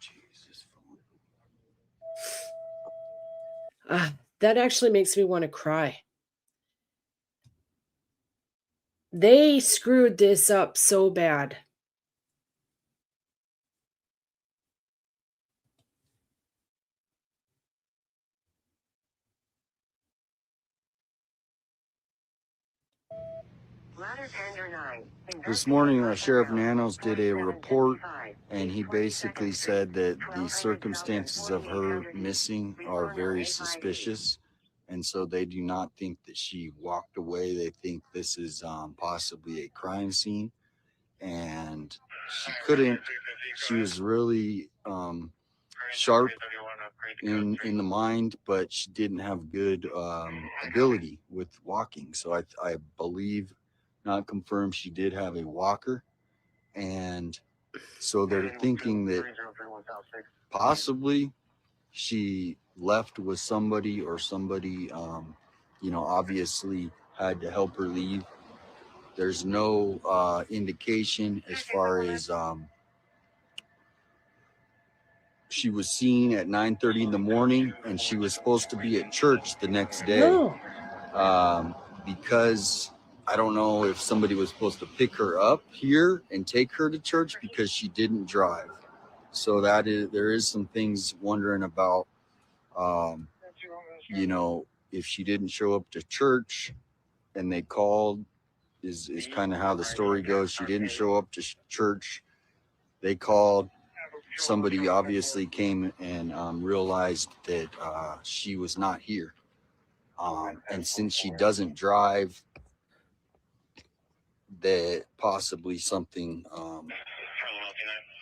Jesus. That actually makes me want to cry. They screwed this up so bad. This morning, Sheriff Nanos did a report, and he basically said that the circumstances of her missing are very suspicious, and so they do not think that she walked away. They think this is possibly a crime scene, and she couldn't. She was really sharp in the mind, but she didn't have good ability with walking. So I believe, not confirmed, she did have a walker, And so they're thinking that possibly she left with somebody, or somebody, obviously had to help her leave. There's no indication as far as she was seen at 9:30 in the morning, and she was supposed to be at church the next day. Because I don't know if somebody was supposed to pick her up here and take her to church, because she didn't drive. So there is some things wondering about, if she didn't show up to church and they called, is kind of how the story goes. She didn't show up to church. They called. Somebody obviously came and realized that she was not here. And since she doesn't drive, that possibly something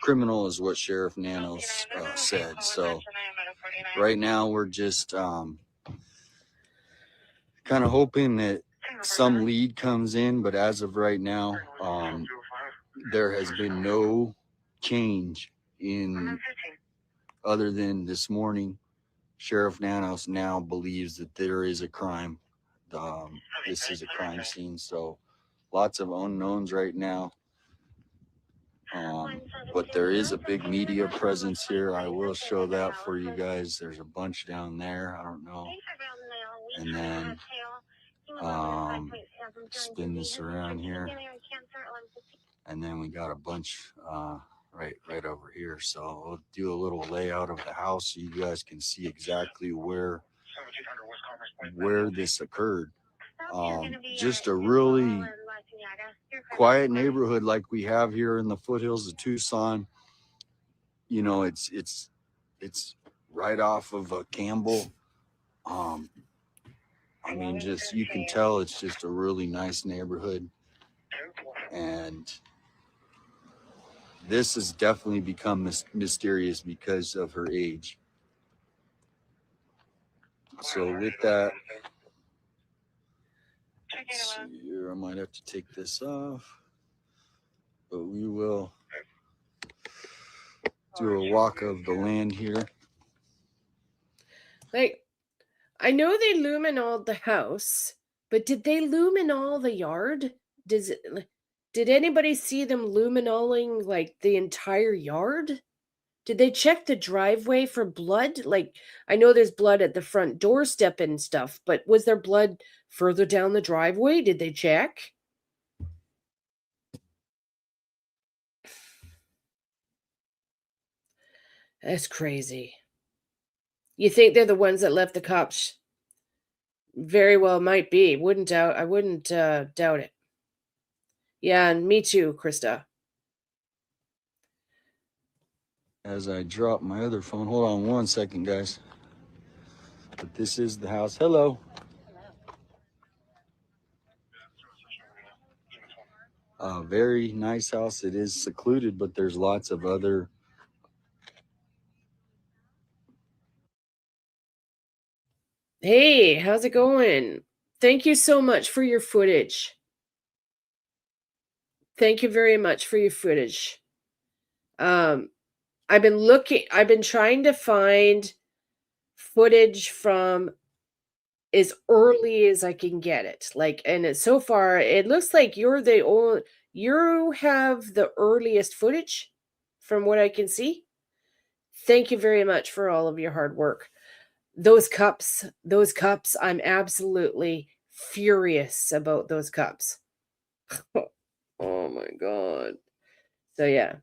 criminal is what Sheriff Nanos said. So right now we're just kind of hoping that some lead comes in, but as of right now, there has been no change in, other than this morning, Sheriff Nanos now believes that there is a crime. This is a crime scene, so lots of unknowns right now. But there is a big media presence here. I will show that for you guys. There's a bunch down there. I don't know. And then spin this around here. And then we got a bunch right over here. So we'll do a little layout of the house so you guys can see exactly where this occurred. Just a really quiet neighborhood like we have here in the foothills of Tucson. It's right off of Campbell. Just, you can tell it's just a really nice neighborhood. And this has definitely become mysterious because of her age. So with that, let's see here, I might have to take this off, but we will do a walk of the land here. Like, I know they luminoled the house, but did they luminol the yard? Did anybody see them luminoling like the entire yard? Did they check the driveway for blood? Like, I know there's blood at the front doorstep and stuff, but was there blood further down the driveway? Did they check? That's crazy. You think they're the ones that left the cops? Very well might be. I wouldn't doubt it. Yeah, and me too, Krista. As I drop my other phone, hold on one second, guys. But this is the house. Hello. Very nice house. It is secluded, but there's lots of other. Hey, how's it going? Thank you so much for your footage. Thank you very much for your footage. I've been trying to find footage from as early as I can get it. So far it looks like you have the earliest footage from what I can see. Thank you very much for all of your hard work. Those cups, I'm absolutely furious about those cups. Oh my God. So yeah.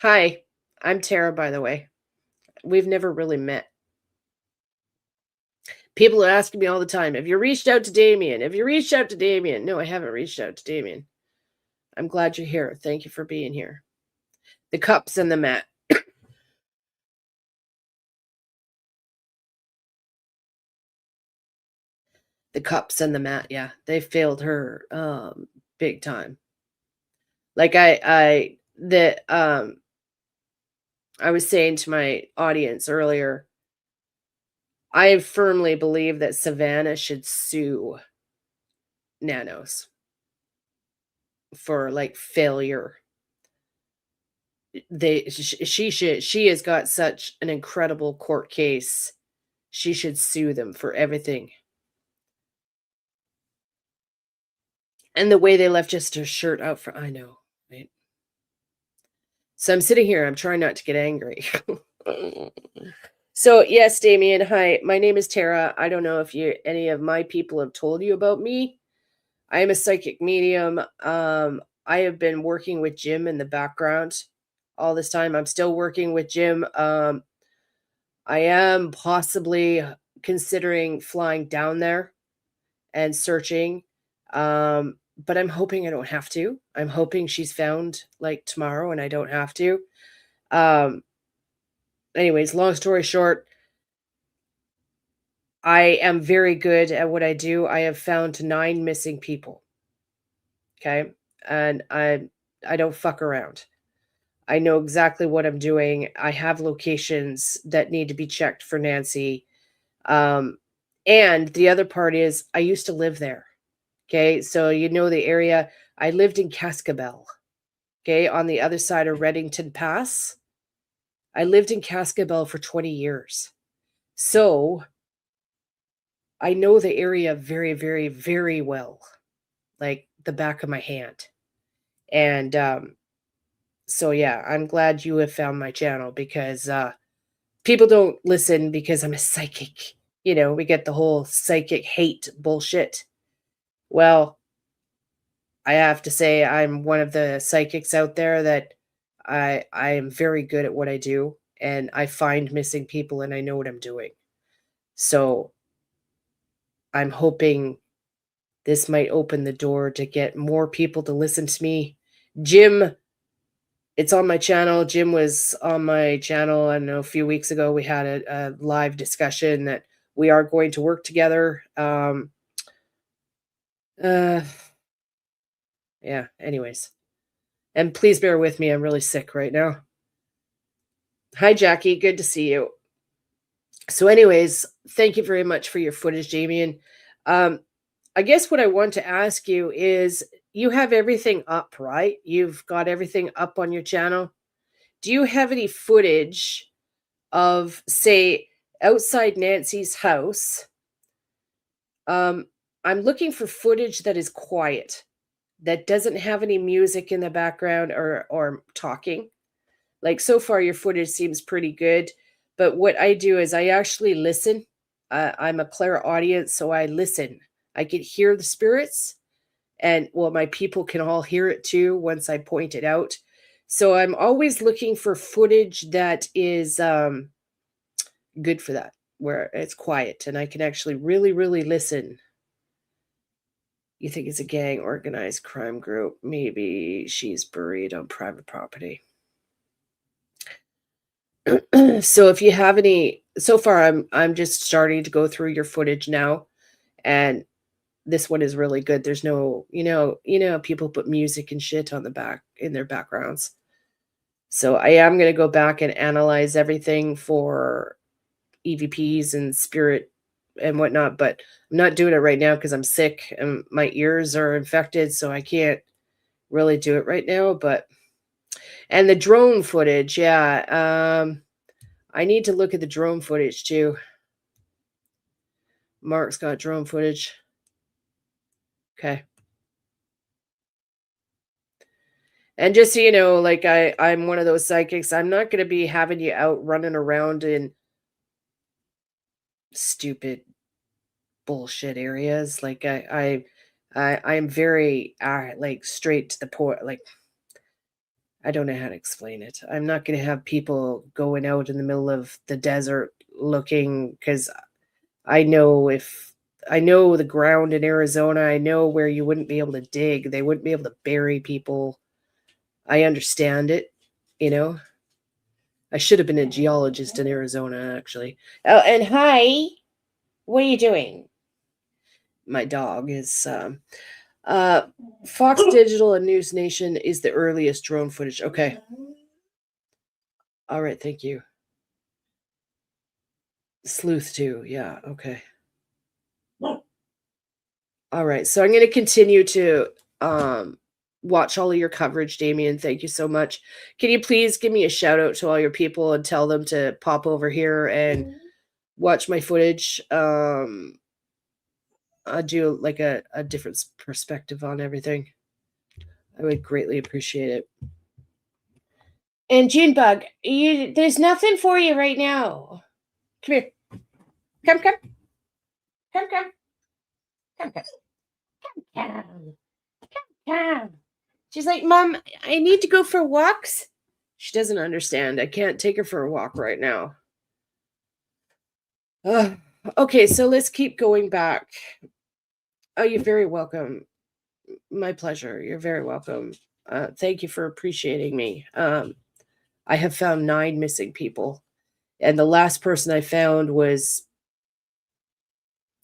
Hi, I'm Tara, by the way. We've never really met. People are asking me all the time, have you reached out to Damien? Have you reached out to Damien? No, I haven't reached out to Damien. I'm glad you're here. Thank you for being here. The cups and the mat. The cups and the mat, yeah. They failed her big time. Like I was saying to my audience earlier, I firmly believe that Savannah should sue Nanos for failure. she has got such an incredible court case. She should sue them for everything. And the way they left just her shirt out for, I know, right? So I'm sitting here, I'm trying not to get angry. So yes, Damien, hi, my name is Tara. I don't know if any of my people have told you about me. I am a psychic medium. I have been working with Jim in the background all this time. I'm still working with Jim. I am possibly considering flying down there and searching. But I'm hoping I don't have to. I'm hoping she's found like tomorrow and I don't have to. Anyways, long story short, I am very good at what I do. I have found 9 missing people. Okay? And I don't fuck around. I know exactly what I'm doing. I have locations that need to be checked for Nancy. And the other part is I used to live there. Okay? So you know the area. I lived in Cascabel. Okay? On the other side of Reddington Pass. I lived in Cascabel for 20 years. So I know the area very, very, very well, like the back of my hand. And so, yeah, I'm glad you have found my channel because people don't listen because I'm a psychic. You know, we get the whole psychic hate bullshit. Well, I have to say I'm one of the psychics out there that I am very good at what I do, and I find missing people and I know what I'm doing. So I'm hoping this might open the door to get more people to listen to me. Jim, it's on my channel. Jim was on my channel, I don't know, a few weeks ago. We had a live discussion that we are going to work together. Yeah, anyways. And please bear with me. I'm really sick right now. Hi, Jackie. Good to see you. So anyways, thank you very much for your footage, Damien. I guess what I want to ask you is, you have everything up, right? You've got everything up on your channel. Do you have any footage of, say, outside Nancy's house? I'm looking for footage that is quiet, that doesn't have any music in the background or talking. Like, so far, your footage seems pretty good. But what I do is I actually listen. I'm a clairaudient, so I listen. I can hear the spirits. And, well, my people can all hear it too once I point it out. So I'm always looking for footage that is good for that, where it's quiet and I can actually really, really listen. You think it's a gang organized crime group? Maybe she's buried on private property. So if you have any, so far I'm just starting to go through your footage now, and this one is really good. There's no, people put music and shit on the back in their backgrounds. So I am going to go back and analyze everything for EVPs and spirit and whatnot, but I'm not doing it right now because I'm sick and my ears are infected, so I can't really do it right now. And the drone footage, yeah, I need to look at the drone footage too. Mark's got drone footage. Okay. And just so you know, like I'm one of those psychics. I'm not going to be having you out running around in stupid bullshit areas. Like I'm very like straight to the point. Like, I don't know how to explain it. I'm not going to have people going out in the middle of the desert looking, because I know the ground in Arizona. I know where you wouldn't be able to dig. They wouldn't be able to bury people. I understand it, I should have been a geologist in Arizona, actually. Oh, and hi. What are you doing? My dog is Fox Digital and News Nation is the earliest drone footage. Okay. All right, thank you. Sleuth too. Yeah, okay. All right, so I'm going to continue to watch all of your coverage, Damien. Thank you so much. Can you please give me a shout out to all your people and tell them to pop over here and watch my footage? I do like a different perspective on everything. I would greatly appreciate it. And Junebug, there's nothing for you right now. Come here. Come. She's like, Mom, I need to go for walks. She doesn't understand. I can't take her for a walk right now. Okay, so let's keep going back. Oh, you're very welcome. My pleasure. You're very welcome. Thank you for appreciating me. I have found 9 missing people. And the last person I found was...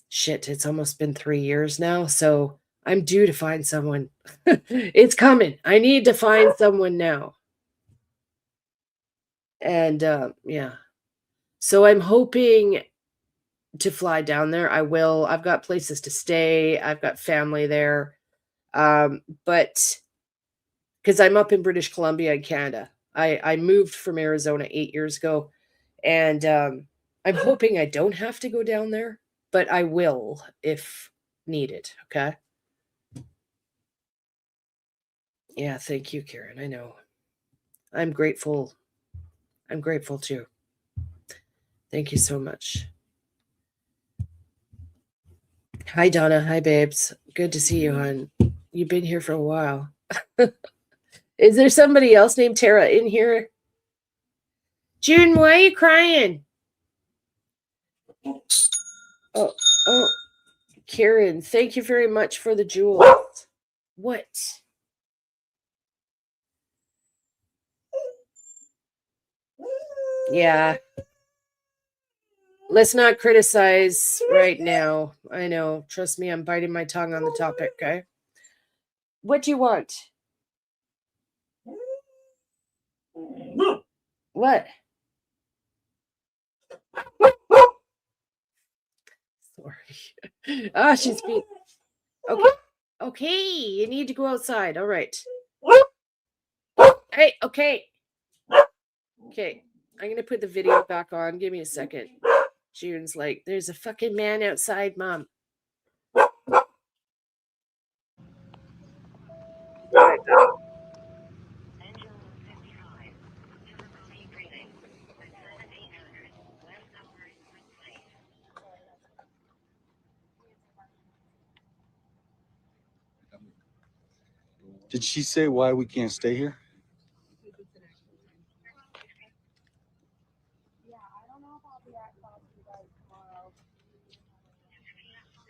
Shit, it's almost been 3 years now. So I'm due to find someone. It's coming. I need to find someone now. And yeah. So I'm hoping to fly down there. I will. I've got places to stay. I've got family there. But because I'm up in British Columbia in Canada. I moved from Arizona 8 years ago. And I'm hoping I don't have to go down there, but I will if needed. Okay. Yeah, thank you, Karen. I know. I'm grateful. I'm grateful too. Thank you so much. Hi, Donna. Hi, babes. Good to see you, hon. You've been here for a while. Is there somebody else named Tara in here? June, why are you crying? Oh, Karen, thank you very much for the jewels. What? Yeah. Let's not criticize right now. I know. Trust me, I'm biting my tongue on the topic, okay? What do you want? What? Sorry. Ah, she's being... Okay. Okay, you need to go outside. All right. Hey, okay. Okay, I'm going to put the video back on. Give me a second. June's like, there's a fucking man outside, Mom. Did she say why we can't stay here?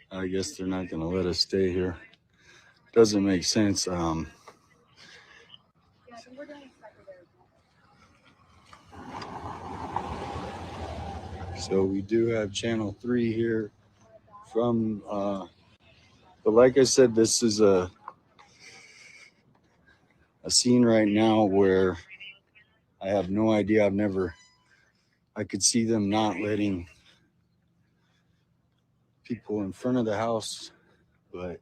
I guess they're not going to let us stay here. Doesn't make sense. So we do have channel 3 here from, but like I said, this is a scene right now where I have no idea. I could see them not letting people in front of the house, but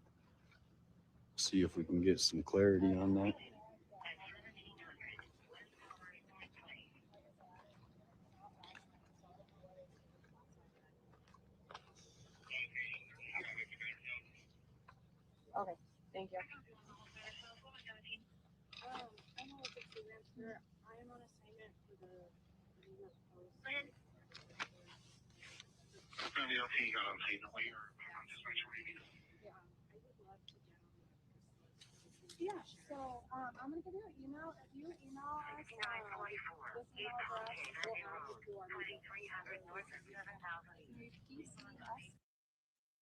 see if we can get some clarity on that. Okay, thank you. Yeah, so I'm gonna give you an email. If you email us this email address, we'll add you to our meeting.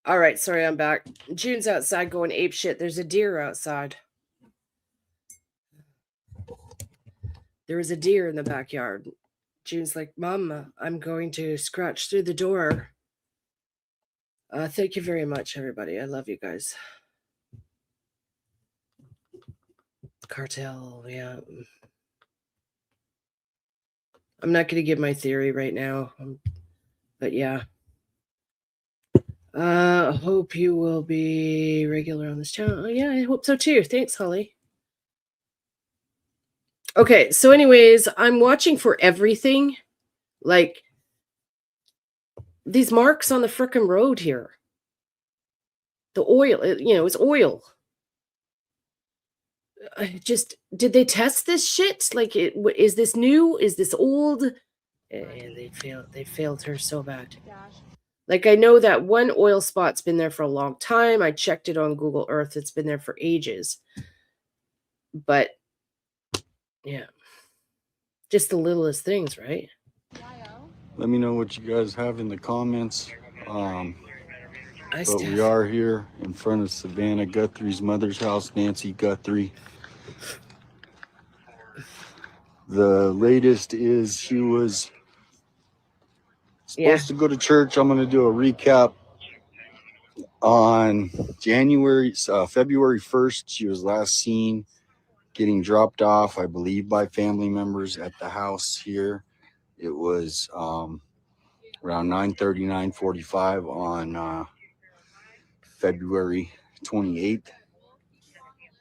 All right, sorry, I'm back. June's outside going ape shit. There's a deer outside. There is a deer in the backyard. June's like, Mom, I'm going to scratch through the door. Thank you very much, everybody. I love you guys. Cartel, yeah. I'm not going to give my theory right now, but yeah. Hope you will be regular on this channel. Yeah, I hope so too. Thanks, Holly. Okay, so anyways, I'm watching for everything. Like these marks on the frickin' road here. The oil, it's oil. Just did they test this shit? Like, is this new? Is this old? They failed her so bad. Like, I know that one oil spot's been there for a long time. I checked it on Google Earth. It's been there for ages. But yeah, just the littlest things, right? Let me know what you guys have in the comments. But we are here in front of Savannah Guthrie's mother's house, Nancy Guthrie. The latest is she was supposed to go to church. I'm going to do a recap on February 1st. She was last seen getting dropped off, I believe, by family members at the house here. It was around 9:30, 9:45 on February 28th.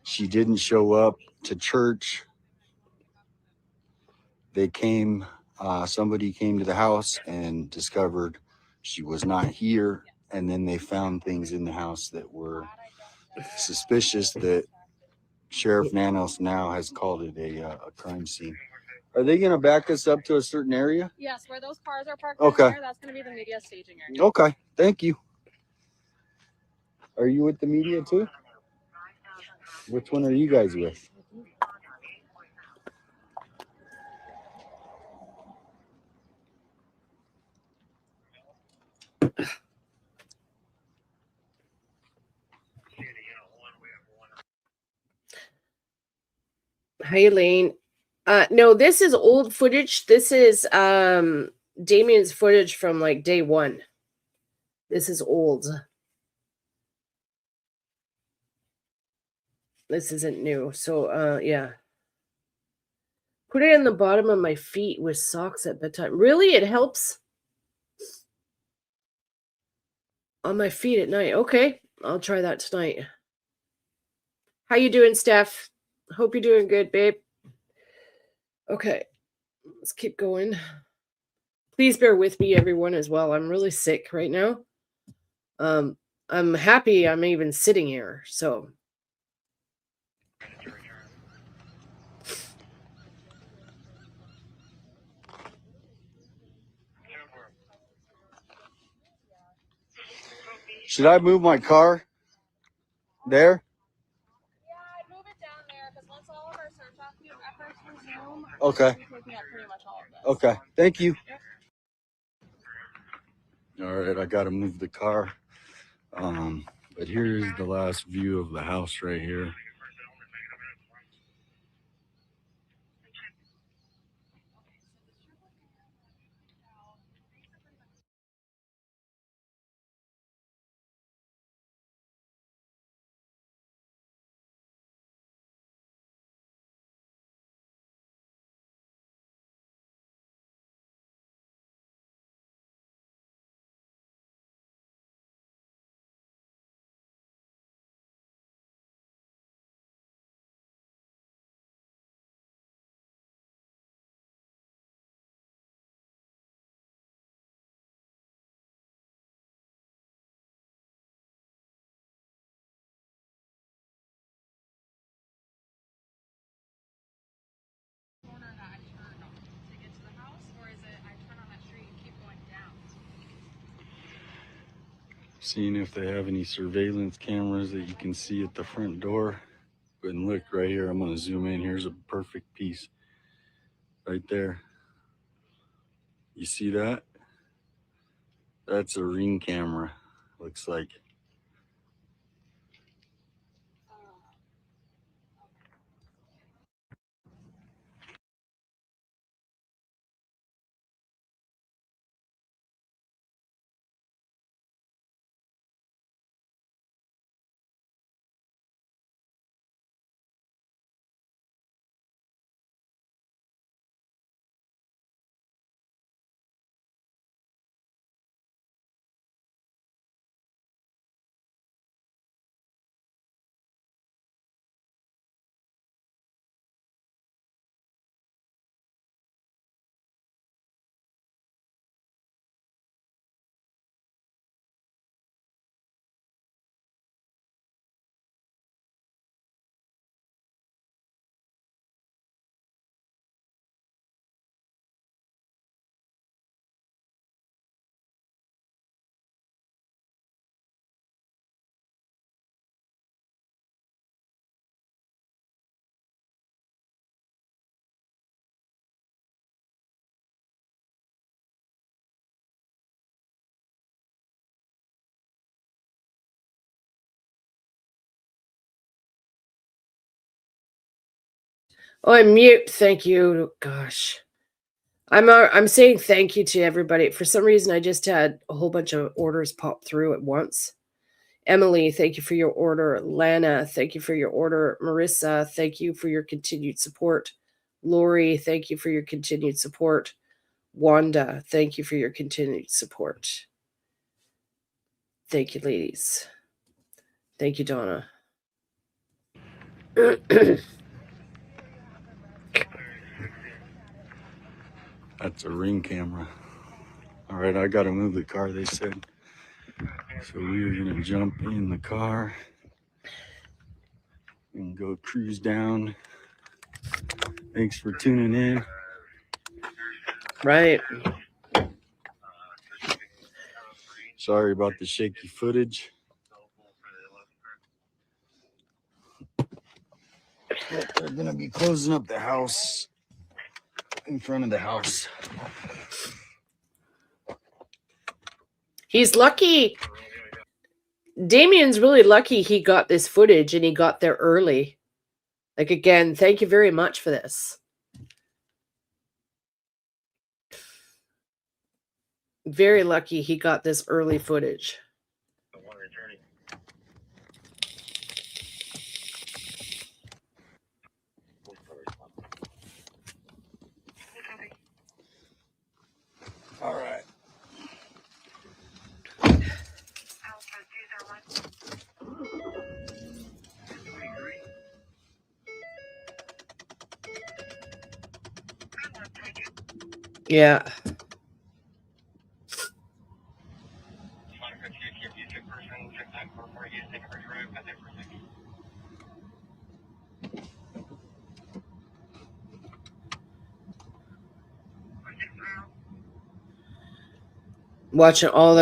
She didn't show up to church. Somebody came to the house and discovered she was not here. And then they found things in the house that were suspicious that Sheriff Nanos now has called it a crime scene. Are they going to back us up to a certain area? Yes, where those cars are parked Okay. that's going to be the media staging area. Okay, thank you. Are you with the media too? Which one are you guys with? Hi, Elaine. No, this is old footage. This is Damien's footage from like day one. This is old. This isn't new. So yeah. Put it in the bottom of my feet with socks at bedtime. Really? It helps on my feet at night. Okay. I'll try that tonight. How you doing, Steph? Hope you're doing good, babe. Okay. Let's keep going. Please bear with me, everyone, as well. I'm really sick right now. I'm happy I'm even sitting here, so. Should I move my car there? Yeah, I'd move it down there because once all of our search efforts resume, Okay. we'll be taking up pretty much all of this. Okay, thank you. All right, I got to move the car. But here's the last view of the house right here. Corner that I turn on to get to the house, or is it I turn on that street and keep going down? Seeing if they have any surveillance cameras that you can see at the front door. And look right here, I'm going to zoom in. Here's a perfect piece right there. You see that? That's a Ring camera, looks like. Oh, I'm mute. Thank you. Gosh. I'm saying thank you to everybody. For some reason, I just had a whole bunch of orders pop through at once. Emily, thank you for your order. Lana, thank you for your order. Marissa, thank you for your continued support. Lori, thank you for your continued support. Wanda, thank you for your continued support. Thank you, ladies. Thank you, Donna. That's a Ring camera. All right, I gotta move the car, they said. So we are gonna jump in the car and go cruise down. Thanks for tuning in. Right. Sorry about the shaky footage. They're gonna be closing up the house in front of the house. He's lucky. Damien's really lucky he got this footage and he got there early. Like, again, thank you very much for this. Very lucky he got this early footage. All right. Yeah. Watching all,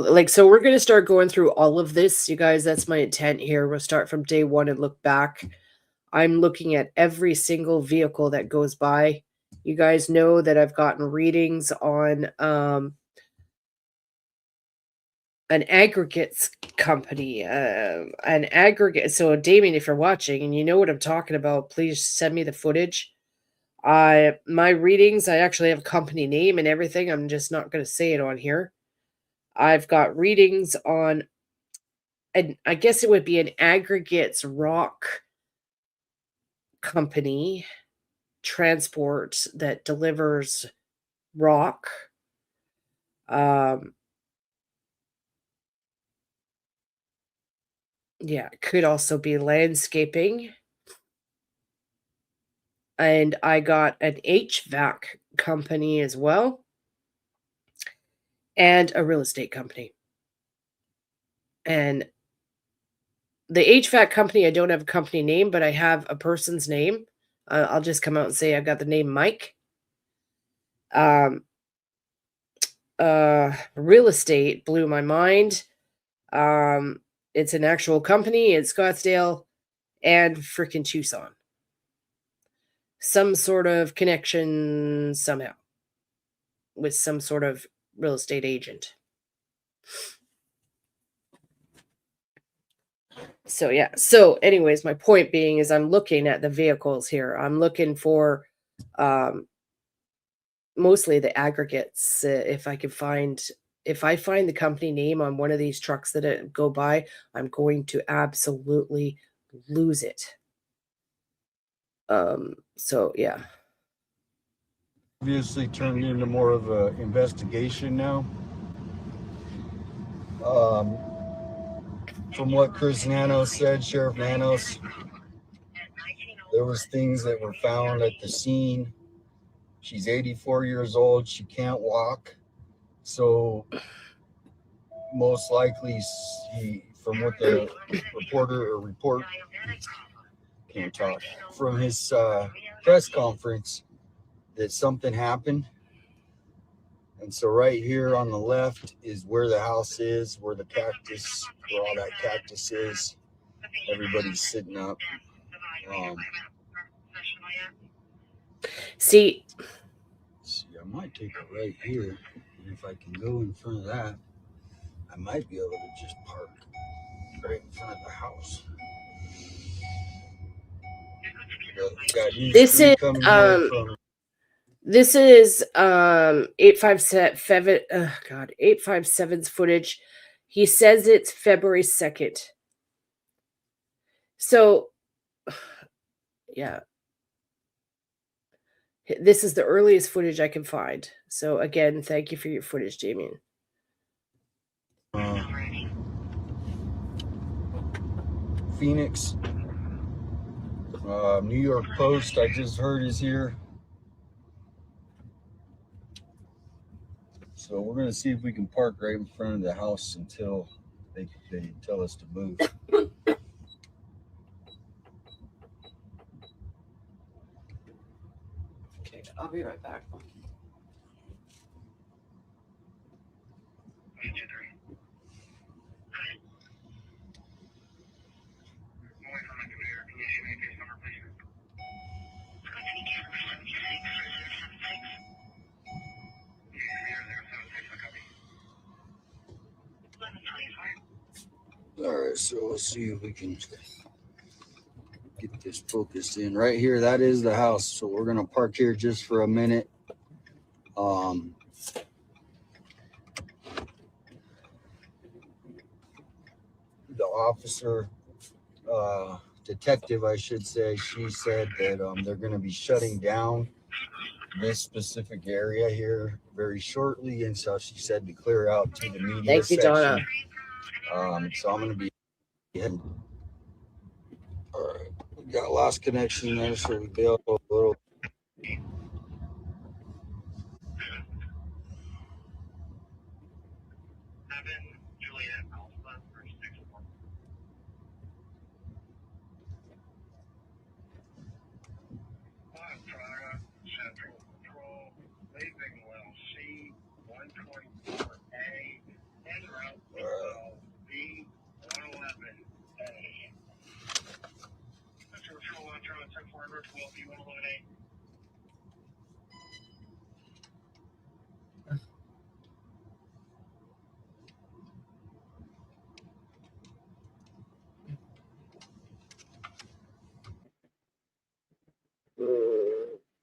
like, so we're going to start going through all of this, you guys. That's my intent here. We'll start from day one and look back. I'm looking at every single vehicle that goes by. You guys know that I've gotten readings on an aggregates company, an aggregate. So Damien, if you're watching and you know what I'm talking about, please send me the footage. My readings, I actually have a company name and everything. I'm just not going to say it on here. I've got readings on, and I guess it would be an aggregates rock company transport that delivers rock. Yeah, it could also be landscaping. And I got an HVAC company as well, and a real estate company. And the HVAC company, I don't have a company name, but I have a person's name. I'll just come out and say I've got the name Mike. Real estate blew my mind. It's an actual company in Scottsdale and freaking Tucson. Some sort of connection somehow with some sort of real estate agent. So yeah. So anyways, my point being is I'm looking at the vehicles here. I'm looking for mostly the aggregates. If I find the company name on one of these trucks that go by, I'm going to absolutely lose it. So yeah. Obviously turned into more of an investigation now. From what Chris Nanos said, Sheriff Nanos, there was things that were found at the scene. She's 84 years old. She can't walk. So most likely, from what the report can't talk, from his press conference, that something happened. And so right here on the left is where the house is, where the cactus, where all that cactus is. Everybody's sitting up. See, I might take a right here, and if I can go in front of that, I might be able to just park right in front of the house. Got these This three is coming here from this is 857 857's footage. He says it's February 2nd. So yeah. This is the earliest footage I can find. So again, thank you for your footage, Damien. Phoenix. New York Post, I just heard, is here. So we're going to see if we can park right in front of the house until they tell us to move. Okay, I'll be right back. All right, so we'll see if we can get this focused in. Right here, that is the house. So we're going to park here just for a minute. The officer, detective, I should say, she said that they're going to be shutting down this specific area here very shortly, and so she said to clear out to the media Thank you, section. Donna. So I'm going to be heading. All right, we got lost connection there, so we bailed a little.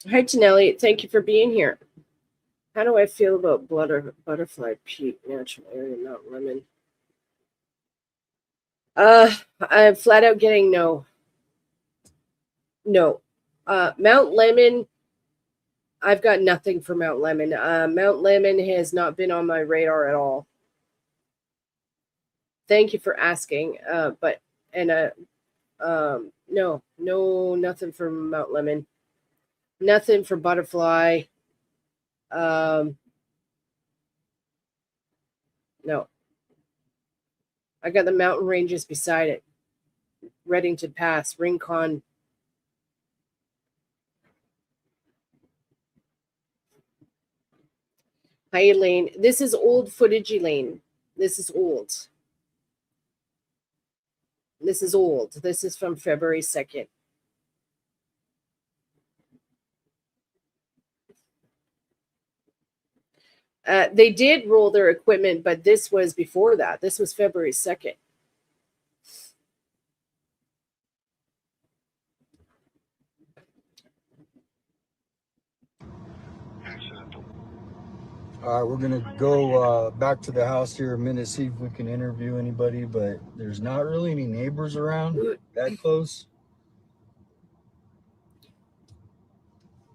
Hi, Janelli. Thank you for being here. How do I feel about butterfly peak natural area Mount Lemon? I'm flat out getting no. Mount Lemon, I've got nothing for Mount Lemon. Mount Lemon has not been on my radar at all. Thank you for asking. No, nothing for Mount Lemon. Nothing for butterfly. No. I got the mountain ranges beside it. Reddington Pass, Rincon. Hi, Elaine. This is old footage, Elaine. This is old. This is old. This is from February 2nd. They did roll their equipment, but this was before that. This was February 2nd. All right, we're going to go back to the house here a minute, see if we can interview anybody, but there's not really any neighbors around that close.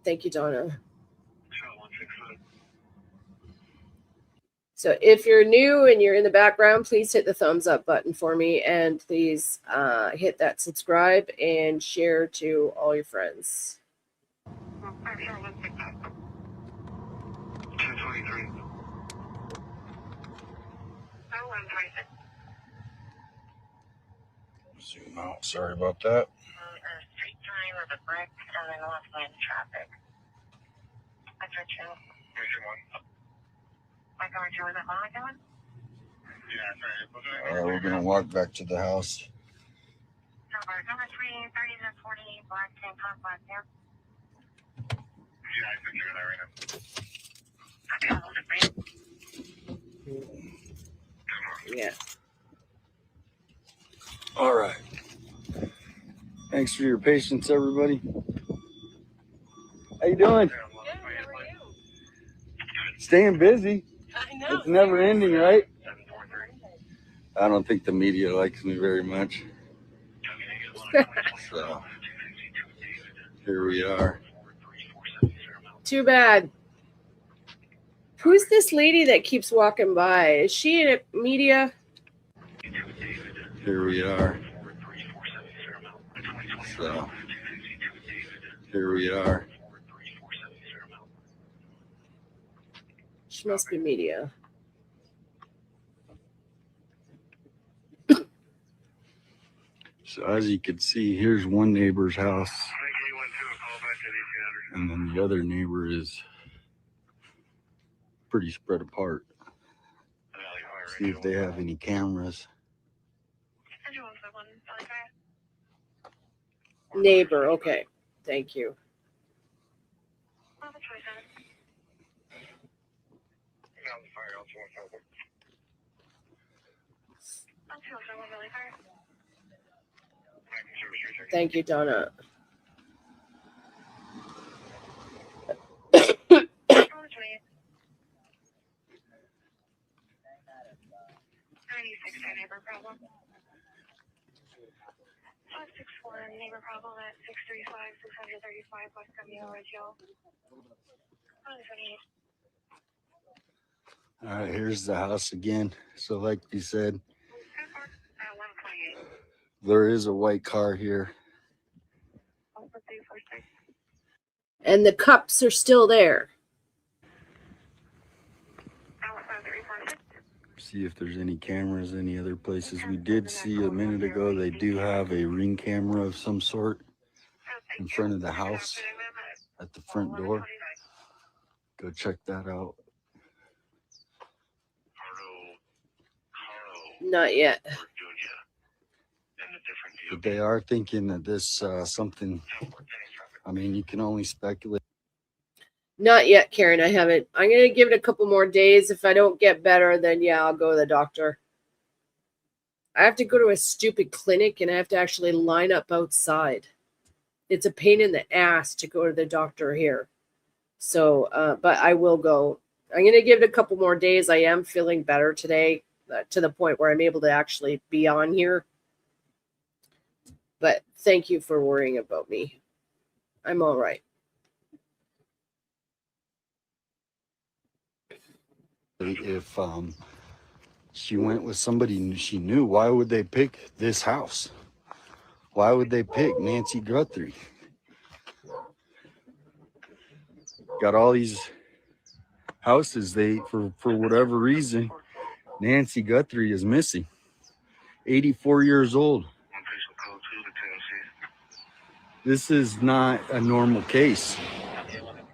Thank you, Donna. So if you're new and you're in the background, please hit the thumbs up button for me, and please hit that subscribe and share to all your friends. 223. Zoom out. Sorry about that. Street time of the brick and then left lane traffic. I got you. I got you. Is that what I'm doing? Yeah, that's right. All right, we're going to walk back to the house. Number 3, 30 to 40, black tank top, black tank. Yeah, I took care of that right now. Yeah. All right. Thanks for your patience, everybody. doing? Good, how are you? Staying busy. I know. It's never ending, right? 743. I don't think the media likes me very much. So here we are. Too bad. Who's this lady that keeps walking by? Is she in media? Here we are. So here we are. She must be media. So as you can see, here's one neighbor's house. And then the other neighbor is pretty spread apart. See if they have any cameras. Neighbor, okay. Thank you. Thank you, Donna. Neighbor problem. 561 neighbor problem at 635 635 West Camino Ridgeo. All right, here's the house again. So like you said, there is a white car here. And the cups are still there. See if there's any cameras any other places. We did see a minute ago they do have a ring camera of some sort in front of the house at the front door. Go check that out. Not yet. But they are thinking that this something, I mean, you can only speculate. Not yet, Karen. I haven't. I'm going to give it a couple more days. If I don't get better, then yeah, I'll go to the doctor. I have to go to a stupid clinic and I have to actually line up outside. It's a pain in the ass to go to the doctor here. So, but I will go. I'm going to give it a couple more days. I am feeling better today to the point where I'm able to actually be on here. But thank you for worrying about me. I'm all right. If she went with somebody she knew, why would they pick this house? Why would they pick Nancy Guthrie? Got all these houses. For whatever reason, Nancy Guthrie is missing. 84 years old. This is not a normal case.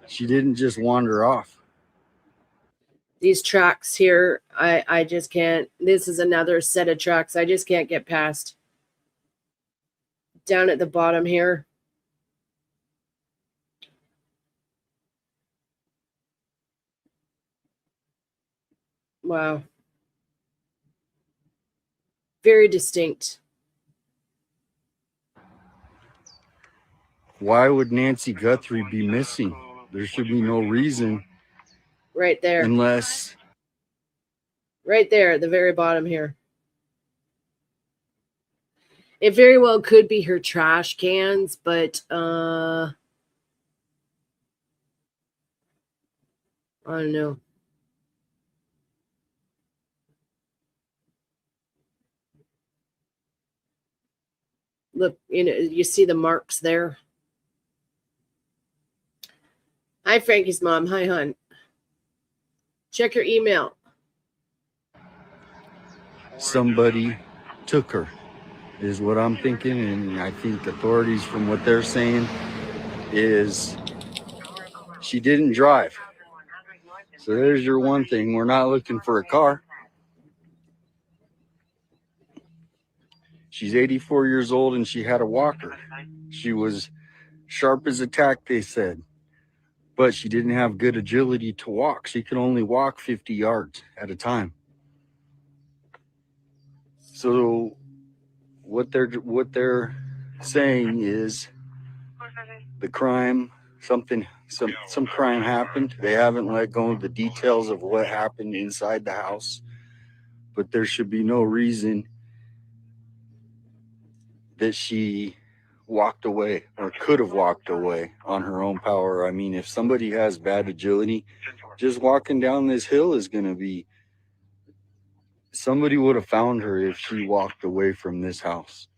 She didn't just wander off. These tracks here, I just can't. This is another set of tracks I just can't get past. Down at the bottom here. Wow. Very distinct. Why would Nancy Guthrie be missing? There should be no reason. Right there. Unless. Right there at the very bottom here. It very well could be her trash cans, but I don't know. Look, you see the marks there. Hi, Frankie's mom. Hi, hon. Check your email. Somebody took her, is what I'm thinking. And I think authorities, from what they're saying, is she didn't drive. So there's your one thing. We're not looking for a car. She's 84 years old and she had a walker. She was sharp as a tack, they said. But she didn't have good agility to walk. She could only walk 50 yards at a time. So what they're saying is the crime some crime happened. They haven't let go of the details of what happened inside the house, but there should be no reason that she walked away or could have walked away on her own power. I mean, if somebody has bad agility, just walking down this hill is going to be, somebody would have found her if she walked away from this house.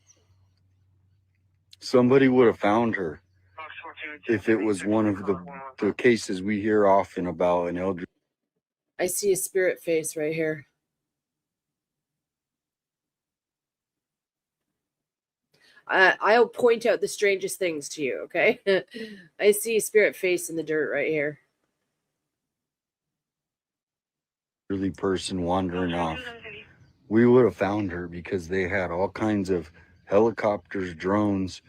Somebody would have found her if it was one of the cases we hear often about an elderly. I see a spirit face right here. I'll point out the strangest things to you, okay? I see a spirit face in the dirt right here. Person wandering off. We would have found her because they had all kinds of helicopters, drones,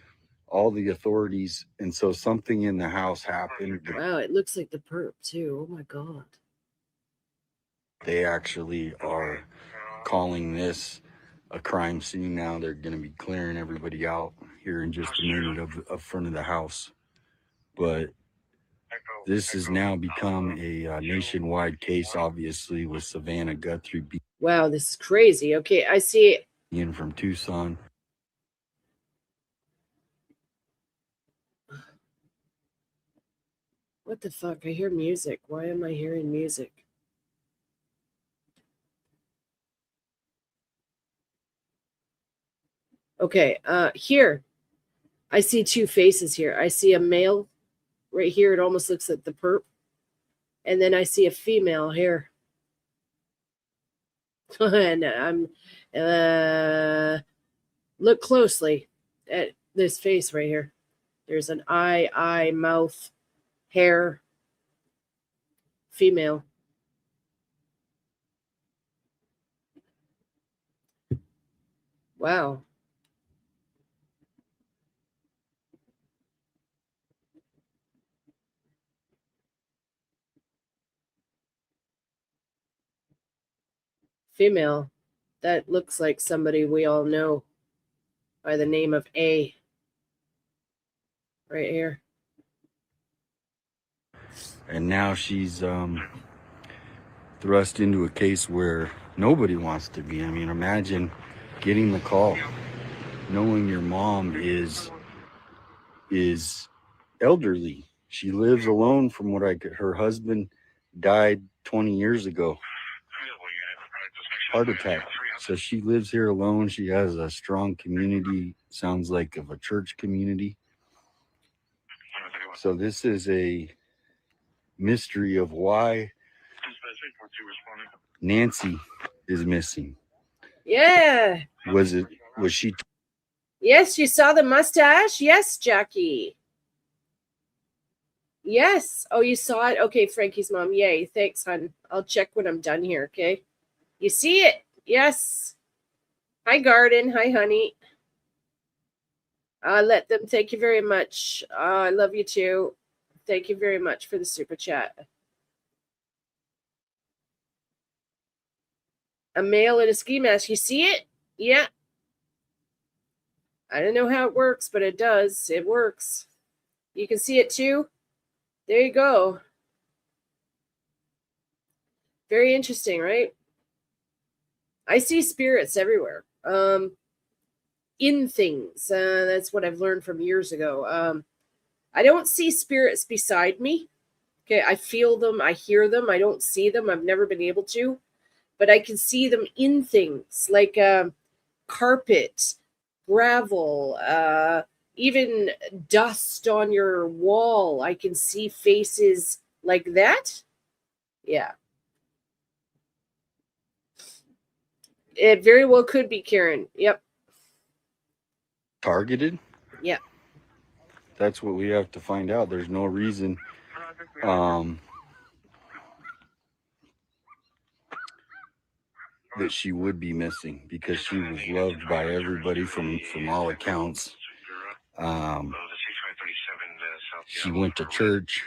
all the authorities, and so something in the house happened. Wow, it looks like the perp too. Oh my god. They actually are calling this a crime scene now. They're going to be clearing everybody out here in just a minute of front of the house. But this has now become a nationwide case, obviously, with Savannah Guthrie Wow, this is crazy. Okay, I see it. In from Tucson. What the fuck? I hear music. Why am I hearing music? Okay, here. I see two faces here. I see a male right here. It almost looks like the perp. And then I see a female here. And I'm look closely at this face right here. There's an eye, mouth, hair. Female. Wow. Female. That looks like somebody we all know by the name of A. Right here. And now she's thrust into a case where nobody wants to be. I mean, imagine getting the call, knowing your mom is elderly. She lives alone from what her husband died 20 years ago. Heart attack. So she lives here alone. She has a strong community, sounds like of a church community. So this is a mystery of why Nancy is missing. Yeah. Was she? Yes, you saw the mustache? Yes, Jackie. Yes. Oh, you saw it? Okay, Frankie's mom. Yay. Thanks, hon. I'll check when I'm done here, okay? You see it? Yes. Hi, Garden. Hi, honey. Let them. Thank you very much. I love you too. Thank you very much for the super chat. A male in a ski mask. You see it? Yeah. I don't know how it works, but it does. It works. You can see it too. There you go. Very interesting, right? I see spirits everywhere. In things. That's what I've learned from years ago. I don't see spirits beside me. Okay, I feel them. I hear them. I don't see them. I've never been able to. But I can see them in things like carpet, gravel, even dust on your wall. I can see faces like that. Yeah. It very well could be Karen. Yep. Targeted? Yeah. That's what we have to find out. There's no reason that she would be missing because she was loved by everybody from all accounts. She went to church.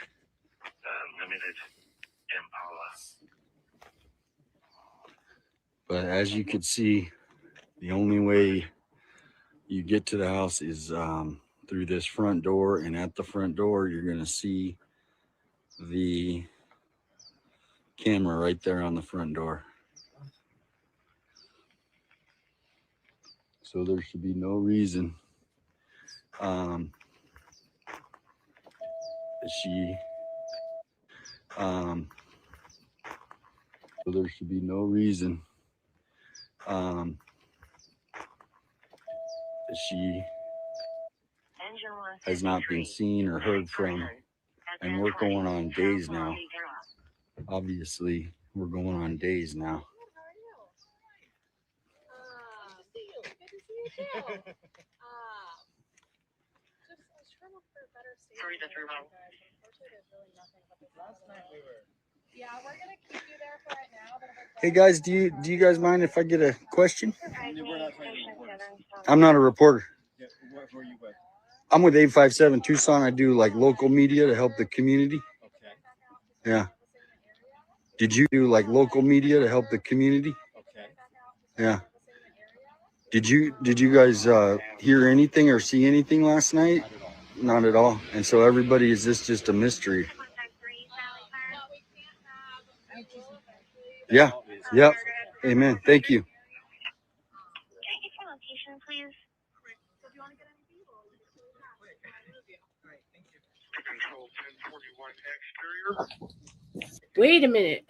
But as you could see, the only way you get to the house is through this front door, and at the front door, you're going to see the camera right there on the front door. So there should be no reason so there should be no reason she has not been seen or heard from, and we're going on days now. Obviously, we're going on days now. Good to see you too. Just I was trying to look for a better state. Unfortunately, there's really nothing but this. Yeah, we're gonna keep you there for right now. But Hey guys, do you guys mind if I get a question? I'm not a reporter. I'm with 857 Tucson. I do like local media to help the community. Yeah. Did you do like local media to help the community? Yeah. Did you guys hear anything or see anything last night? Not at all. And so everybody, is this just a mystery? Yeah. Yep. Amen. Thank you. Location, please. Control 1041 exterior. Wait a minute.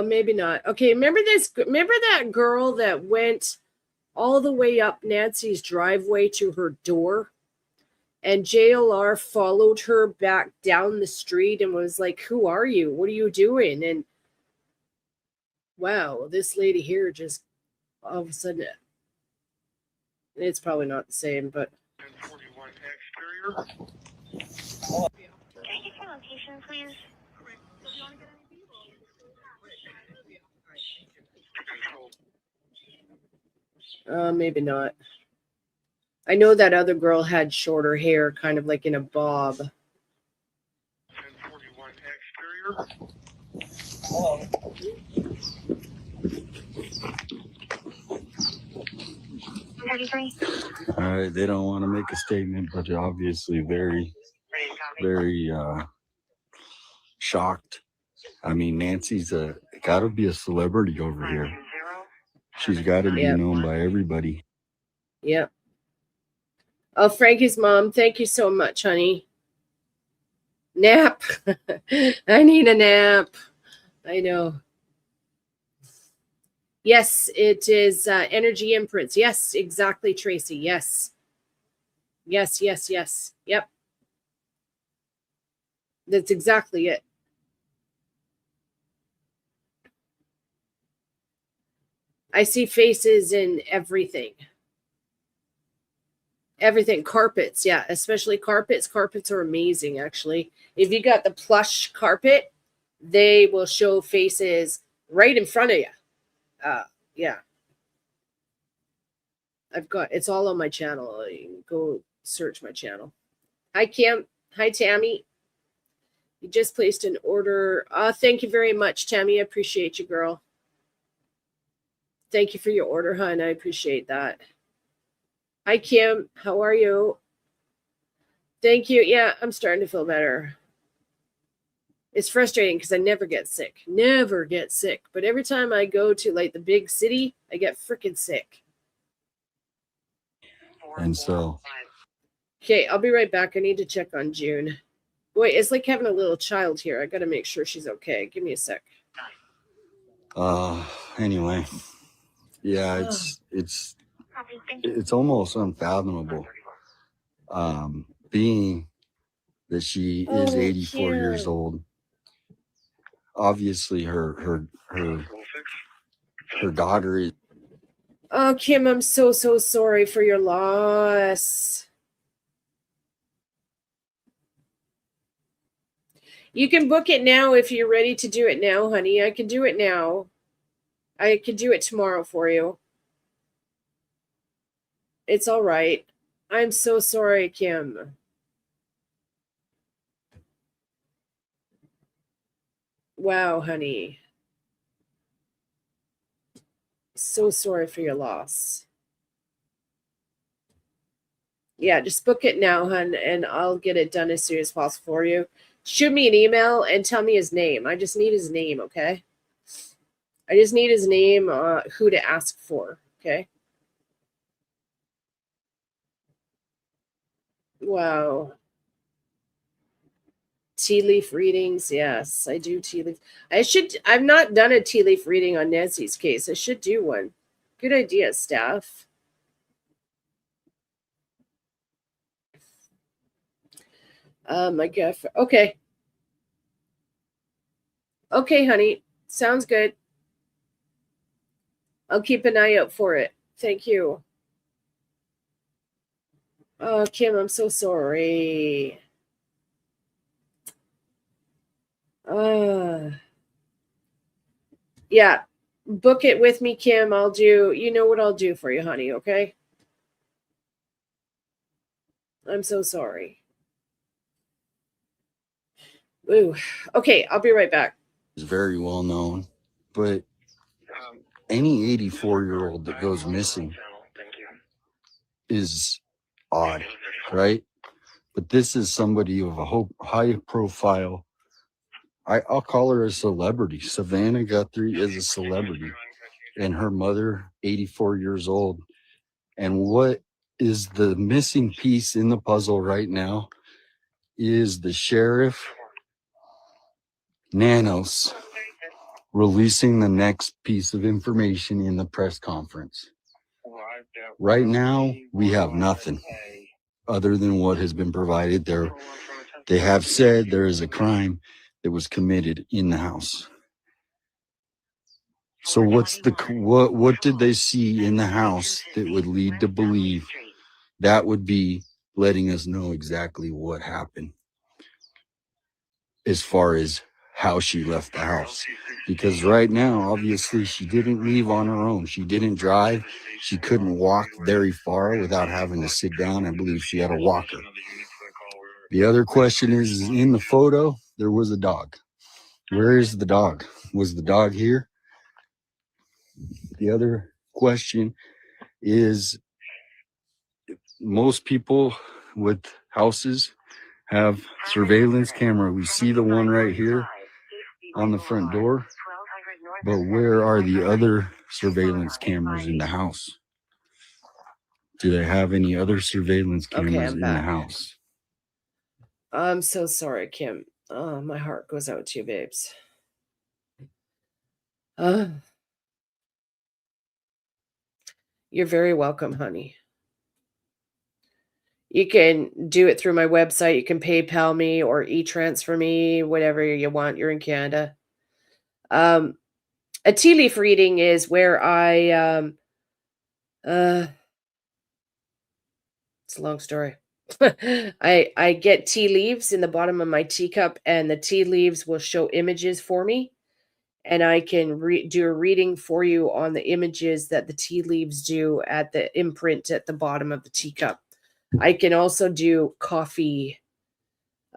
Maybe not. Okay, remember that girl that went all the way up Nancy's driveway to her door, and JLR followed her back down the street and was like, "Who are you? What are you doing?" And wow, this lady here just all of a sudden, it's probably not the same, but 1041 exterior. Can I get your location, please? maybe not. I know that other girl had shorter hair, kind of like in a bob. 1041 exterior. All right, they don't want to make a statement, but they're obviously very, very shocked. I mean, Nancy's got to be a celebrity over here. She's got to be known by everybody. Yep. Oh, Frankie's mom, thank you so much, honey. Nap. I need a nap. I know. Yes, it is energy imprints. Yes, exactly, Tracy. Yes. Yes. Yep. That's exactly it. I see faces in everything. Everything. Carpets, yeah, especially carpets. Carpets are amazing, actually. If you got the plush carpet, they will show faces right in front of you. Yeah. It's all on my channel. You can go search my channel. Hi, Kim. Hi, Tammy. You just placed an order. Thank you very much, Tammy. I appreciate you, girl. Thank you for your order, hon. I appreciate that. Hi, Kim. How are you? Thank you. Yeah, I'm starting to feel better. It's frustrating because I never get sick. Never get sick. But every time I go to like the big city, I get freaking sick. And so. Okay, I'll be right back. I need to check on June. Boy, it's like having a little child here. I got to make sure she's okay. Give me a sec. Anyway. Yeah, it's almost unfathomable. Being that she is 84 years old. Obviously her daughter is. Oh, Kim, I'm so sorry for your loss. You can book it now if you're ready to do it now, honey. I can do it now. I could do it tomorrow for you. It's all right. I'm so sorry, Kim. Wow, honey. So sorry for your loss. Yeah, just book it now, hun, and I'll get it done as soon as possible for you. Shoot me an email and tell me his name. I just need his name, okay? I just need his name, who to ask for, okay? Wow. Tea leaf readings, yes, I do tea leaf. I've not done a tea leaf reading on Nancy's case. I should do one. Good idea, staff. My God. Okay. Okay, honey. Sounds good. I'll keep an eye out for it. Thank you. Oh, Kim, I'm so sorry. Yeah. Book it with me, Kim. You know what I'll do for you, honey, okay? I'm so sorry. Ooh. Okay, I'll be right back. It's very well known, but any 84-year-old that goes missing is odd, right? But this is somebody of a high profile. I'll call her a celebrity. Savannah Guthrie is a celebrity, and her mother, 84 years old. And what is the missing piece in the puzzle right now is the sheriff Nanos releasing the next piece of information in the press conference. Right now, we have nothing other than what has been provided there. They have said there is a crime that was committed in the house. So what did they see in the house that would lead to believe that would be letting us know exactly what happened as far as how she left the house? Because right now, obviously, she didn't leave on her own. She didn't drive. She couldn't walk very far without having to sit down. I believe she had a walker. The other question is in the photo, there was a dog. Where is the dog? Was the dog here? The other question is, most people with houses have surveillance camera. We see the one right here on the front door, but where are the other surveillance cameras in the house? Do they have any other surveillance cameras in the house? I'm so sorry, Kim. Oh, my heart goes out to you, babes. You're very welcome, honey. You can do it through my website. You can PayPal me or e-transfer me, whatever you want. You're in Canada. A tea leaf reading is where it's a long story. I get tea leaves in the bottom of my teacup, and the tea leaves will show images for me, and I can do a reading for you on the images that the tea leaves do at the imprint at the bottom of the teacup. I can also do coffee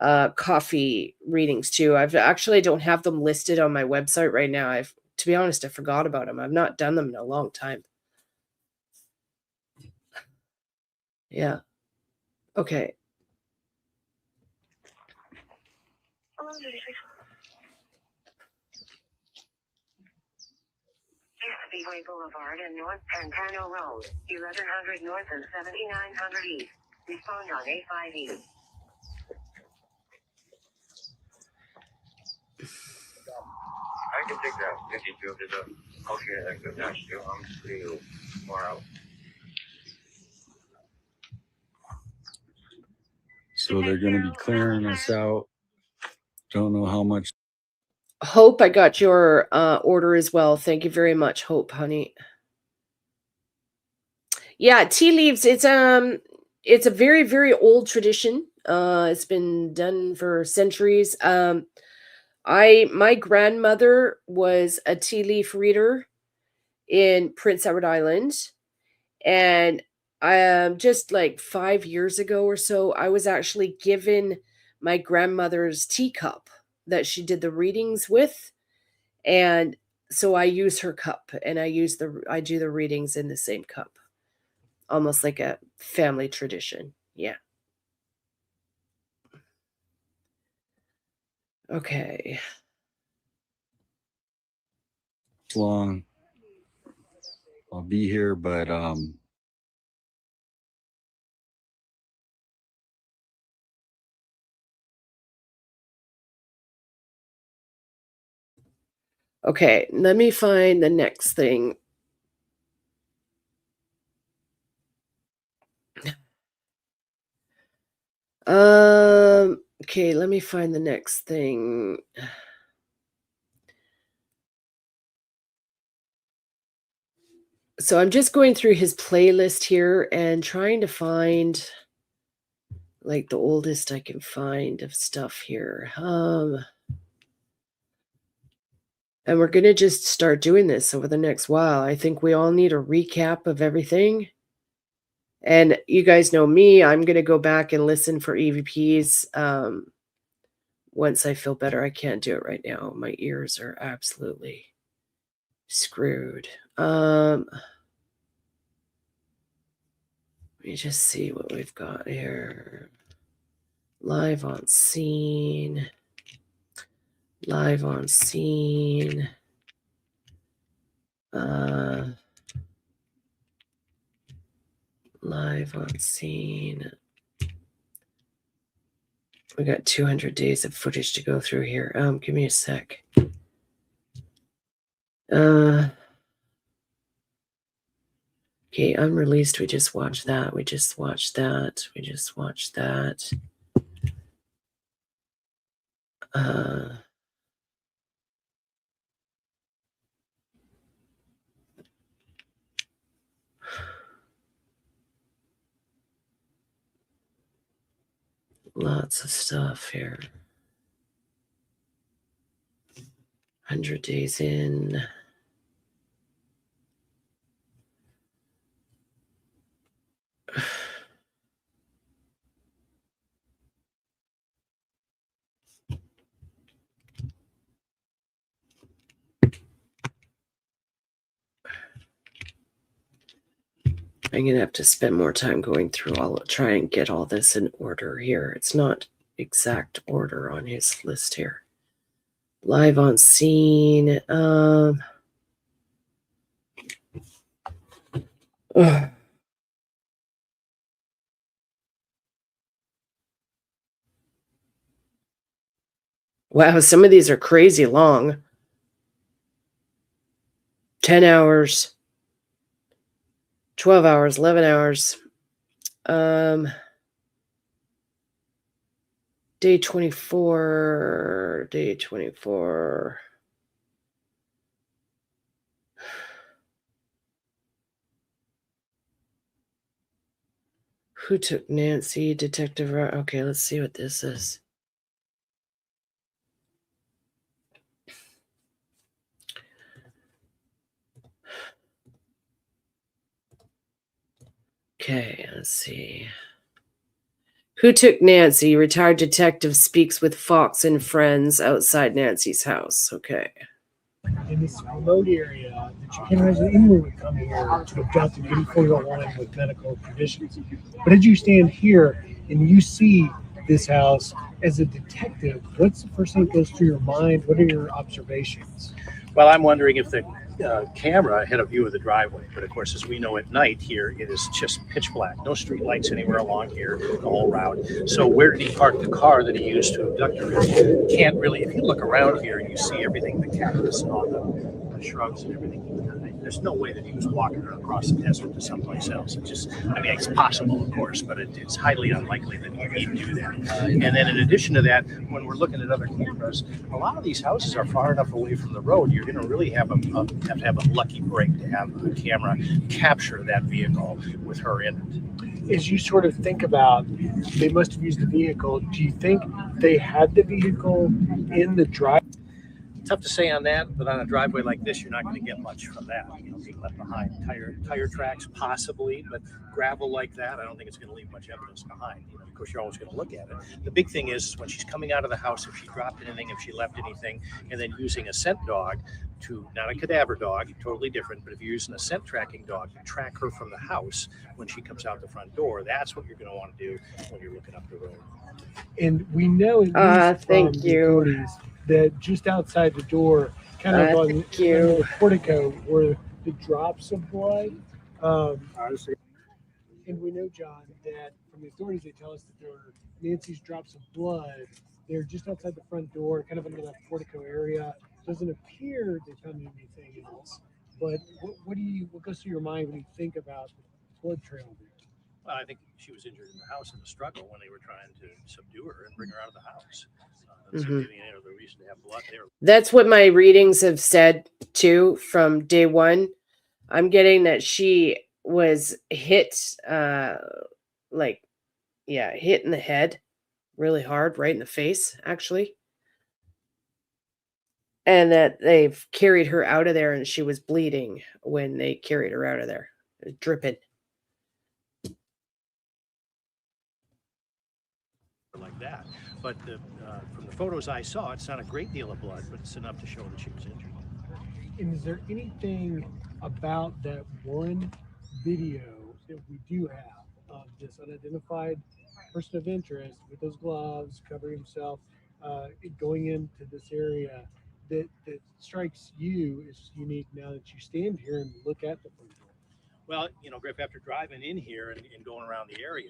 readings too. I don't have them listed on my website right now. To be honest, I forgot about them. I've not done them in a long time. Yeah. Okay. Speedway Boulevard and North Pantano Road, 1100 North and 7900 East. Respond on A5E. I can take that 52 to the okay, like the dash two. I'm pretty far out. So they're going to be clearing us out. Don't know how much. Hope, I got your order as well. Thank you very much, Hope, honey. Yeah, tea leaves. It's a very, very old tradition. It's been done for centuries. My grandmother was a tea leaf reader in Prince Edward Island, and just like 5 years ago or so, I was actually given my grandmother's teacup that she did the readings with, and So I use her cup, and I do the readings in the same cup, almost like a family tradition. Yeah. Okay. Long. I'll be here, but Okay, let me find the next thing. Okay, let me find the next thing. So I'm just going through his playlist here and trying to find like the oldest I can find of stuff here. And we're going to just start doing this over the next while. I think we all need a recap of everything. And you guys know me, I'm going to go back and listen for EVPs once I feel better. I can't do it right now. My ears are absolutely screwed. Let me just see what we've got here. Live on scene. Live on scene. Live on scene. We got 200 days of footage to go through here. Give me a sec. Okay, unreleased. We just watched that. We just watched that. We just watched that. Lots of stuff here. 100 days in. I'm going to have to spend more time going through try and get all this in order here. It's not exact order on his list here. Live on scene. Wow, some of these are crazy long. 10 hours. 12 hours, 11 hours. Day 24. Day 24. Who took Nancy? Detective. Okay, let's see what this is. Okay, let's see. Who took Nancy? Retired detective speaks with Fox and friends outside Nancy's house. Okay. In this remote area that you can't imagine anyone would come here to abduct an 84-year-old woman with medical conditions. But as you stand here and you see this house as a detective, what's the first thing that goes through your mind? What are your observations? Well, I'm wondering if the camera had a view of the driveway, but of course, as we know at night here, it is just pitch black. No street lights anywhere along here, the whole route. So where did he park the car that he used to abduct her? Can't really, if you look around here and you see everything, the cactus and all the shrubs and everything, there's no way that he was walking her across the desert to someplace else. It just, I mean, it's possible, of course, but it's highly unlikely that he'd do that. And then in addition to that, when we're looking at other cameras, a lot of these houses are far enough away from the road, you're going to really have to have a lucky break to have a camera capture that vehicle with her in it. As you sort of think about, they must have used the vehicle, do you think they had the vehicle in the drive? Tough to say on that, but on a driveway like this, you're not going to get much from that. Being left behind. Tire tracks, possibly, but gravel like that, I don't think it's going to leave much evidence behind. Of course, you're always going to look at it. The big thing is when she's coming out of the house, if she dropped anything, if she left anything, and then using a scent dog, to, not a cadaver dog, totally different, but if you're using a scent tracking dog to track her from the house when she comes out the front door, that's what you're going to want to do when you're looking up the road. And we know at least from the authorities that just outside the door, kind of on the portico, were the drops of blood. And we know, John, that from the authorities, they tell us that there were Nancy's drops of blood. They're just outside the front door, kind of under that portico area. Doesn't appear they found anything else. But what goes through your mind when you think about the blood trail there? Well, I think she was injured in the house in the struggle when they were trying to subdue her and bring her out of the house. That's the reason to have blood there. That's what my readings have said too from day one. I'm getting that she was hit, hit in the head really hard, right in the face, actually. And that they've carried her out of there and she was bleeding when they carried her out of there, dripping. Like that. But from the photos I saw, it's not a great deal of blood, but it's enough to show that she was injured. And is there anything about that one video that we do have of this unidentified person of interest with those gloves, covering himself, going into this area that strikes you as unique now that you stand here and look at the front door? Well, Griff, after driving in here and going around the area,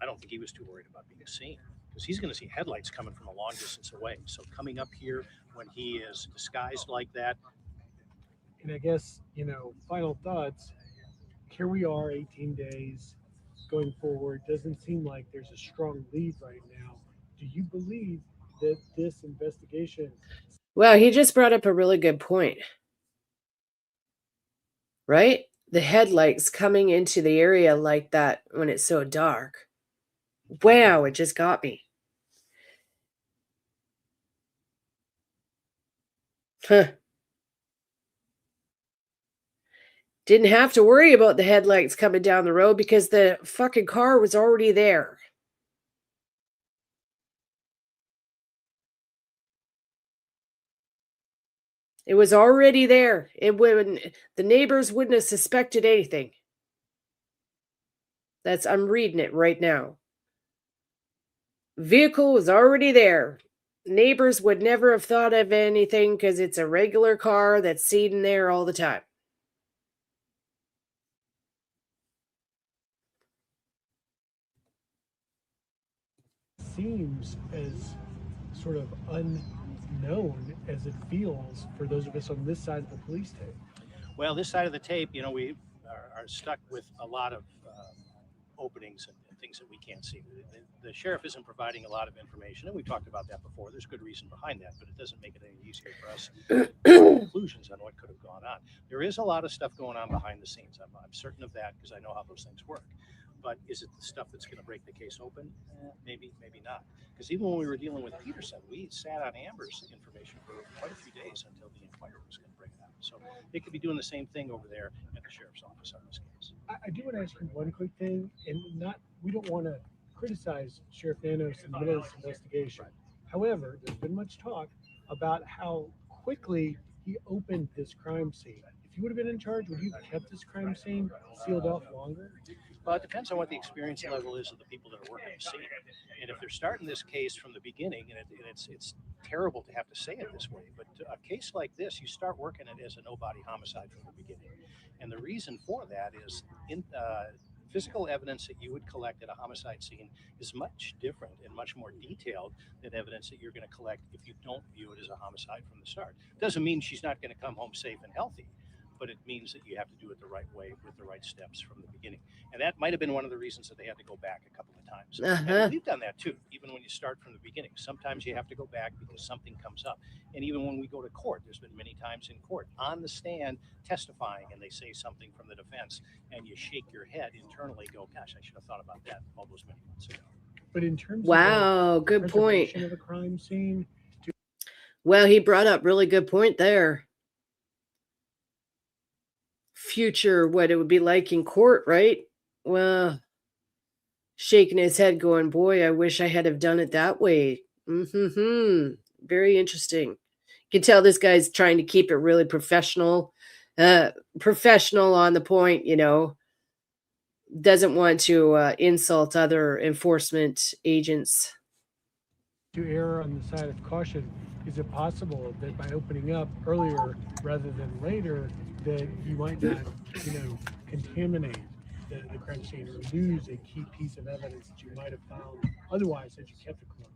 I don't think he was too worried about being seen, because he's going to see headlights coming from a long distance away. So coming up here when he is disguised like that. And I guess, final thoughts. Here we are, 18 days going forward. Doesn't seem like there's a strong lead right now. Do you believe that this investigation... Well, he just brought up a really good point. Right? The headlights coming into the area like that when it's so dark. Wow, it just got me. Huh. Didn't have to worry about the headlights coming down the road because the fucking car was already there. It was already there. The neighbors wouldn't have suspected anything. I'm reading it right now. Vehicle was already there. Neighbors would never have thought of anything because it's a regular car that's seen there all the time. Seems as sort of unknown as it feels for those of us on this side of the police tape. Well, this side of the tape, we are stuck with a lot of openings and things that we can't see. The sheriff isn't providing a lot of information, and we talked about that before. There's good reason behind that, but it doesn't make it any easier for us to draw conclusions on what could have gone on. There is a lot of stuff going on behind the scenes. I'm certain of that because I know how those things work. But is it the stuff that's going to break the case open? Maybe, maybe not. Because even when we were dealing with Peterson, we sat on Amber's information for quite a few days until the inquiry was going to break it out. So they could be doing the same thing over there at the sheriff's office on this case. I do want to ask you one quick thing, and we don't want to criticize Sheriff Nanos in the middle of this investigation. However, there's been much talk about how quickly he opened this crime scene. If you would have been in charge, would you have kept this crime scene sealed off longer? Well, it depends on what the experience level is of the people that are working the scene. And if they're starting this case from the beginning, and it's terrible to have to say it this way, but a case like this, you start working it as a no-body homicide from the beginning. And the reason for that is physical evidence that you would collect at a homicide scene is much different and much more detailed than evidence that you're going to collect if you don't view it as a homicide from the start. Doesn't mean she's not going to come home safe and healthy, but it means that you have to do it the right way with the right steps from the beginning. And that might have been one of the reasons that they had to go back a couple of times. And we've done that too, even when you start from the beginning. Sometimes you have to go back because something comes up. And even when we go to court, there's been many times in court, on the stand, testifying, and they say something from the defense, and you shake your head internally, go, gosh, I should have thought about that all those many months ago. But in terms of good point. Of the crime scene, well, he brought up really good point there. Future, what it would be like in court, right? Well, shaking his head going, boy, I wish I had have done it that way. Very interesting. You can tell this guy's trying to keep it really professional, professional on the point, you know, doesn't want to insult other enforcement agents. To err on the side of caution, is it possible that by opening up earlier rather than later, that you might not, contaminate the crime scene or lose a key piece of evidence that you might have found otherwise had you kept it closed?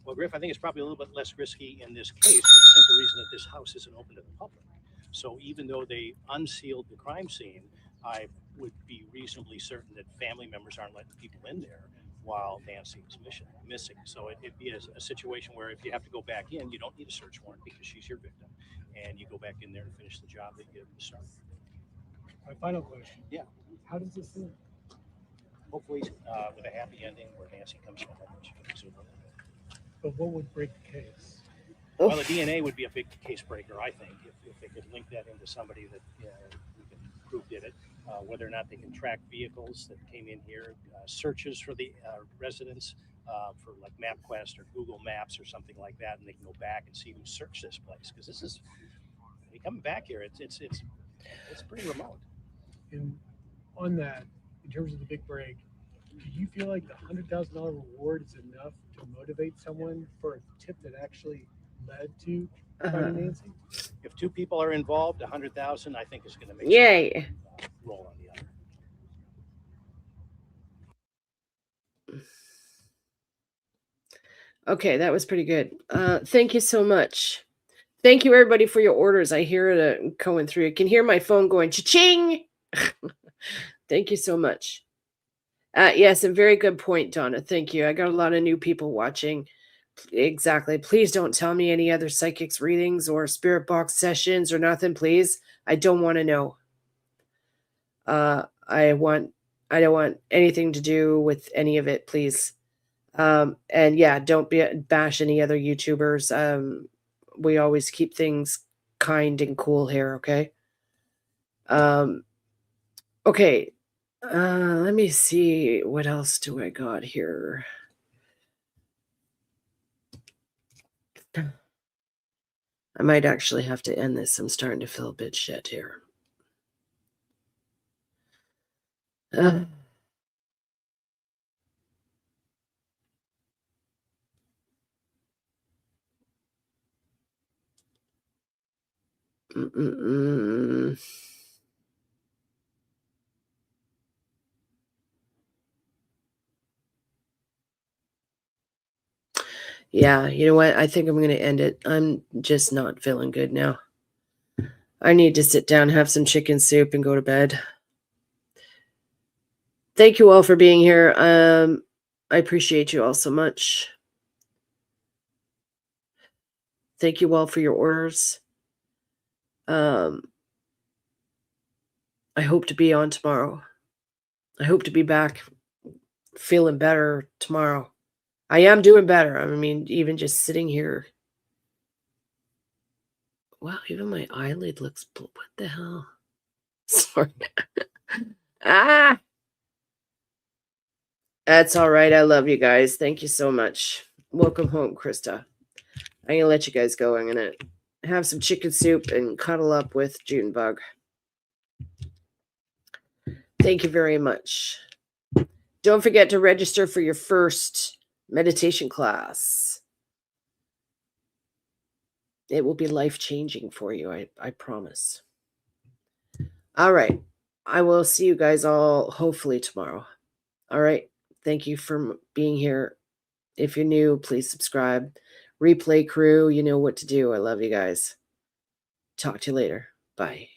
Well, Griff, I think it's probably a little bit less risky in this case for the simple reason that this house isn't open to the public. So even though they unsealed the crime scene, I would be reasonably certain that family members aren't letting people in there while Nancy was missing. So it'd be a situation where if you have to go back in, you don't need a search warrant because she's your victim, and you go back in there and finish the job that you started. My final question. Yeah. How does this end? Hopefully with a happy ending where Nancy comes home and she can resume her life. But what would break the case? Well, the DNA would be a big case breaker, I think, if they could link that into somebody that we can prove did it. Whether or not they can track vehicles that came in here, searches for the residents for like MapQuest or Google Maps or something like that, and they can go back and see who searched this place. Because this is, coming back here, it's pretty remote. And on that, in terms of the big break, do you feel like the $100,000 reward is enough to motivate someone for a tip that actually led to finding Nancy? If two people are involved, 100,000, I think, is going to make Yay. Roll on the other. Okay, that was pretty good. Thank you so much. Thank you, everybody, for your orders. I hear it going through. You can hear my phone going cha-ching. Thank you so much. Yes, a very good point, Donna. Thank you. I got a lot of new people watching. Exactly. Please don't tell me any other psychics readings or spirit box sessions or nothing, please. I don't want to know. I don't want anything to do with any of it, please. And yeah, don't bash any other YouTubers. We always keep things kind and cool here, okay? Okay. Let me see. What else do I got here? I might actually have to end this. I'm starting to feel a bit shit here. Yeah, you know what? I think I'm going to end it. I'm just not feeling good now. I need to sit down, have some chicken soup, and go to bed. Thank you all for being here. I appreciate you all so much. Thank you all for your orders. I hope to be on tomorrow. I hope to be back feeling better tomorrow. I am doing better. I mean, even just sitting here. Wow, even my eyelid looks blue. What the hell? Sorry. That's all right. I love you guys. Thank you so much. Welcome home, Krista. I'm going to let you guys go. I'm going to have some chicken soup and cuddle up with Junebug. Thank you very much. Don't forget to register for your first meditation class. It will be life-changing for you, I promise. All right. I will see you guys all hopefully tomorrow. All right. Thank you for being here. If you're new, please subscribe. Replay crew, you know what to do. I love you guys. Talk to you later. Bye.